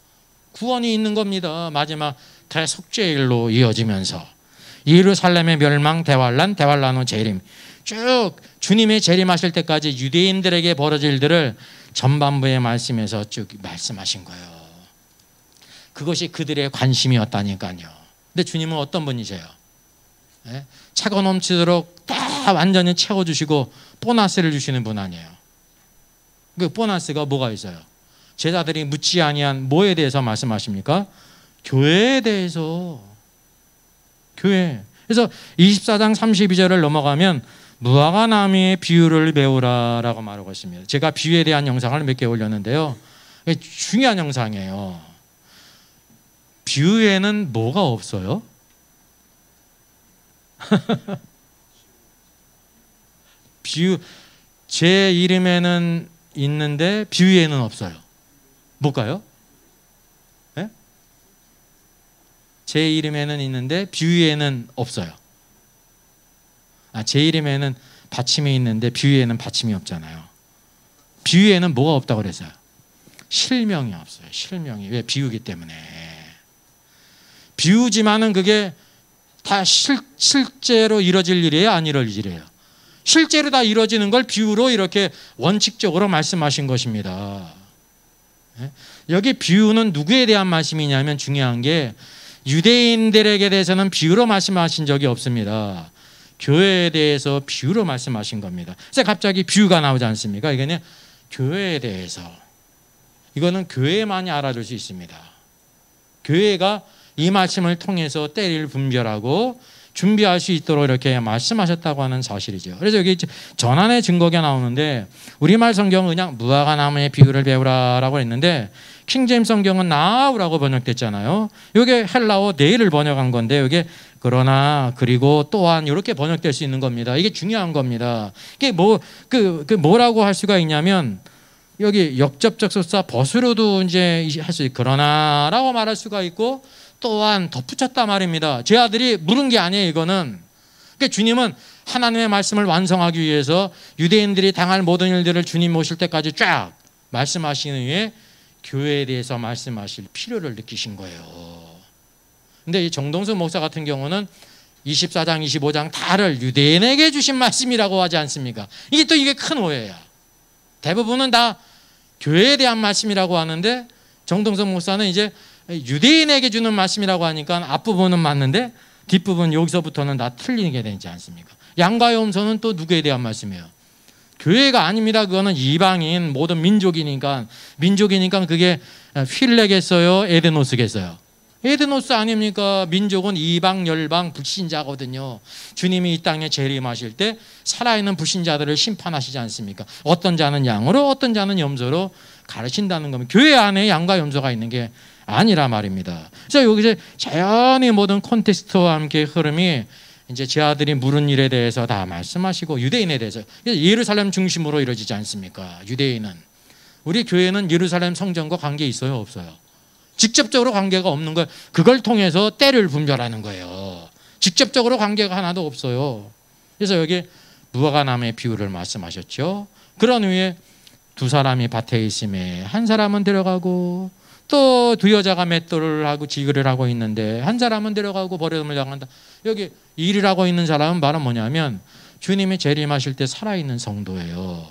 S1: 구원이 있는 겁니다. 마지막 대속죄일로 이어지면서 예루살렘의 멸망, 대환란 후 재림, 쭉 주님의 재림하실 때까지 유대인들에게 벌어질 일들을 전반부의 말씀에서 쭉 말씀하신 거예요. 그것이 그들의 관심이었다니까요. 근데 주님은 어떤 분이세요? 예? 차고 넘치도록 다 완전히 채워주시고 보너스를 주시는 분 아니에요. 그 보너스가 뭐가 있어요? 제자들이 묻지 아니한 뭐에 대해서 말씀하십니까? 교회에 대해서. 교회. 그래서 24장 32절을 넘어가면 무화과 나무의 비유를 배우라라고 말하고 있습니다. 제가 비유에 대한 영상을 몇 개 올렸는데요. 중요한 영상이에요. 비유에는 뭐가 없어요? 비유, 제 이름에는 있는데 비유에는 없어요. 뭘까요? 네? 제 이름에는 있는데 비유에는 없어요. 제 이름에는 받침이 있는데 비유에는 받침이 없잖아요. 비유에는 뭐가 없다고 그랬어요? 실명이 없어요. 실명이. 왜? 비유기 때문에. 비유지만은 그게 다 실제로 이루어질 일이에요? 안 이루어질 일이에요? 실제로 다 이루어지는 걸 비유로 이렇게 원칙적으로 말씀하신 것입니다. 여기 비유는 누구에 대한 말씀이냐면 중요한 게 유대인들에게 대해서는 비유로 말씀하신 적이 없습니다. 교회에 대해서 비유로 말씀하신 겁니다. 그래서 갑자기 비유가 나오지 않습니까? 이거는 교회에 대해서. 이거는 교회만이 알아줄 수 있습니다. 교회가 이 말씀을 통해서 때를 분별하고 준비할 수 있도록 이렇게 말씀하셨다고 하는 사실이죠. 그래서 여기 전환의 증거가 나오는데 우리말 성경은 그냥 무화과 나무의 비유를 배우라라고 했는데 킹제임스 성경은 now라고 번역됐잖아요. 이게 헬라어 내일을 번역한 건데 이게 그러나 그리고 또한 이렇게 번역될 수 있는 겁니다. 이게 중요한 겁니다. 이게 뭐라고 할 수가 있냐면 여기 역접적 소사 벗으로도 이제 할 수 있고 그러나라고 말할 수가 있고 또한 덧붙였다 말입니다. 제 아들이 물은 게 아니에요. 이거는. 그러니까 주님은 하나님의 말씀을 완성하기 위해서 유대인들이 당할 모든 일들을 주님 오실 때까지 쫙 말씀하시는 후에 교회에 대해서 말씀하실 필요를 느끼신 거예요. 근데 이 정동수 목사 같은 경우는 24장, 25장 다를 유대인에게 주신 말씀이라고 하지 않습니까? 이게 큰 오해야. 대부분은 다 교회에 대한 말씀이라고 하는데 정동수 목사는 이제 유대인에게 주는 말씀이라고 하니까 앞부분은 맞는데 뒷부분 여기서부터는 다 틀리게 되지 않습니까? 양과 염소는 또 누구에 대한 말씀이에요? 교회가 아닙니다. 그거는 이방인 모든 민족이니까 그게 필레겠어요? 에드노스겠어요? 에드노스 아닙니까? 민족은 이방, 열방, 불신자거든요. 주님이 이 땅에 재림하실 때 살아있는 불신자들을 심판하시지 않습니까? 어떤 자는 양으로 어떤 자는 염소로 가르친다는 겁니다. 교회 안에 양과 염소가 있는 게 아니라 말입니다. 그래서 여기서 자연히 모든 콘텍스트와 함께 흐름이 이제 제 아들이 물은 일에 대해서 다 말씀하시고 유대인에 대해서 예루살렘 중심으로 이루어지지 않습니까? 유대인은. 우리 교회는 예루살렘 성전과 관계 있어요? 없어요? 직접적으로 관계가 없는 거예요. 그걸 통해서 때를 분별하는 거예요. 직접적으로 관계가 하나도 없어요. 그래서 여기 무화과 나무의 비유를 말씀하셨죠. 그런 후에 두 사람이 밭에 있음에 한 사람은 데려가고 또 두 여자가 맷돌을 하고 지그를 하고 있는데 한 사람은 데려가고 버림을 당한다. 여기 일이라고 있는 사람은 바로 뭐냐면 주님이 재림하실 때 살아있는 성도예요.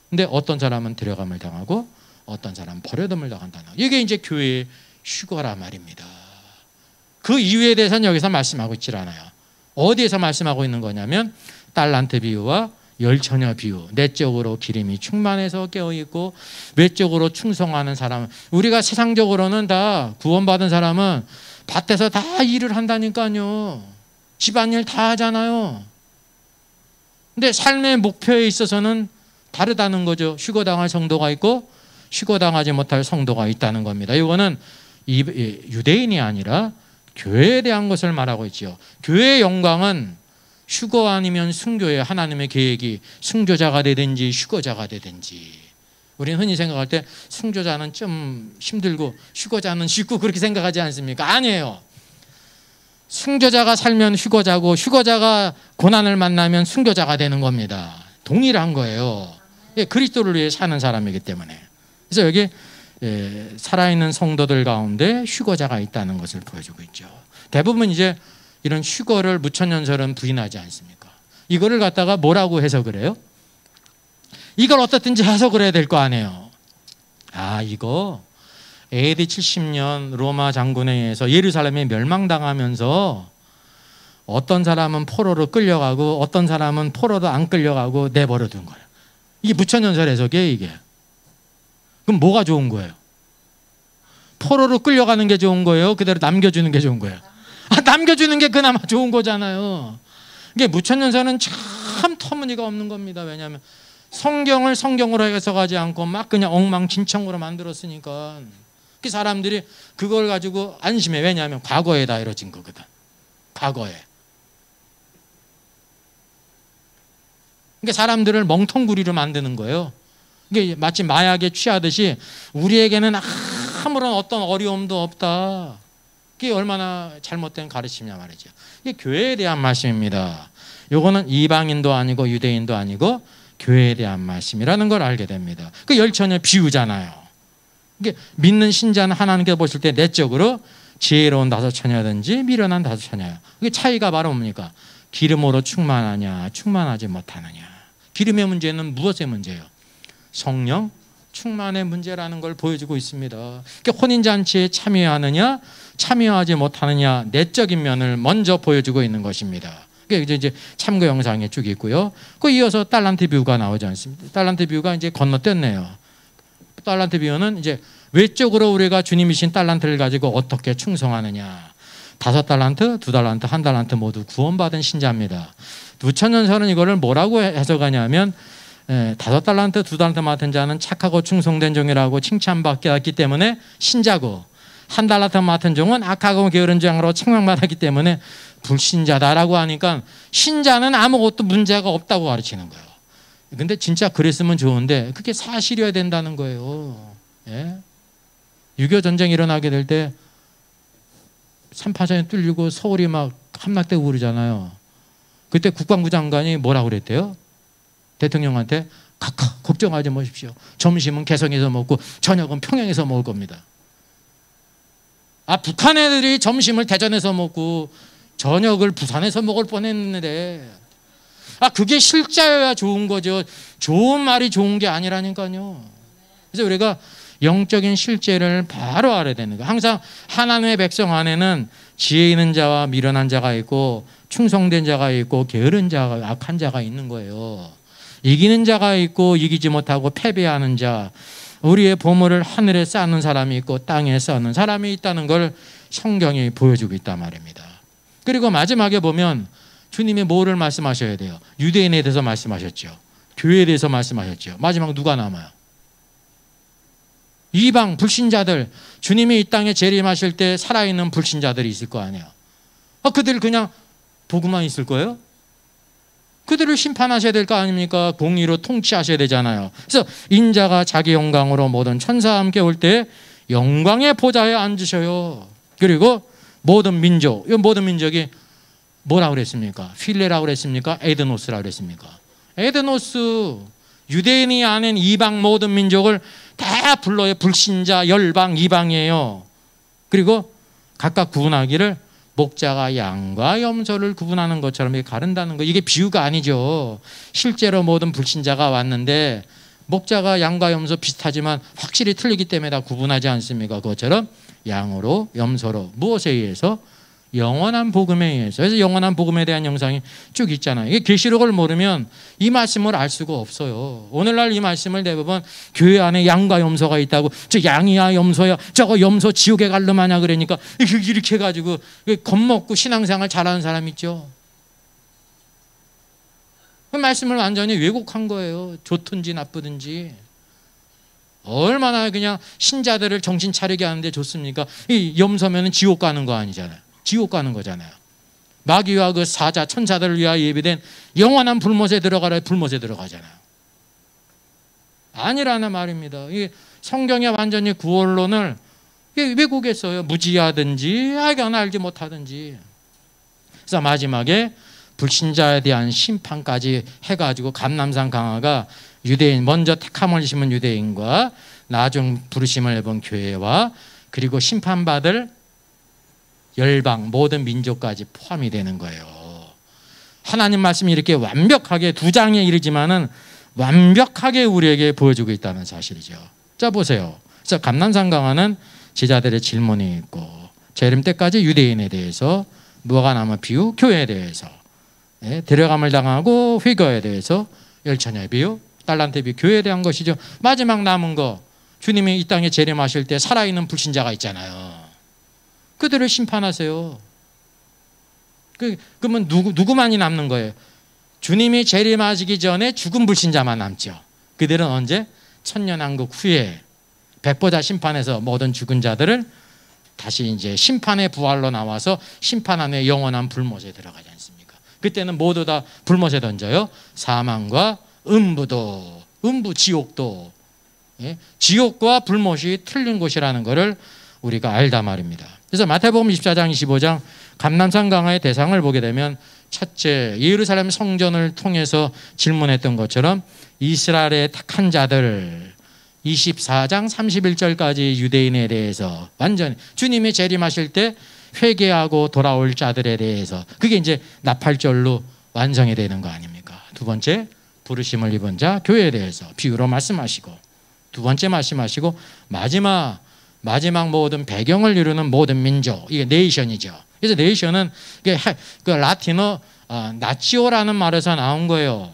S1: 근데 어떤 사람은 데려감을 당하고 어떤 사람은 버려둠을 당한다는 이게 이제 교회의 휴거라 말입니다. 그 이유에 대해서는 여기서 말씀하고 있질 않아요. 어디에서 말씀하고 있는 거냐면 달란트 비유와 열처녀 비유. 내적으로 기름이 충만해서 깨어있고 외적으로 충성하는 사람은 우리가 세상적으로는 다 구원받은 사람은 밭에서 다 일을 한다니까요. 집안일 다 하잖아요. 근데 삶의 목표에 있어서는 다르다는 거죠. 휴거당할 성도가 있고 휴거당하지 못할 성도가 있다는 겁니다. 이거는 유대인이 아니라 교회에 대한 것을 말하고 있죠. 교회의 영광은 휴거 아니면 순교예요. 하나님의 계획이 순교자가 되든지 휴거자가 되든지. 우리는 흔히 생각할 때 순교자는 좀 힘들고 휴거자는 쉽고 그렇게 생각하지 않습니까? 아니에요. 순교자가 살면 휴거자고 휴거자가 고난을 만나면 순교자가 되는 겁니다. 동일한 거예요. 그리스도를 위해 사는 사람이기 때문에. 그래서 여기 살아있는 성도들 가운데 휴거자가 있다는 것을 보여주고 있죠. 대부분 이제 이런 휴거를 무천년설은 부인하지 않습니까? 이거를 갖다가 뭐라고 해석을 해요? 이걸 어떻든지 해석을 해야 될 거 아니에요. 이거 AD 70년 로마 장군에 의해서 예루살렘에 멸망당하면서 어떤 사람은 포로로 끌려가고 어떤 사람은 포로로 안 끌려가고 내버려 둔 거예요. 이게 부처연설 해석이에요, 이게. 그럼 뭐가 좋은 거예요? 포로로 끌려가는 게 좋은 거예요? 그대로 남겨주는 게 좋은 거예요? 남겨주는 게 그나마 좋은 거잖아요. 이게 부처연설은 참 터무니가 없는 겁니다. 왜냐하면 성경을 성경으로 해석하지 않고 막 그냥 엉망진창으로 만들었으니까 그 사람들이 그걸 가지고 안심해. 왜냐하면 과거에 다 이뤄진 거거든. 과거에. 그러니까 사람들을 멍텅구리로 만드는 거예요. 이게 마치 마약에 취하듯이 우리에게는 아무런 어떤 어려움도 없다. 그게 얼마나 잘못된 가르침이냐 말이죠. 이게 교회에 대한 말씀입니다. 요거는 이방인도 아니고 유대인도 아니고 교회에 대한 말씀이라는 걸 알게 됩니다. 그 열처녀 비유잖아요. 이게 믿는 신자는 하나님께 보실 때 내적으로 지혜로운 다섯 처녀든지 미련한 다섯 처녀야. 이게 차이가 바로 뭡니까? 기름으로 충만하냐, 충만하지 못하느냐. 기름의 문제는 무엇의 문제예요? 성령 충만의 문제라는 걸 보여주고 있습니다. 그러니까 혼인잔치에 참여하느냐, 참여하지 못하느냐, 내적인 면을 먼저 보여주고 있는 것입니다. 그러니까 이제 참고 영상에 쭉 있고요. 그 이어서 달란트 비유가 나오지 않습니까? 달란트 비유가 이제 건너뛰었네요. 달란트 비유는 이제 외적으로 우리가 주님이신 달란트를 가지고 어떻게 충성하느냐. 5달란트, 2달란트, 1달란트 모두 구원받은 신자입니다. 부처연설은 이거를 뭐라고 해석하냐면 5달란트, 2달란트 맡은 자는 착하고 충성된 종이라고 칭찬받기 때문에 신자고, 1달란트 맡은 종은 악하고 게으른 종으로 책망받았기 때문에 불신자다라고 하니까 신자는 아무것도 문제가 없다고 가르치는 거예요. 근데 진짜 그랬으면 좋은데 그게 사실이어야 된다는 거예요. 예? 6.25 전쟁 일어나게 될 때 3파전이 뚫리고 서울이 막 함락되고 그러잖아요. 그때 국방부 장관이 뭐라고 그랬대요? 대통령한테 각하 걱정하지 마십시오. 점심은 개성에서 먹고 저녁은 평양에서 먹을 겁니다. 북한 애들이 점심을 대전에서 먹고 저녁을 부산에서 먹을 뻔했는데 그게 실자여야 좋은 거죠. 좋은 말이 좋은 게 아니라니까요. 그래서 우리가 영적인 실제를 바로 알아야 되는 거예요. 항상 하나님의 백성 안에는 지혜 있는 자와 미련한 자가 있고 충성된 자가 있고 게으른 자가, 악한 자가 있는 거예요. 이기는 자가 있고 이기지 못하고 패배하는 자, 우리의 보물을 하늘에 쌓는 사람이 있고 땅에 쌓는 사람이 있다는 걸 성경이 보여주고 있단 말입니다. 그리고 마지막에 보면 주님이 뭐를 말씀하셔야 돼요? 유대인에 대해서 말씀하셨죠. 교회에 대해서 말씀하셨죠. 마지막 누가 남아요? 이방 불신자들. 주님이 이 땅에 재림하실 때 살아있는 불신자들이 있을 거 아니에요. 그들 그냥 보고만 있을 거예요? 그들을 심판하셔야 될 거 아닙니까? 공의로 통치하셔야 되잖아요. 그래서 인자가 자기 영광으로 모든 천사와 함께 올 때 영광의 보좌에 앉으셔요. 그리고 모든 민족, 이 모든 민족이 뭐라고 그랬습니까? 필레라고 그랬습니까? 에드노스라고 그랬습니까? 에드노스, 유대인이 아닌 이방 모든 민족을 다 불러요. 불신자, 열방, 이방이에요. 그리고 각각 구분하기를 목자가 양과 염소를 구분하는 것처럼 가른다는 거. 이게 비유가 아니죠. 실제로 모든 불신자가 왔는데 목자가 양과 염소 비슷하지만 확실히 틀리기 때문에 다 구분하지 않습니까? 그것처럼 양으로 염소로 무엇에 의해서? 영원한 복음에 의해서. 그래서 영원한 복음에 대한 영상이 쭉 있잖아요. 이게 계시록을 모르면 이 말씀을 알 수가 없어요. 오늘날 이 말씀을 대부분 교회 안에 양과 염소가 있다고, 저 양이야 염소야 저거 염소 지옥에 갈름하냐 그러니까 이렇게 해가지고 겁먹고 신앙생활 잘하는 사람 있죠. 그 말씀을 완전히 왜곡한 거예요. 좋든지 나쁘든지. 얼마나 그냥 신자들을 정신 차리게 하는데 좋습니까? 이 염소면은 지옥 가는 거 아니잖아요. 지옥 가는 거잖아요. 마귀와 그 사자 천사들을 위하여 예비된 영원한 불못에 들어가라. 불못에 들어가잖아요. 아니라는 말입니다. 이 성경의 완전히 구원론을 왜곡했어요. 무지하든지 알지 못하든지. 그래서 마지막에 불신자에 대한 심판까지 해가지고 감람산 강화가 유대인, 먼저 택함을 심은 유대인과 나중 부르심을 입은 교회와 그리고 심판받을 열방 모든 민족까지 포함이 되는 거예요. 하나님 말씀이 이렇게 완벽하게 2장에 이르지만은 완벽하게 우리에게 보여주고 있다는 사실이죠. 자 보세요. 그래서 감람산 강화는 제자들의 질문이 있고 재림 때까지 유대인에 대해서 뭐가 남은 비유? 교회에 대해서. 예, 데려감을 당하고 회개에 대해서 열처녀의 비유, 달란트 비유, 교회에 대한 것이죠. 마지막 남은 거, 주님이 이 땅에 재림하실 때 살아있는 불신자가 있잖아요. 그들을 심판하세요. 그러면 누구만이 남는 거예요? 주님이 재림하시기 전에 죽은 불신자만 남죠. 그들은 언제? 천년왕국 후에 백보자 심판에서 모든 죽은 자들을 다시 이제 심판의 부활로 나와서 심판 안에 영원한 불못에 들어가지 않습니까? 그때는 모두 다 불못에 던져요. 사망과 음부도, 음부 지옥도, 예? 지옥과 불못이 틀린 곳이라는 것을 우리가 알다 말입니다. 그래서 마태복음 24장 25장 감람산 강화의 대상을 보게 되면 첫째, 예루살렘 성전을 통해서 질문했던 것처럼 이스라엘의 택한 자들, 24장 31절까지 유대인에 대해서 완전히 주님이 재림하실 때 회개하고 돌아올 자들에 대해서, 그게 이제 나팔절로 완성이 되는 거 아닙니까? 두 번째, 부르심을 입은 자 교회에 대해서 비유로 말씀하시고, 두 번째 말씀하시고, 마지막 모든 배경을 이루는 모든 민족, 이게 네이션이죠. 그래서 네이션은 그 라틴어 나치오라는 말에서 나온 거예요.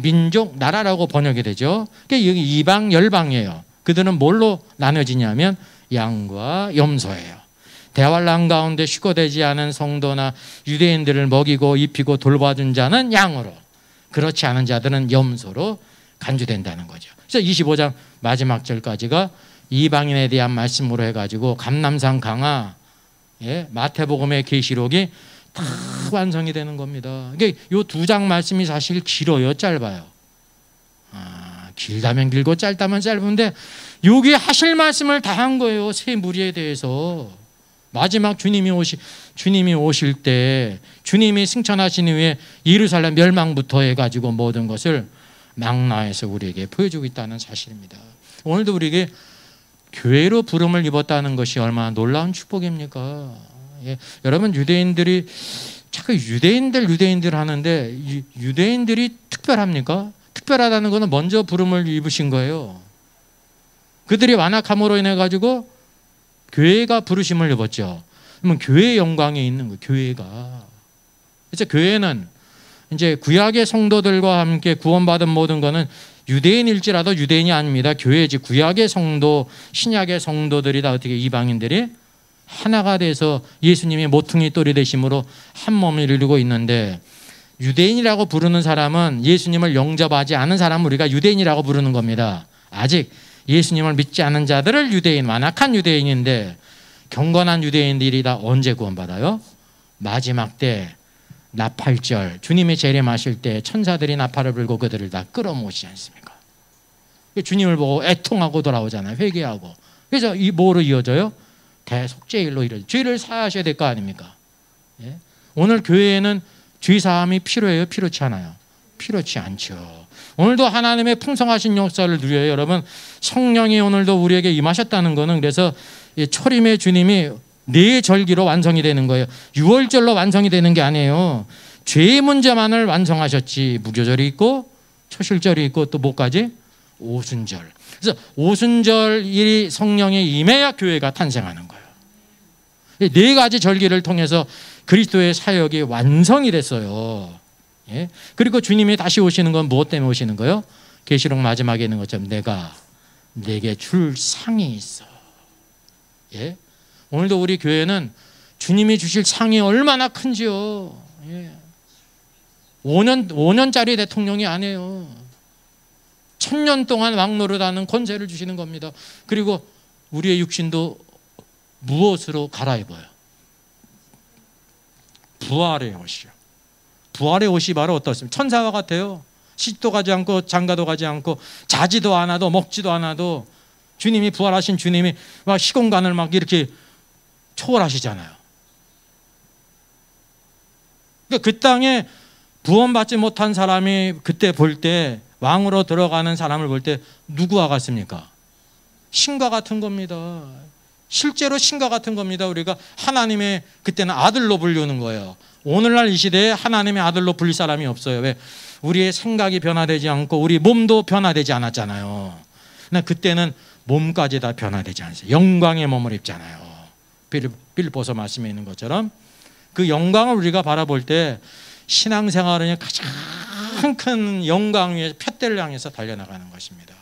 S1: 민족, 나라라고 번역이 되죠. 여기 이방, 열방이에요. 그들은 뭘로 나눠지냐면 양과 염소예요. 대환란 가운데 휴거되지 않은 성도나 유대인들을 먹이고 입히고 돌봐준 자는 양으로, 그렇지 않은 자들은 염소로 간주된다는 거죠. 그래서 25장 마지막 절까지가 이방인에 대한 말씀으로 해가지고 감람산 강화, 예, 마태복음의 계시록이 다 완성이 되는 겁니다. 이게 요 두 장 말씀이 사실 길어요, 짧아요? 길다면 길고 짧다면 짧은데 여기 하실 말씀을 다 한 거예요. 새 무리에 대해서. 마지막 주님이 오실 때, 주님이 승천하신 이후에 예루살렘 멸망부터 해가지고 모든 것을 망라해서 우리에게 보여주고 있다는 사실입니다. 오늘도 우리에게 교회로 부름을 입었다는 것이 얼마나 놀라운 축복입니까? 예, 여러분, 유대인들이 자꾸 유대인들 하는데 유대인들이 특별합니까? 특별하다는 것은 먼저 부름을 입으신 거예요. 그들이 완악함으로 인해 가지고 교회가 부르심을 입었죠. 그러면 교회의 영광에 있는 거예요. 교회가. 그래서 교회는 이제 구약의 성도들과 함께 구원받은 모든 것은 유대인일지라도 유대인이 아닙니다. 교회지. 구약의 성도, 신약의 성도들이 다 어떻게 이방인들이 하나가 돼서 예수님이 모퉁이 돌이 되심으로 한 몸을 이루고 있는데, 유대인이라고 부르는 사람은 예수님을 영접하지 않은 사람을 우리가 유대인이라고 부르는 겁니다. 아직 예수님을 믿지 않은 자들을 유대인, 완악한 유대인인데, 경건한 유대인들이 다 언제 구원받아요? 마지막 때 나팔절, 주님이 재림하실 때 천사들이 나팔을 불고 그들을 다 끌어모으지 않습니까? 주님을 보고 애통하고 돌아오잖아요. 회개하고. 그래서 이 뭐로 이어져요? 대속죄일로 이어져요. 죄를 사하셔야 될 거 아닙니까? 예? 오늘 교회에는 죄 사함이 필요해요? 필요치 않아요? 필요치 않죠. 오늘도 하나님의 풍성하신 역사를 누려요. 여러분, 성령이 오늘도 우리에게 임하셨다는 것은, 그래서 초림의 주님이 네 절기로 완성이 되는 거예요. 6월절로 완성이 되는 게 아니에요. 죄의 문제만을 완성하셨지. 무교절이 있고 초실절이 있고 또 뭐까지? 오순절. 그래서 오순절이 성령에 임해야 교회가 탄생하는 거예요. 네 가지 절기를 통해서 그리스도의 사역이 완성이 됐어요. 예? 그리고 주님이 다시 오시는 건 무엇 때문에 오시는 거예요? 계시록 마지막에 있는 것처럼 내가 내게 줄 상이 있어. 예? 오늘도 우리 교회는 주님이 주실 상이 얼마나 큰지요. 예. 5년짜리 대통령이 아니에요. 1000년 동안 왕노릇하는 권세를 주시는 겁니다. 그리고 우리의 육신도 무엇으로 갈아입어요? 부활의 옷이요. 부활의 옷이 바로 어떻습니까? 천사와 같아요. 시집도 가지 않고 장가도 가지 않고 자지도 않아도 먹지도 않아도 주님이, 부활하신 주님이 막 시공간을 막 이렇게 초월하시잖아요. 그러니까 그 땅에 구원받지 못한 사람이 그때 볼 때, 왕으로 들어가는 사람을 볼 때 누구와 같습니까? 신과 같은 겁니다. 실제로 신과 같은 겁니다. 우리가 하나님의, 그때는 아들로 불리는 거예요. 오늘날 이 시대에 하나님의 아들로 불릴 사람이 없어요. 왜? 우리의 생각이 변화되지 않고 우리 몸도 변화되지 않았잖아요. 근데 그때는 몸까지 다 변화되지 않았어요. 영광의 몸을 입잖아요. 빌립보서 말씀에 있는 것처럼 그 영광을 우리가 바라볼 때 신앙생활은 가장 큰 영광 위에 푯대를 향해서 달려나가는 것입니다.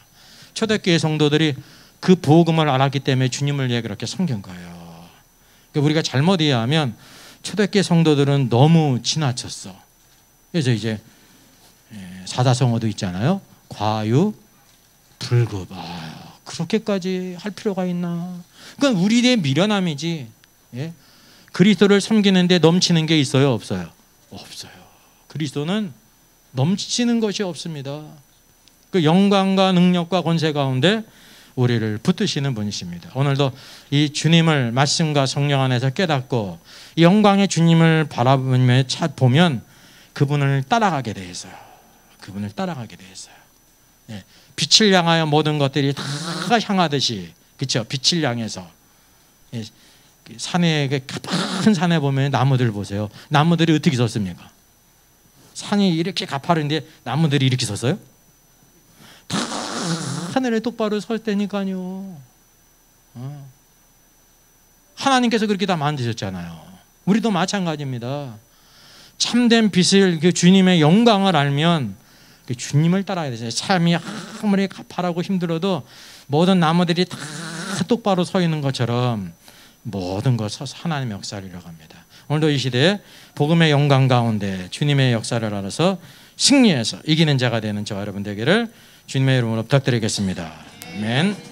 S1: 초대교회 성도들이 그 복음을 알았기 때문에 주님을 위해 그렇게 섬긴 거예요. 우리가 잘못 이해하면 초대교회 성도들은 너무 지나쳤어. 그래서 이제 사다성어도 있잖아요. 과유, 불급. 그렇게까지 할 필요가 있나? 그건 우리의 미련함이지. 예? 그리스도를 섬기는데 넘치는 게 있어요, 없어요? 없어요. 그리스도는 넘치는 것이 없습니다. 그 영광과 능력과 권세 가운데 우리를 붙드시는 분이십니다. 오늘도 이 주님을 말씀과 성령 안에서 깨닫고 이 영광의 주님을 바라보며 보면 그분을 따라가게 돼 있어요. 그분을 따라가게 돼 있어요. 예. 빛을 향하여 모든 것들이 다 향하듯이, 그렇죠? 빛을 향해서. 예. 산에, 가파른 산에 보면 나무들 보세요. 나무들이 어떻게 섰습니까? 산이 이렇게 가파른데 나무들이 이렇게 섰어요? 다 하늘에 똑바로 설 때니까요. 하나님께서 그렇게 다 만드셨잖아요. 우리도 마찬가지입니다. 참된 빛을, 주님의 영광을 알면 주님을 따라야 되잖아요. 삶이 아무리 가파르고 힘들어도 모든 나무들이 다 똑바로 서 있는 것처럼 모든 것 서서 하나님의 역사를 이뤄갑니다. 오늘도 이 시대에 복음의 영광 가운데 주님의 역사를 알아서 승리해서 이기는 자가 되는 저와 여러분 되기를 주님의 이름으로 부탁드리겠습니다. 아멘.